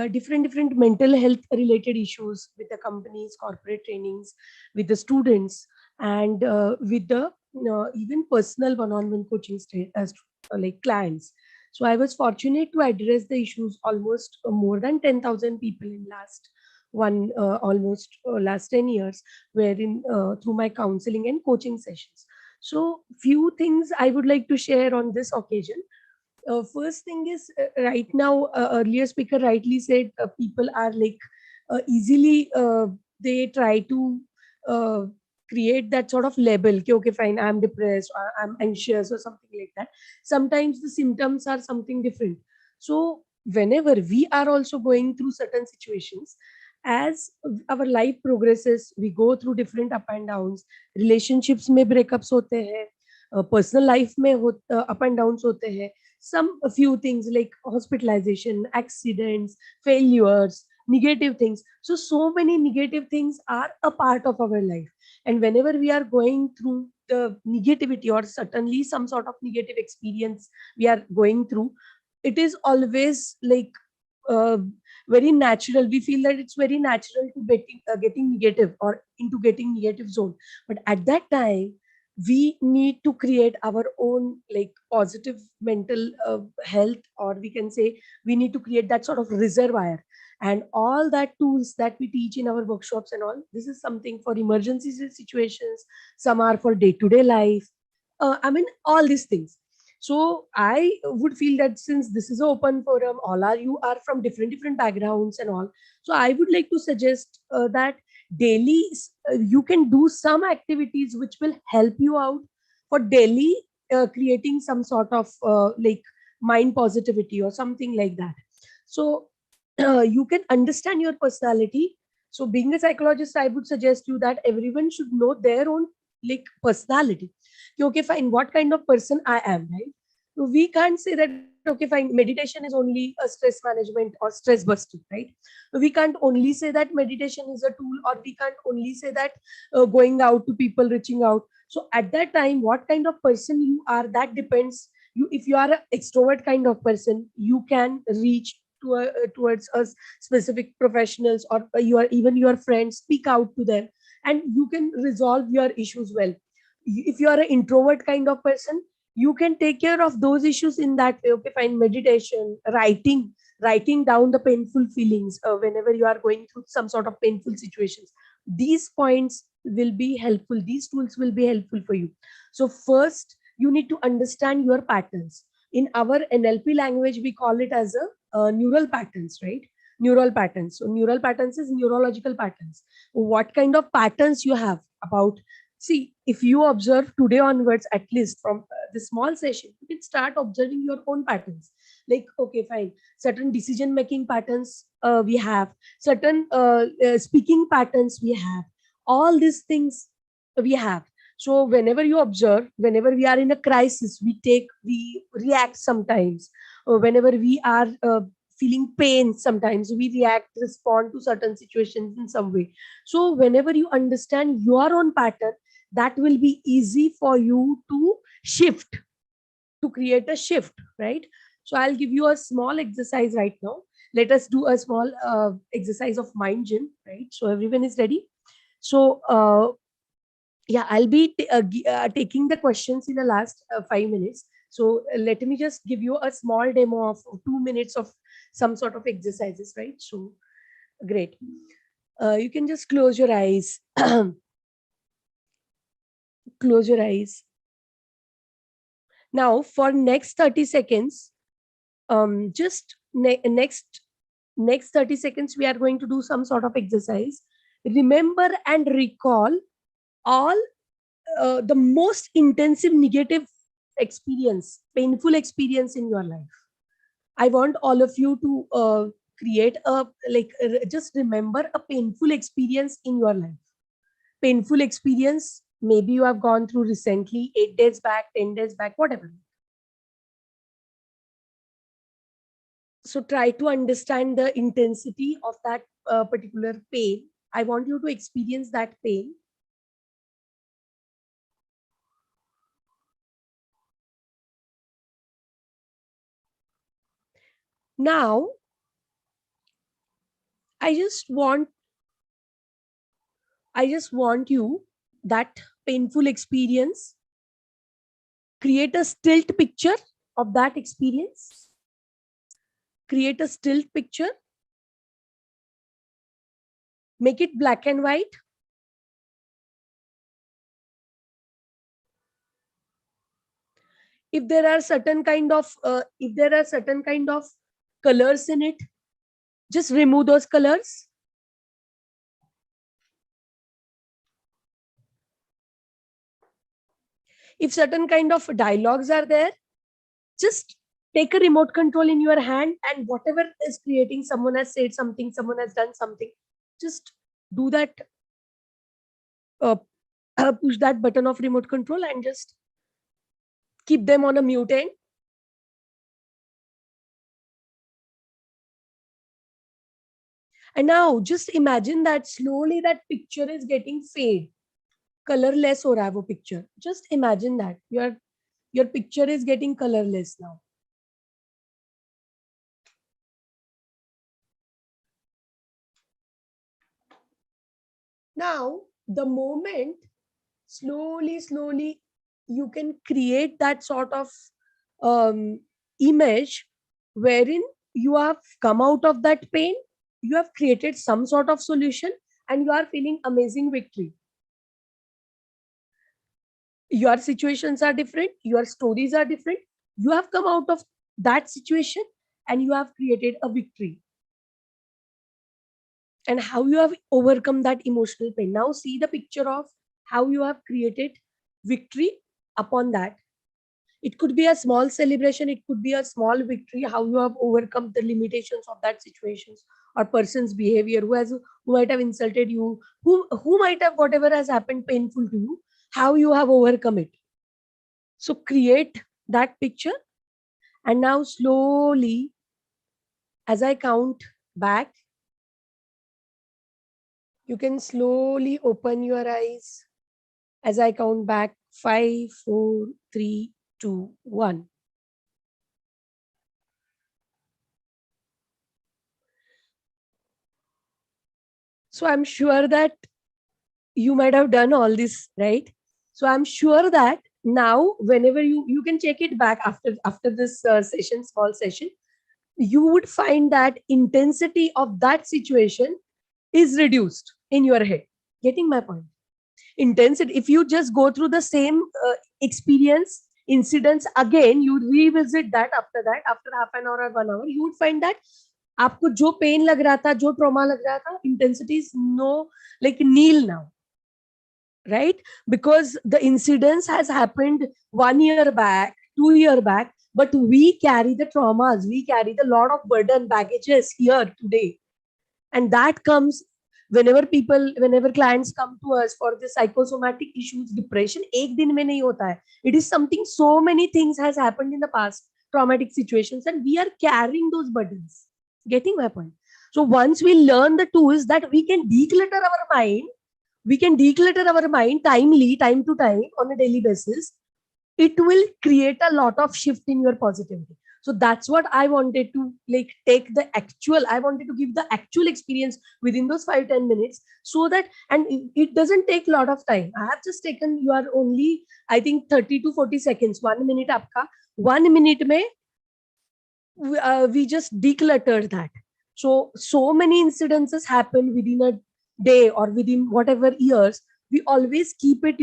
different mental health related issues with the companies, corporate trainings, with the students, and with the even personal one-on-one coaching as like clients. So I was fortunate to address the issues almost more than 10,000 people in last 10 years, wherein through my counseling and coaching sessions. So few things I would like to share on this occasion. First thing is, right now, earlier speaker rightly said, people are like easily they try to uh, create that sort of label. Okay, fine, I'm depressed, or I'm anxious, or something like that. Sometimes the symptoms are something different. So whenever we are also going through certain situations, as our life progresses, we go through different up and downs. Relationships में breakups होते हैं, personal life में up and downs होते हैं. A few things like hospitalization, accidents, failures, negative things. So many negative things are a part of our life. And whenever we are going through the negativity, or certainly some sort of negative experience we are going through, it is always like very natural. We feel that it's very natural to getting negative or into getting negative zone. But at that time, we need to create our own like positive mental health, or we can say we need to create that sort of reservoir. And all that tools that we teach in our workshops and all, this is something for emergency situations, some are for day-to-day life. I mean, all these things. So I would feel that since this is an open forum, you are from different backgrounds and all. So I would like to suggest that daily you can do some activities which will help you out for daily creating some sort of like mind positivity or something like that. So you can understand your personality. So being a psychologist, I would suggest you that everyone should know their own like personality. Okay, fine, what kind of person I am, right? So we can't say that, okay, fine, meditation is only a stress management or stress busting, right? We can't only say that meditation is a tool, or we can't only say that going out to people, reaching out. So at that time, what kind of person you are, that depends. If you are an extrovert kind of person, you can reach towards us specific professionals, or even your friends, speak out to them, and you can resolve your issues well. If you are an introvert kind of person, you can take care of those issues in that way. Okay, fine, meditation, writing down the painful feelings whenever you are going through some sort of painful situations. These points will be helpful, these tools will be helpful for you. So first, you need to understand your patterns. In our NLP language, we call it as a neural patterns, right? Neural patterns. So neural patterns is neurological patterns. What kind of patterns you have about. See, if you observe today onwards, at least from the small session, you can start observing your own patterns. Like, okay, fine, certain decision-making patterns we have, certain speaking patterns we have, all these things we have. So whenever you observe, whenever we are in a crisis, we react sometimes. Whenever we are feeling pain, sometimes we respond to certain situations in some way. So whenever you understand your own pattern, that will be easy for you to create a shift, right? So I'll give you a small exercise right now. Let us do a small exercise of mind gym, right? So everyone is ready. So yeah, I'll be taking the questions in the last 5 minutes. So let me just give you a small demo of 2 minutes of some sort of exercises, right? So great. You can just close your eyes. Close your eyes. Now for next 30 seconds, just next 30 seconds, we are going to do some sort of exercise. Remember and recall all the most intensive negative experience, painful experience in your life. I want all of you to create a, just remember a painful experience in your life. Painful experience, maybe you have gone through recently, 8 days back, 10 days back, whatever. So try to understand the intensity of that particular pain. I want you to experience that pain. Now, I just want you, that painful experience, create a stilt picture of that experience. Create a stilt picture. Make it black and white. If there are certain kind of colors in it, just remove those colors. If certain kind of dialogues are there, just take a remote control in your hand, and whatever is creating, someone has said something, someone has done something, just do that, push that button of remote control and just keep them on a mute end. And now just imagine that slowly that picture is getting fade, colorless ho raha hai wo picture. Just imagine that your picture is getting colorless now. Now, the moment slowly you can create that sort of image wherein you have come out of that pain, you have created some sort of solution, and you are feeling amazing victory. Your situations are different, your stories are different. You have come out of that situation and you have created a victory. And how you have overcome that emotional pain. Now see the picture of how you have created victory upon that. It could be a small celebration, it could be a small victory, how you have overcome the limitations of that situations or person's behavior, who might have insulted you, who might have, whatever has happened painful to you, how you have overcome it. So create that picture, and now slowly, as I count back, you can slowly open your eyes as I count back 5, 4, 3, 2, 1. So I'm sure that you might have done all this, right? So I'm sure that now, whenever you can check it back after this session, small session, you would find that intensity of that situation is reduced in your head. Getting my point? Intensity, if you just go through the same experience, incidents again, you revisit that after half an hour or 1 hour, you would find that आपको जो pen लग रहा था, जो trauma लग रहा था, intensity is nil now, right? Because the incidents has happened 1 year back, 2 years back, but we carry the traumas, we carry the lot of burden, baggages here today, and that comes whenever clients come to us for the psychosomatic issues, depression, ek din mein nahi hota hai. It is something, so many things has happened in the past, traumatic situations, and we are carrying those burdens. Getting my point? So once we learn the tools that we can declutter our mind, timely, time to time, on a daily basis, it will create a lot of shift in your positivity. So that's what I wanted to I wanted to give the actual experience within those 5-10 minutes, so that, and it doesn't take a lot of time. I have just taken, you are only, I think, 30 to 40 seconds, 1 minute aapka, 1 minute mein we just decluttered that. So many incidences happen within a day or within whatever years. We always keep it,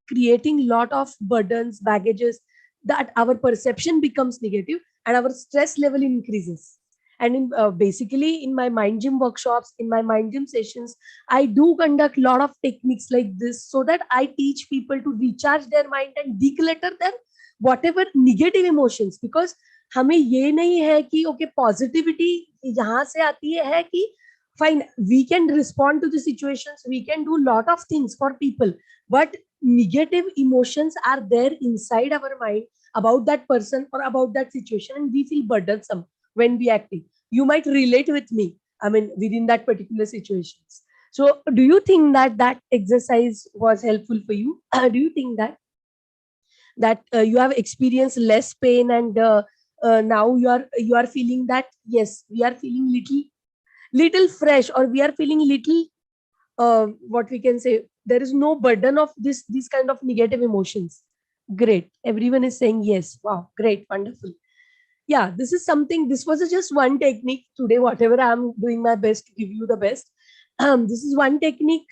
creating lot of burdens, baggages, that our perception becomes negative and our stress level increases. And in basically in my mind gym workshops, in my mind gym sessions, I do conduct a lot of techniques like this, so that I teach people to recharge their mind and declutter their whatever negative emotions, because हमें ये नहीं है कि okay positivity यहाँ से आती है कि fine, we can respond to the situations, we can do lot of things for people, but negative emotions are there inside our mind about that person or about that situation, and we feel burdensome when we acting. You might relate with me, I mean, within that particular situations. So do you think that that exercise was helpful for you? Do you think that you have experienced less pain, and now you are feeling that yes, we are feeling little fresh, or we are feeling little what we can say, there is no burden of this kind of negative emotions? Great, everyone is saying yes. Wow, great, wonderful. Yeah, this is something, this was just one technique today, whatever I'm doing my best to give you the best. This is one technique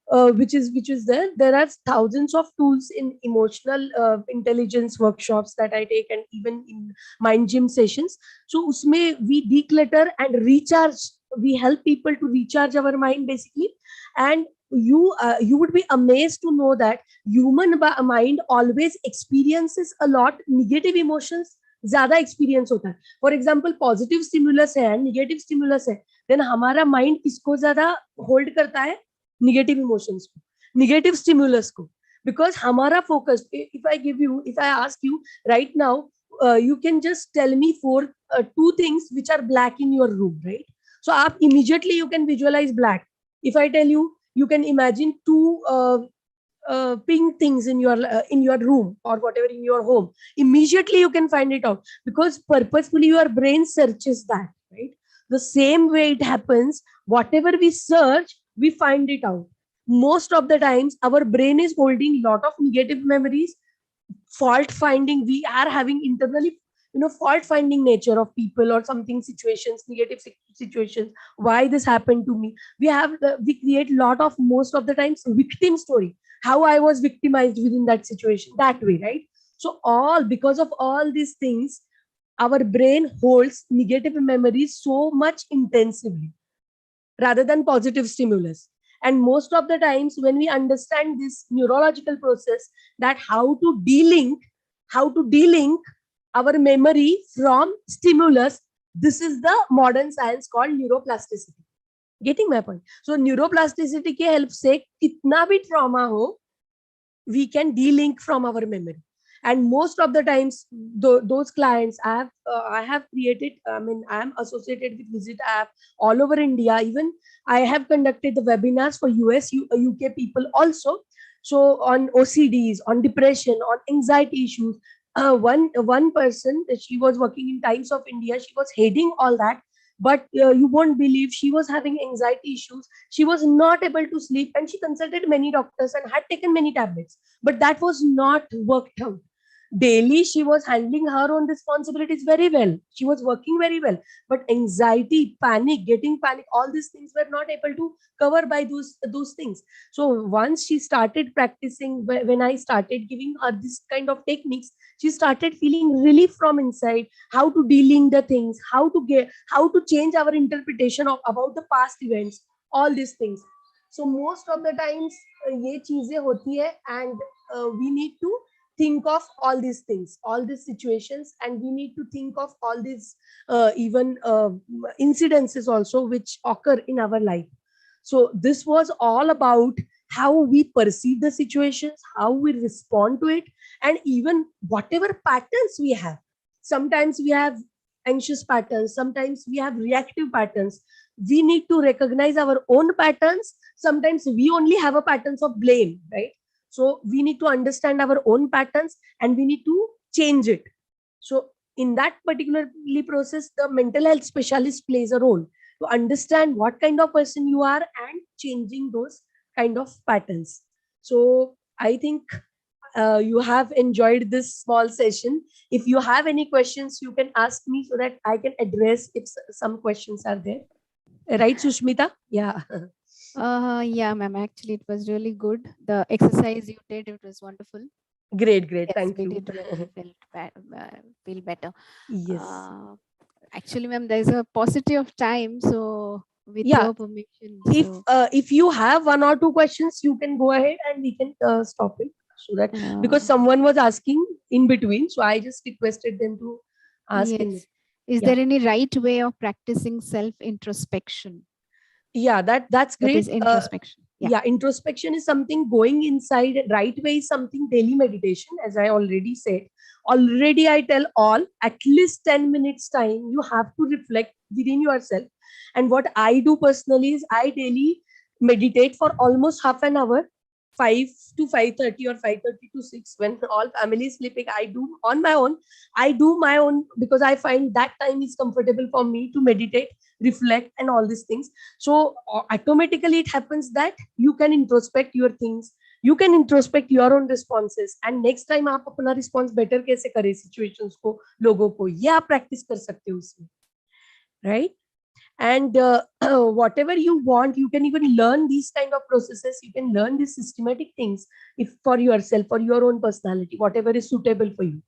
which is there are thousands of tools in emotional intelligence workshops that I take, and even in mind gym sessions. So usme we declutter and recharge, we help people to recharge our mind basically. And you would be amazed to know that human mind always experiences a lot negative emotions, ज्यादा experience होता है. For example positive stimulus है and negative stimulus है, then हमारा mind किसको ज्यादा hold करता है? निगेटिव इमोशंस को, निगेटिव स्टिमुलस को, बिकॉज हमारा focus, if I ask you right now, you can just tell me two things which are black in your room, right? So आप immediately you can visualize black. If I tell you, you can imagine two pink things in your room or whatever in your home, immediately you can find it out, because purposefully your brain searches that, right? The same way it happens, whatever we search, we find it out. Most of the times our brain is holding lot of negative memories, fault finding, we are having internally, fault finding nature of people or something, situations, negative situations, why this happened to me. We create lot of, most of the times, victim story, how I was victimized within that situation, that way, right? So because of all these things, our brain holds negative memories so much intensively rather than positive stimulus. And most of the times when we understand this neurological process, that how to de-link our memory from stimulus, this is the modern science called neuroplasticity. Getting my point? So neuroplasticity ke help se kitna bhi trauma ho, we can de-link from our memory. And most of the times, those clients I have created, I mean, I am associated with Visit app all over India. Even I have conducted the webinars for US, UK people also. So on OCDs, on depression, on anxiety issues. One person, she was working in Times of India, she was heading all that. But you won't believe, she was having anxiety issues. She was not able to sleep, and she consulted many doctors and had taken many tablets. But that was not worked out. Daily, she was handling her own responsibilities very well. She was working very well. But anxiety, getting panic, all these things were not able to cover by those things. So once she started practicing, when I started giving her this kind of techniques, she started feeling relief from inside, how to de-link the things, how to change our interpretation about the past events, all these things. So most of the times, ye cheezein hoti hai, and we need to think of all these things, all these situations, and we need to think of all these even incidences also which occur in our life. So this was all about how we perceive the situations, how we respond to it, and even whatever patterns we have. Sometimes we have anxious patterns, sometimes we have reactive patterns. We need to recognize our own patterns. Sometimes we only have a patterns of blame, right? So we need to understand our own patterns and we need to change it. So in that particularly process, the mental health specialist plays a role to understand what kind of person you are and changing those kind of patterns. So I think you have enjoyed this small session. If you have any questions, you can ask me so that I can address if some questions are there. Right, Sushmita? Yeah. Yeah, ma'am. Actually, it was really good. The exercise you did, it was wonderful. Great. Yes, Thank we you. did really feel better. Yes. Actually, ma'am, there's a paucity of time, so with Yeah. your permission. If you have one or two questions, you can go ahead and we can stop it. So that because someone was asking in between, so I just requested them to ask. Yes. Is there any right way of practicing self-introspection? Yeah, that's great. That is introspection. Yeah, introspection is something going inside. Right way is something daily meditation, as I already said. Already I tell all, at least 10 minutes time, you have to reflect within yourself. And what I do personally is I daily meditate for almost half an hour, 5 to 5:30 or 5:30 to 6, when all family is sleeping. I do on my own. I do my own because I find that time is comfortable for me to meditate, reflect, and all these things. So automatically it happens that you can introspect your things, you can introspect your own responses, and next time आप अपना response better कैसे करें situations को, लोगों को, ये आप practice कर सकते हो उसमें, right? And whatever you want, you can even learn these kind of processes. You can learn these systematic things if for yourself, for your own personality, whatever is suitable for you.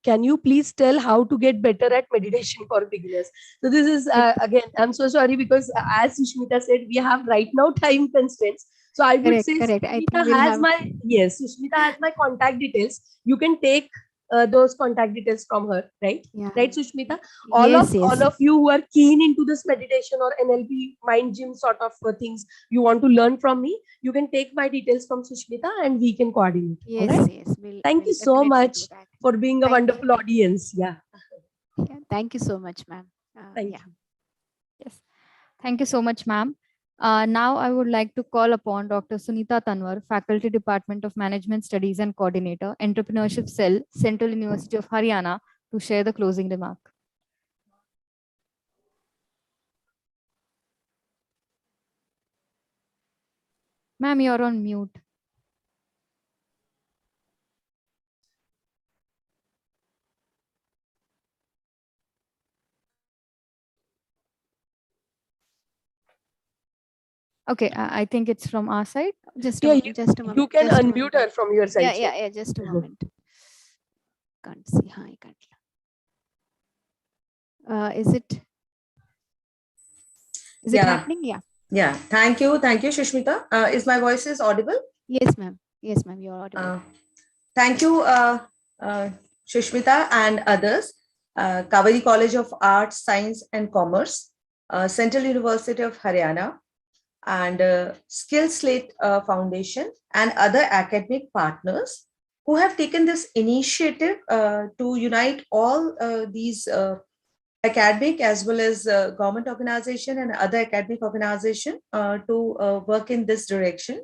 Can you please tell how to get better at meditation for beginners? So this is again, I'm so sorry because as Sushmita said, we have right now time constraints. So I would say Sushmita has Sushmita has my contact details. You can take those contact details from her, right? Yeah. Right, Sushmita? All of you who are keen into this meditation or NLP mind gym sort of things you want to learn from me, you can take my details from Sushmita and we can coordinate. Yes, all right? yes. Thank you so much for being a wonderful audience. Yeah. Thank you so much, ma'am. Thank you. Yes. Thank you so much, ma'am. Now I would like to call upon Dr. Sunita Tanwar, Faculty Department of Management Studies and Coordinator, Entrepreneurship Cell, Central University of Haryana, to share the closing remark. Ma'am, you're on mute. Okay, I think it's from our side. Just a moment. You can unmute her from your side. Yeah. Just a moment. Can't see. I can't. Is it happening? Yeah. Yeah. Thank you, Shushmita. Is my voice audible? Yes, ma'am. Yes, ma'am. You're audible. Thank you, Shushmita and others. Kaveri College of Arts, Science and Commerce, Central University of Haryana, and SkillSlate Foundation and other academic partners who have taken this initiative to unite all these academic as well as government organization and other academic organization to work in this direction,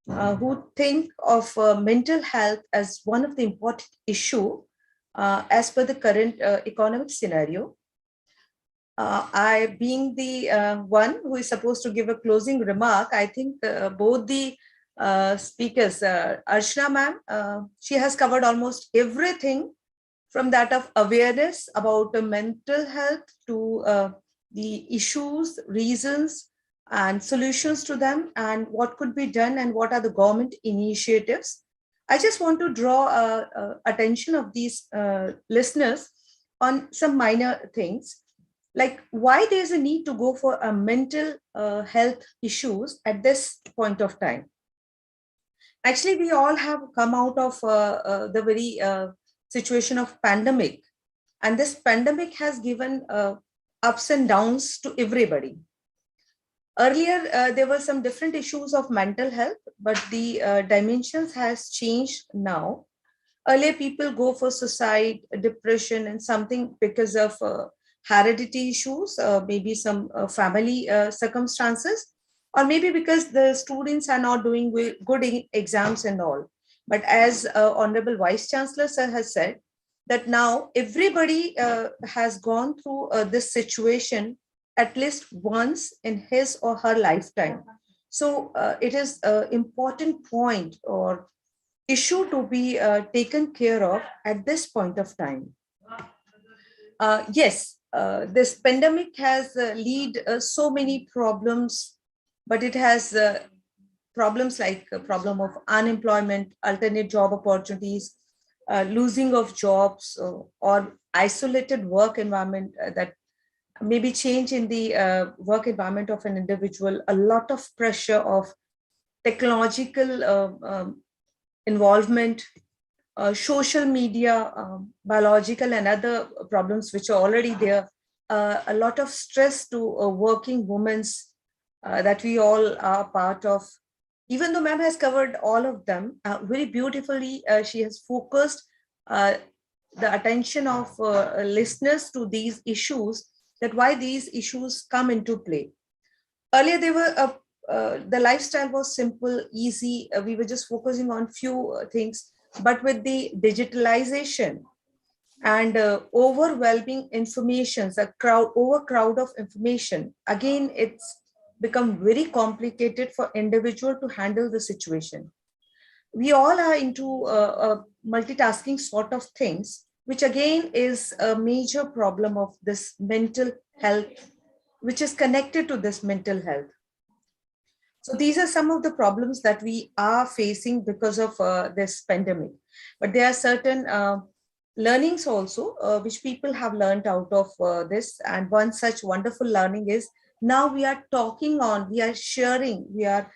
who think of mental health as one of the important issue as per the current economic scenario. I, being the one who is supposed to give a closing remark, I think both the speakers, Archana ma'am, she has covered almost everything from that of awareness about mental health to the issues, reasons, and solutions to them, and what could be done and what are the government initiatives. I just want to draw attention of these listeners on some minor things, like why there's a need to go for a mental health issues at this point of time. Actually, we all have come out of the very situation of pandemic, and this pandemic has given ups and downs to everybody. Earlier, there were some different issues of mental health, but the dimensions has changed now. Earlier, people go for suicide, depression, and something because of heredity issues, maybe some family circumstances, or maybe because the students are not doing good in exams and all. But as Honorable Vice Chancellor sir has said, that now everybody has gone through this situation at least once in his or her lifetime. So it is an important point or issue to be taken care of at this point of time. Yes, this pandemic has led so many problems, but it has problems like problem of unemployment, alternate job opportunities, losing of jobs, or isolated work environment that maybe change in the work environment of an individual, a lot of pressure of technological involvement, social media, biological and other problems which are already there, a lot of stress to working women's that we all are part of. Even though ma'am has covered all of them very beautifully, she has focused the attention of listeners to these issues, that why these issues come into play. Earlier, they were the lifestyle was simple, easy. We were just focusing on few things, but with the digitalization and overwhelming informations, a overcrowd of information, again, it's become very complicated for individual to handle the situation. We all are into multitasking sort of things, which again is a major problem of this mental health, which is connected to this mental health. So these are some of the problems that we are facing because of this pandemic. But there are certain learnings also, which people have learned out of this. And one such wonderful learning is, now we are talking on, we are sharing, we are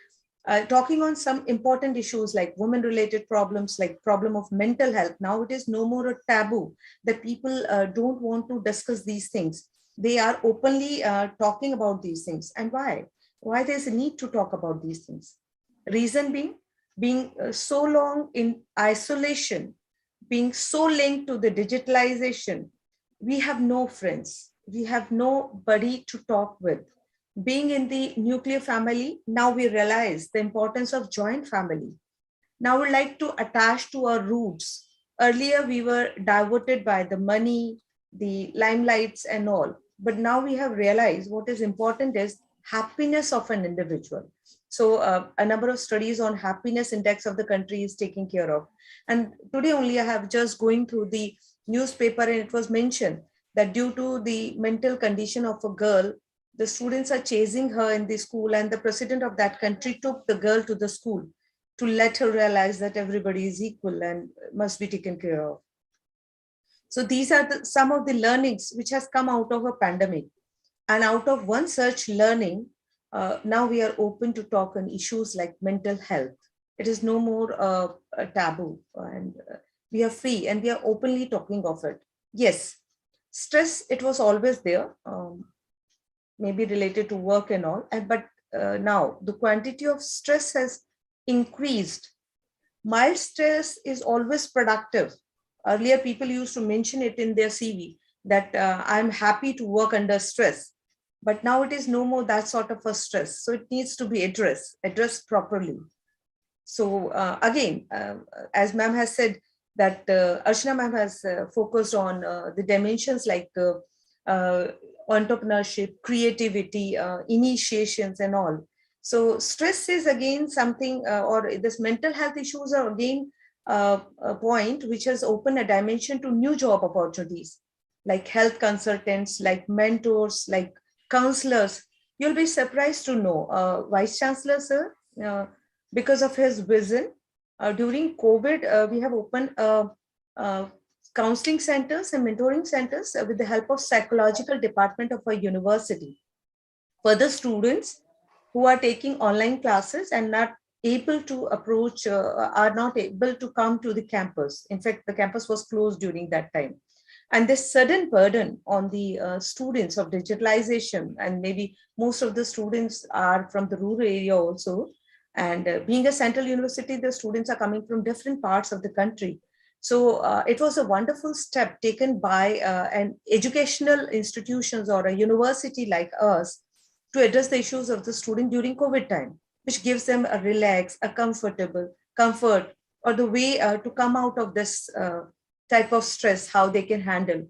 talking on some important issues like women-related problems, like problem of mental health. Now it is no more a taboo that people don't want to discuss these things. They are openly talking about these things. And why? Why there's a need to talk about these things? Reason being so long in isolation, being so linked to the digitalization, we have no friends, we have nobody to talk with. Being in the nuclear family, now we realize the importance of joint family. Now we like to attach to our roots. Earlier we were diverted by the money, the limelights and all. But now we have realized what is important is happiness of an individual. So a number of studies on happiness index of the country is taken care of. And today only I have just going through the newspaper, and it was mentioned that due to the mental condition of a girl, the students are chasing her in the school, and the president of that country took the girl to the school to let her realize that everybody is equal and must be taken care of. So these are some of the learnings which has come out of a pandemic. And out of one such learning, now we are open to talk on issues like mental health. It is no more a taboo, and we are free and we are openly talking of it. Yes, stress, it was always there, maybe related to work and all, but now the quantity of stress has increased. Mild stress is always productive. Earlier, people used to mention it in their CV that I'm happy to work under stress. But now it is no more that sort of a stress. So it needs to be addressed properly. So again, as ma'am has said, that Archana ma'am has focused on the dimensions like entrepreneurship, creativity, initiations and all. So stress is again something, or this mental health issues are again a point which has opened a dimension to new job opportunities, like health consultants, like mentors, like counselors. You'll be surprised to know, Vice Chancellor, sir, because of his vision, during COVID, we have opened counseling centers and mentoring centers with the help of psychological department of a university for the students who are taking online classes and not able to approach, are not able to come to the campus. In fact, the campus was closed during that time. And this sudden burden on the students of digitalization, and maybe most of the students are from the rural area also. And being a central university, the students are coming from different parts of the country. So it was a wonderful step taken by an educational institutions or a university like us to address the issues of the student during COVID time, which gives them a relax, a comfort, or the way to come out of this type of stress, how they can handle.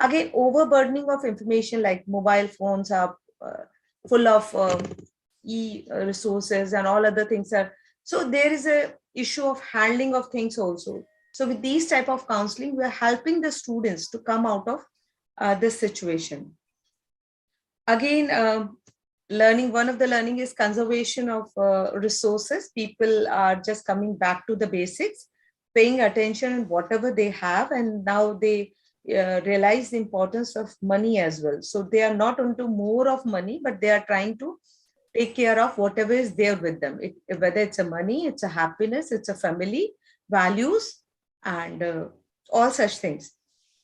Again, overburdening of information, like mobile phones are full of e-resources and all other things are. So there is a issue of handling of things also. So with these type of counseling, we are helping the students to come out of this situation. Again, one of the learning is conservation of resources. People are just coming back to the basics, paying attention on whatever they have, and now they realize the importance of money as well. So they are not onto more of money, but they are trying to take care of whatever is there with them, whether it's a money, it's a happiness, it's a family, values, and all such things.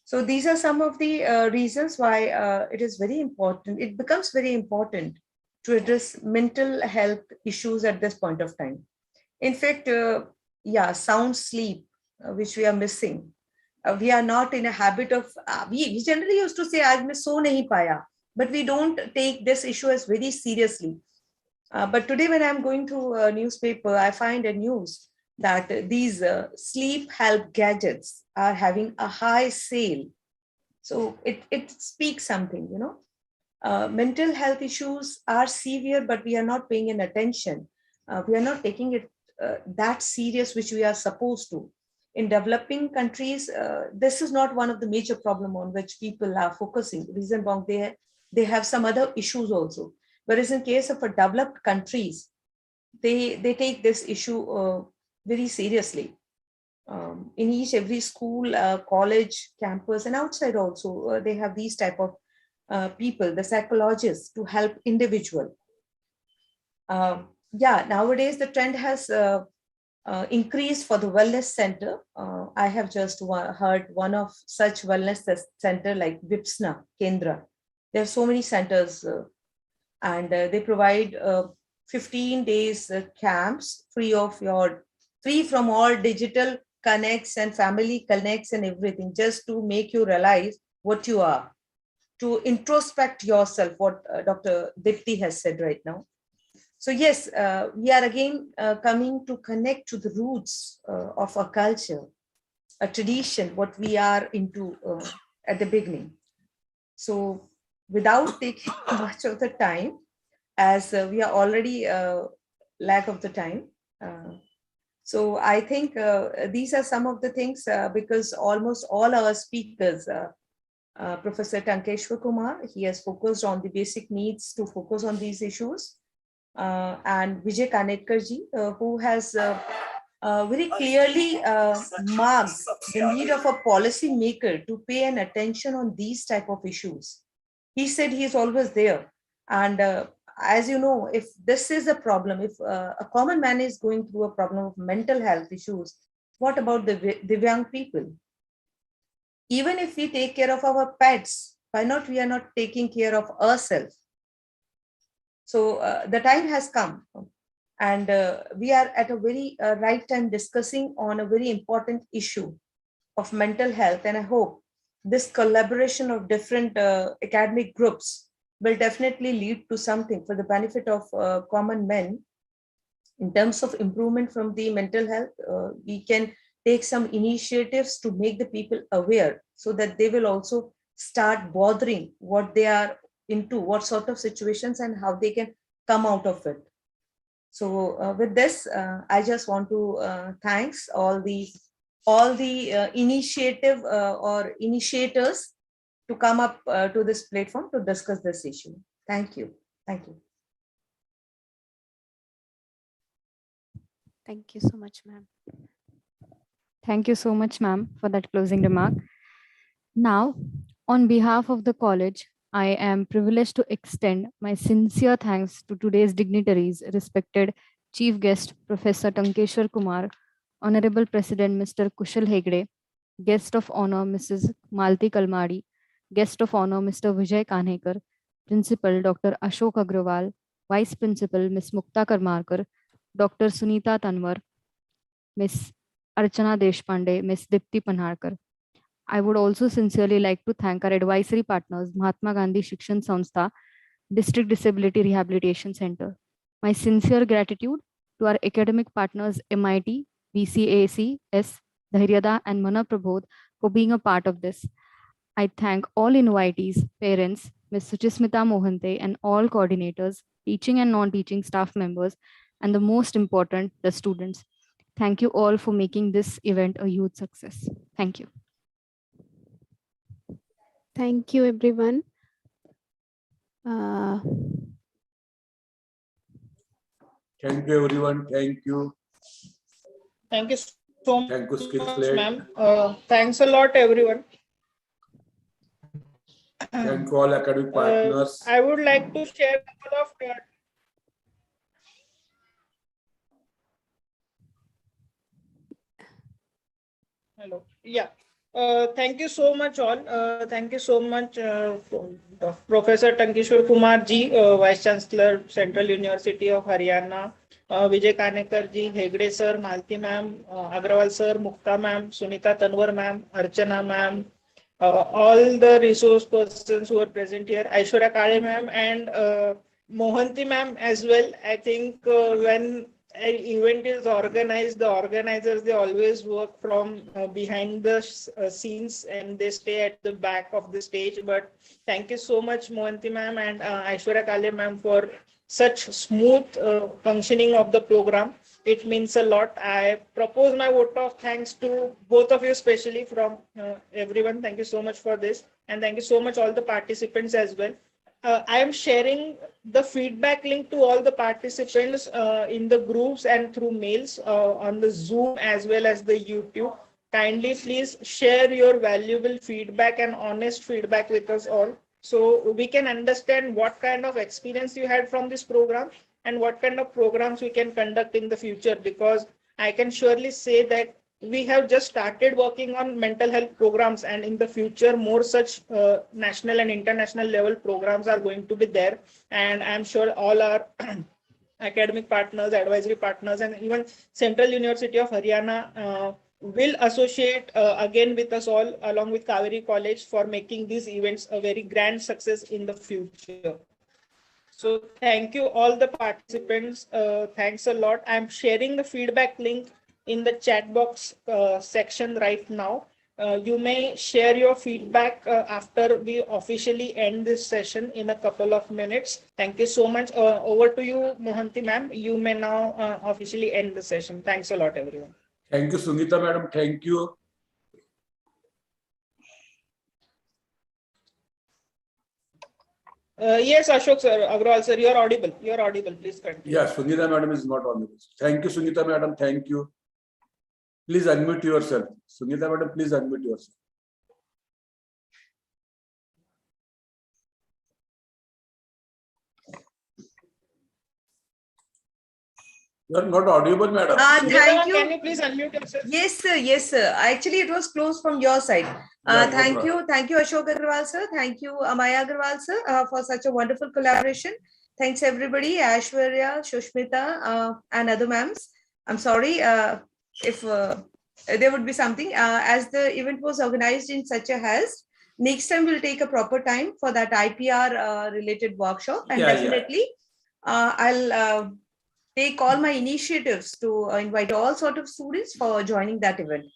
So these are some of the reasons why it is very important. It becomes very important to address mental health issues at this point of time. In fact, sound sleep, which we are missing. We are not in a habit of, we generally used to say, "Aaj main so nahi paya," but we don't take this issue as very seriously. But today when I'm going through a newspaper, I find a news that these sleep help gadgets are having a high sale. So it speaks something, you know. Mental health issues are severe, but we are not paying an attention. We are not taking it that serious, which we are supposed to. In developing countries, this is not one of the major problem on which people are focusing. Reason being they have some other issues also. Whereas in case of a developed countries, they take this issue very seriously. In every school, college, campus, and outside also, they have these type of people, the psychologists, to help individual. Nowadays the trend has increased for the wellness center. I have just heard one of such wellness center like Vipsna Kendra. There are so many centers and they provide 15 days camps free from all digital connects and family connects and everything, just to make you realize what you are, to introspect yourself, what Dr. Dipti has said right now. So yes, we are again coming to connect to the roots of our culture, a tradition, what we are into at the beginning. So without taking much of the time, as we are already lack of the time. So I think these are some of the things because almost all our speakers, Professor Tankeshwar Kumar, he has focused on the basic needs to focus on these issues. And Vijay Khannagar ji, who has very clearly marked the need of a policy maker to pay an attention on these type of issues. He said he is always there. And as you know, if this is a problem, if a common man is going through a problem of mental health issues, what about the Divyang people? Even if we take care of our pets, why not we are not taking care of ourselves? So the time has come, and we are at a very right time discussing on a very important issue of mental health. And I hope this collaboration of different academic groups will definitely lead to something for the benefit of common men. In terms of improvement from the mental health, we can take some initiatives to make the people aware so that they will also start bothering what they are into, what sort of situations and how they can come out of it. So with this, I just want to thanks all the initiative or initiators to come up to this platform to discuss this issue. Thank you. Thank you. Thank you so much, ma'am. Thank you so much, ma'am, for that closing remark. Now, on behalf of the college, I am privileged to extend my sincere thanks to today's dignitaries, respected Chief Guest Professor Tankeshwar Kumar, Honorable President Mr. Kushal Hegde, Guest of Honor Mrs. Malati Kalmadi, Guest of Honor Mr. Vijay Khannagar, Principal Dr. Ashok Agrawal, Vice Principal Ms. Mukta Karmarkar, Dr. Sunita Tanwar, Ms. Archana Deshpande, Ms. Dipti Panharkar. I would also sincerely like to thank our advisory partners, Mahatma Gandhi Shikshan Sanstha, District Disability Rehabilitation Center. My sincere gratitude to our academic partners, MIT, VCACS, Dhairyada, and Mana Prabodh for being a part of this. I thank all invitees, parents, Ms. Suchismita Mohante, and all coordinators, teaching and non-teaching staff members, and the most important, the students. Thank you all for making this event a huge success. Thank you. Thank you, everyone. Thank you, everyone. Thank you. Thank you so much, Thank you, SkillSlate. ma'am. Thanks a lot, everyone. Thank all academic partners. I would like to share a couple of Hello. Yeah. Thank you so much, all. Thank you so much, Professor Tankeshwar Kumar ji, Vice Chancellor, Central University of Haryana, Vijay Khannagar ji, Hegde sir, Malati ma'am, Agrawal sir, Mukta ma'am, Sunita Tanwar ma'am, Archana ma'am, all the resource persons who are present here, Aishwarya Kale ma'am, and Mohanty ma'am as well. I think when an event is organized, the organizers, they always work from behind the scenes and they stay at the back of the stage. But thank you so much, Mohanty ma'am and Aishwarya Kale ma'am, for such smooth functioning of the program. It means a lot. I propose my vote of thanks to both of you, especially from everyone. Thank you so much for this. And thank you so much all the participants as well. I am sharing the feedback link to all the participants in the groups and through mails on the Zoom as well as the YouTube. Kindly please share your valuable feedback and honest feedback with us all, so we can understand what kind of experience you had from this program and what kind of programs we can conduct in the future, because I can surely say that we have just started working on mental health programs, and in the future more such national and international level programs are going to be there. And I'm sure all our academic partners, advisory partners, and even Central University of Haryana will associate again with us all, along with Kaveri College, for making these events a very grand success in the future. So thank you all the participants. Thanks a lot. I'm sharing the feedback link in the chat box section right now. You may share your feedback after we officially end this session in a couple of minutes. Thank you so much. Over to you, Mohanty ma'am. You may now officially end the session. Thanks a lot, everyone. Thank you, Sunita madam. Thank you. Yes, Ashok sir, Agrawal sir, you are audible. You are audible. Please continue. Yeah, Sunita madam is not audible. Thank you, Sunita madam. Thank you. Please unmute yourself. Sunita madam, please unmute yourself. You are not audible, madam. Thank you. Can you please unmute yourself? Yes, sir. Yes, sir. Actually, it was closed from your side. Thank you. Thank you, Ashok Agrawal, sir. Thank you, Amaya Agrawal, sir, for such a wonderful collaboration. Thanks, everybody. Aishwarya, Shushmita, and other ma'ams. I'm sorry if there would be something. As the event was organized in such a haste, next time we'll take a proper time for that IPR related workshop. And definitely, I'll take all my initiatives to invite all sort of students for joining that event.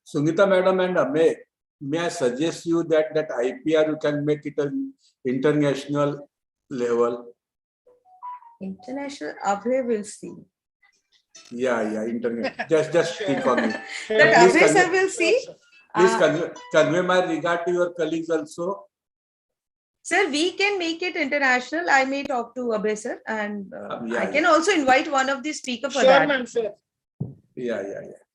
Sunita madam and Ame, may I suggest you that IPR you can make it an international level? International, Abhay will see. Yeah, international. Just think on it. That Abhay sir will see. Please convey my regard to your colleagues also. Sir, we can make it international. I may talk to Abhay sir, and I can also invite one of the speakers for that. Sure, ma'am, sure. Yeah.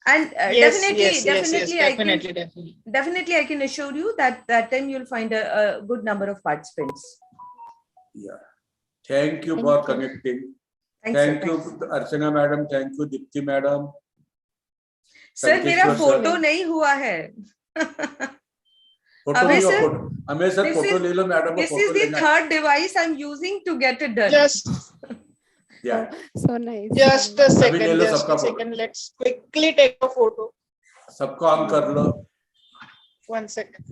And Yes, definitely, I can assure you that time you'll find a good number of participants. Yeah. Thank you for connecting. Thank you, Archana madam. Thank you, Dipti madam. Sir, मेरा photo नहीं हुआ है. This is the third device I'm using to get it done. Yeah. So nice. Just a second. Let's quickly take a photo. सबको on कर लो. 1 second.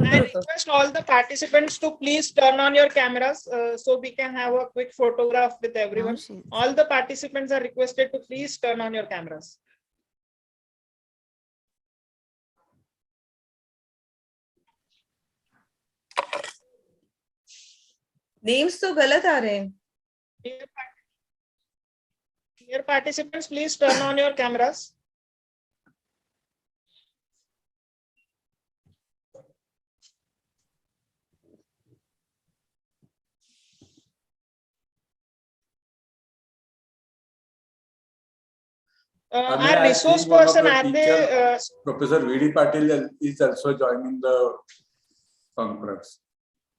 I request all the participants to please turn on your cameras so we can have a quick photograph with everyone. All the participants are requested to please turn on your cameras. Names तो गलत आ रहे हैं. Dear participants, please turn on your cameras. Our resource person at the Professor V.D. Patil is also joining the conference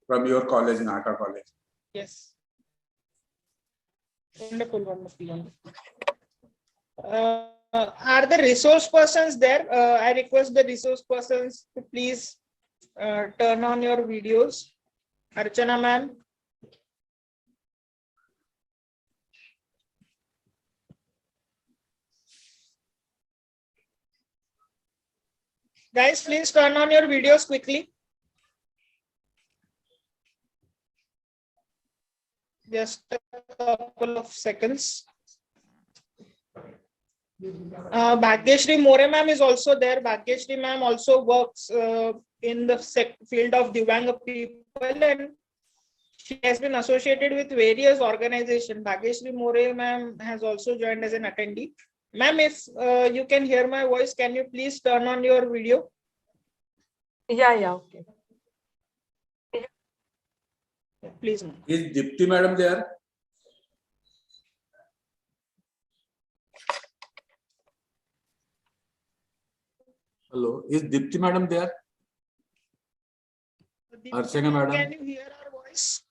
from your college, Nata College. Yes. Wonderful, wonderful, wonderful. Are the resource persons there? I request the resource persons to please turn on your videos. Archana ma'am. Guys, please turn on your videos quickly. Just a couple of seconds. Bhagyashri More ma'am is also there. Bhagyashri ma'am also works in the field of Divyang people, and she has been associated with various organizations. Bhagyashri More ma'am has also joined as an attendee. Ma'am, if you can hear my voice, can you please turn on your video? Yeah, okay. Please, ma'am. Is Dipti madam there? Hello, is Dipti madam there? Archana madam. Can you hear our voice?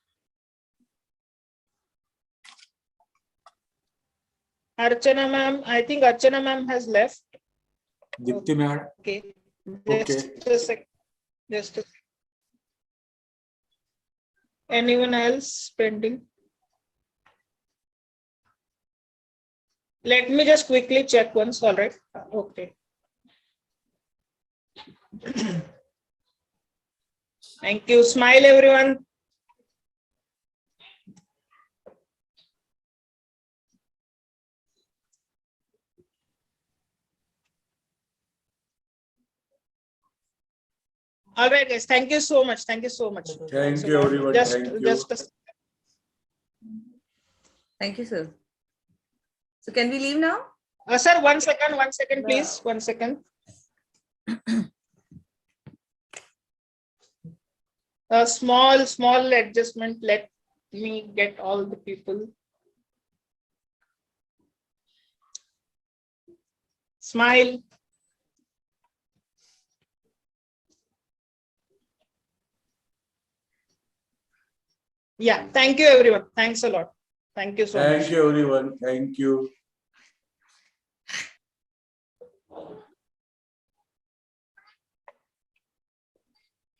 Archana ma'am, I think Archana ma'am has left. Dipti madam. Okay. Okay. Just a sec. Just a sec. Anyone else pending? Let me just quickly check once. All right. Okay. Thank you. Smile, everyone. All right, guys. Thank you so much. Thank you so much. Thank you, everyone. Thank you. Thank you, sir. So can we leave now? Sir, 1 second, please. 1 second. A small adjustment. Let me get all the people. Smile. Yeah, thank you, everyone. Thanks a lot. Thank you so much. Thank you, everyone. Thank you.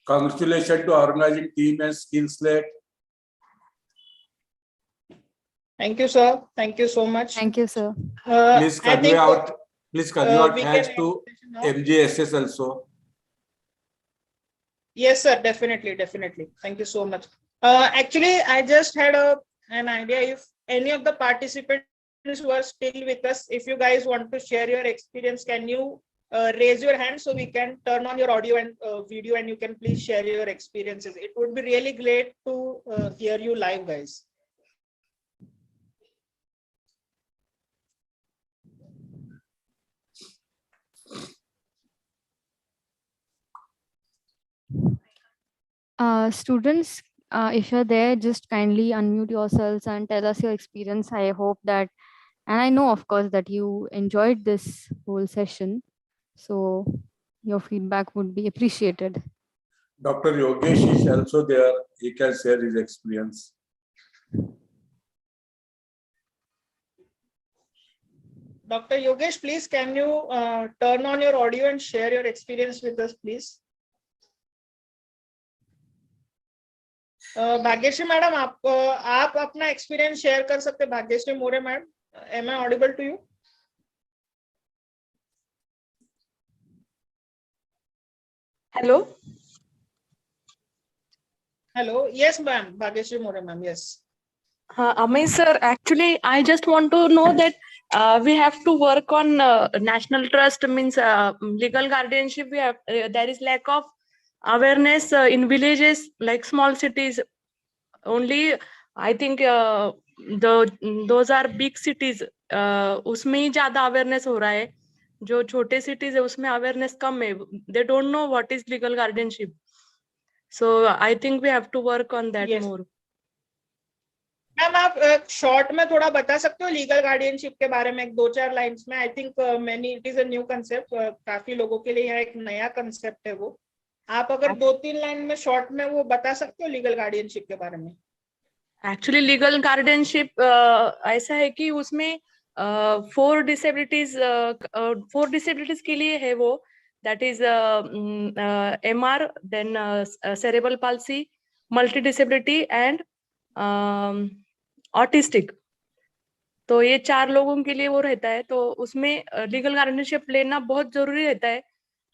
Congratulations to organizing team and SkillSlate. Thank you, sir. Thank you so much. Thank you, sir. Please convey our thanks to MGSS also. Yes, sir. Definitely. Thank you so much. Actually, I just had an idea. If any of the participants who are still with us, if you guys want to share your experience, can you raise your hand so we can turn on your audio and video, and you can please share your experiences. It would be really great to hear you live, guys. Students, if you're there, just kindly unmute yourselves and tell us your experience. I hope that, and I know, of course, that you enjoyed this whole session. So your feedback would be appreciated. Dr. Yogesh is also there. He can share his experience. Dr. Yogesh, please, can you turn on your audio and share your experience with us, please? Bhagyashree madam, आप अपना experience share कर सकते हैं? भाग्यश्री मोरे madam, am I audible to you? Hello. Hello. Yes, ma'am. Bhagyashri More, ma'am. Yes. Amay sir, actually, I just want to know that we have to work on national trust, means legal guardianship. We have there is lack of awareness in villages, like small cities. Only I think those are big cities. उसमें ही ज़्यादा awareness हो रहा है. जो छोटे cities है उसमें awareness कम है. They don't know what is legal guardianship. So I think we have to work on that more. Ma'am, आप शॉर्ट में थोड़ा बता सकते हो लीगल गार्डियनशिप के बारे में, 2-4 लाइंस में? I think many it is a new concept, काफी लोगों के लिए यह एक नया कंसेप्ट है वो. आप अगर 2-3 लाइन में शॉर्ट में वो बता सकते हो लीगल गार्डियनशिप के बारे में? एक्चुअली लीगल गार्डियनशिप ऐसा है कि उसमें 4 डिसेबिलिटीज के लिए है वो, that is MR, then cerebral palsy, multi disability and autistic. तो ये 4 लोगों के लिए वो रहता है, तो उसमें लीगल गार्डियनशिप लेना बहुत जरूरी रहता है,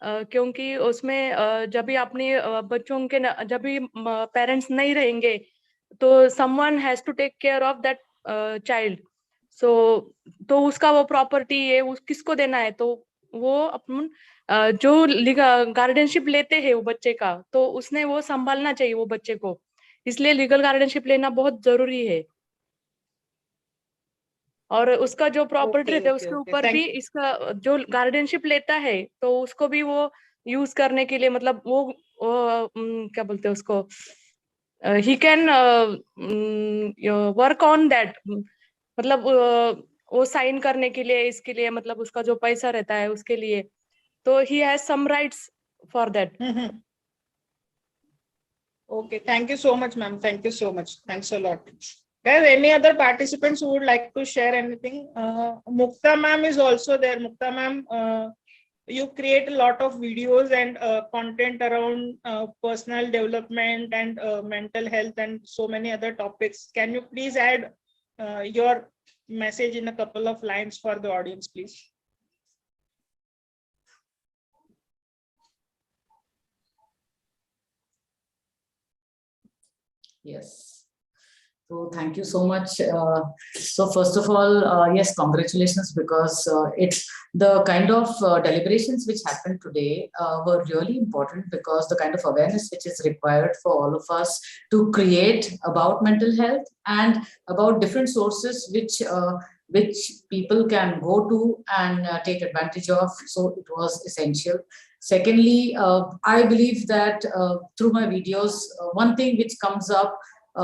क्योंकि उसमें जब भी अपने बच्चों के जब भी पेरेंट्स नहीं रहेंगे तो someone has to take care of that child. तो उसका वो प्रॉपर्टी है किसको देना है, तो वो अपन जो गार्डियनशिप लेते हैं वो बच्चे का, तो उसने वो संभालना चाहिए वो बच्चे को, इसलिए लीगल गार्डियनशिप लेना बहुत जरूरी है। और उसका जो प्रॉपर्टी रहता है उसके ऊपर भी इसका जो गार्डियनशिप लेता है तो उसको भी वो यूज करने के लिए, मतलब वो क्या बोलते हैं उसको, he can work on that, मतलब वो साइन करने के लिए, इसके लिए मतलब उसका जो पैसा रहता है उसके लिए, तो he has some rights for that. Okay, thank you so much, ma'am. Thank you so much. Thanks a lot. Guys, any other participants who would like to share anything? Mukta ma'am is also there. Mukta ma'am, you create a lot of videos and content around personal development and mental health and so many other topics. Can you please add your message in a couple of lines for the audience, please? Yes. So thank you so much. So first of all, yes, congratulations, because it's the kind of deliberations which happened today were really important, because the kind of awareness which is required for all of us to create about mental health and about different sources which people can go to and take advantage of. So it was essential. Secondly, I believe that through my videos, one thing which comes up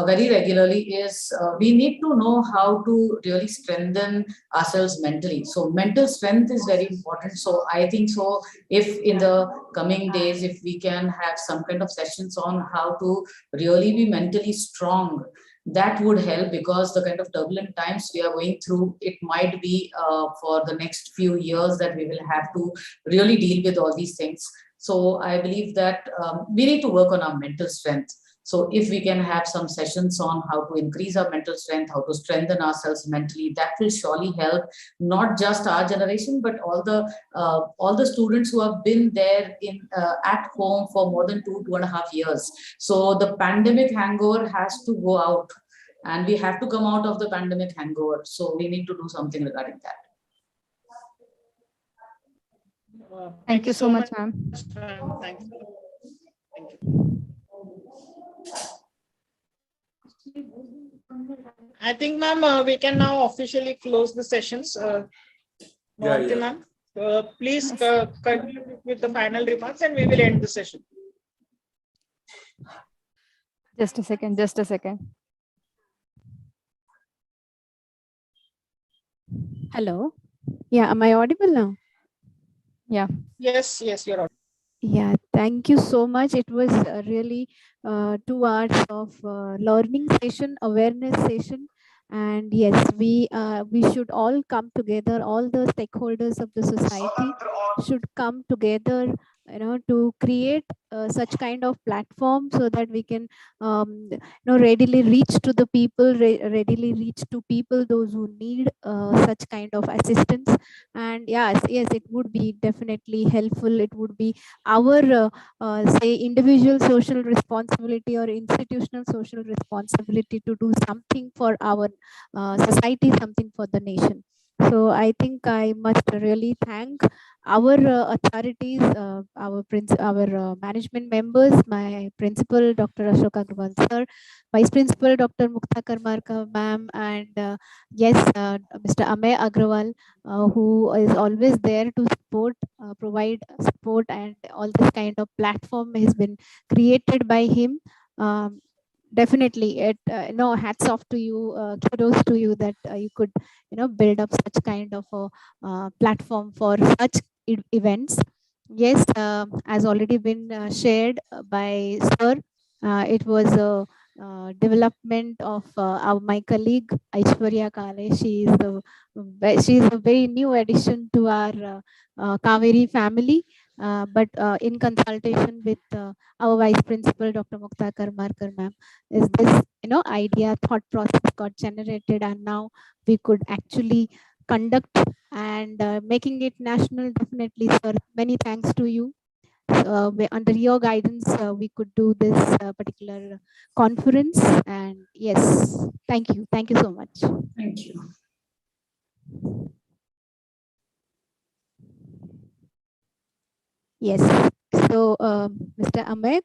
very regularly is we need to know how to really strengthen ourselves mentally. So mental strength is very important. So I think so if in the coming days, if we can have some kind of sessions on how to really be mentally strong, that would help, because the kind of turbulent times we are going through, it might be for the next few years that we will have to really deal with all these things. So I believe that we need to work on our mental strength. So if we can have some sessions on how to increase our mental strength, how to strengthen ourselves mentally, that will surely help not just our generation, but all the students who have been there at home for more than 2.5 years. So the pandemic hangover has to go out, and we have to come out of the pandemic hangover. So we need to do something regarding that. Thank you so much, ma'am. Thank you. I think, ma'am, we can now officially close the sessions. Ma'am, please continue with the final remarks and we will end the session. Just a second, just a second. Hello. Yeah, am I audible now? Yeah. Yes, yes, you're audible. Yeah, thank you so much. It was really 2 hours of learning session, awareness session, and yes, we should all come together. All the stakeholders of the society should come together, to create such kind of platform so that we can, readily reach to the people, readily reach to people those who need such kind of assistance. And yes, it would be definitely helpful. It would be our say individual social responsibility or institutional social responsibility to do something for our society, something for the nation. So I think I must really thank our authorities, our management members, my principal, Dr. Ashoka Agrawal sir, Vice Principal, Dr. Mukta Karmarkar ma'am, and yes, Mr. Amey Agrawal, who is always there to support, provide support, and all this kind of platform has been created by him. Definitely, hats off to you, kudos to you that you could, build up such kind of a platform for such events. Yes, as already been shared by sir, it was development of my colleague Aishwarya Kale. She is a very new addition to our Kaveri family, but in consultation with our Vice Principal, Dr. Mukta Karmarkar ma'am, is this idea thought process got generated, and now we could actually conduct and making it national. Definitely, sir. Many thanks to you. Under your guidance, we could do this particular conference. And yes, thank you so much. Thank you. Yes. So, Mr. Amay,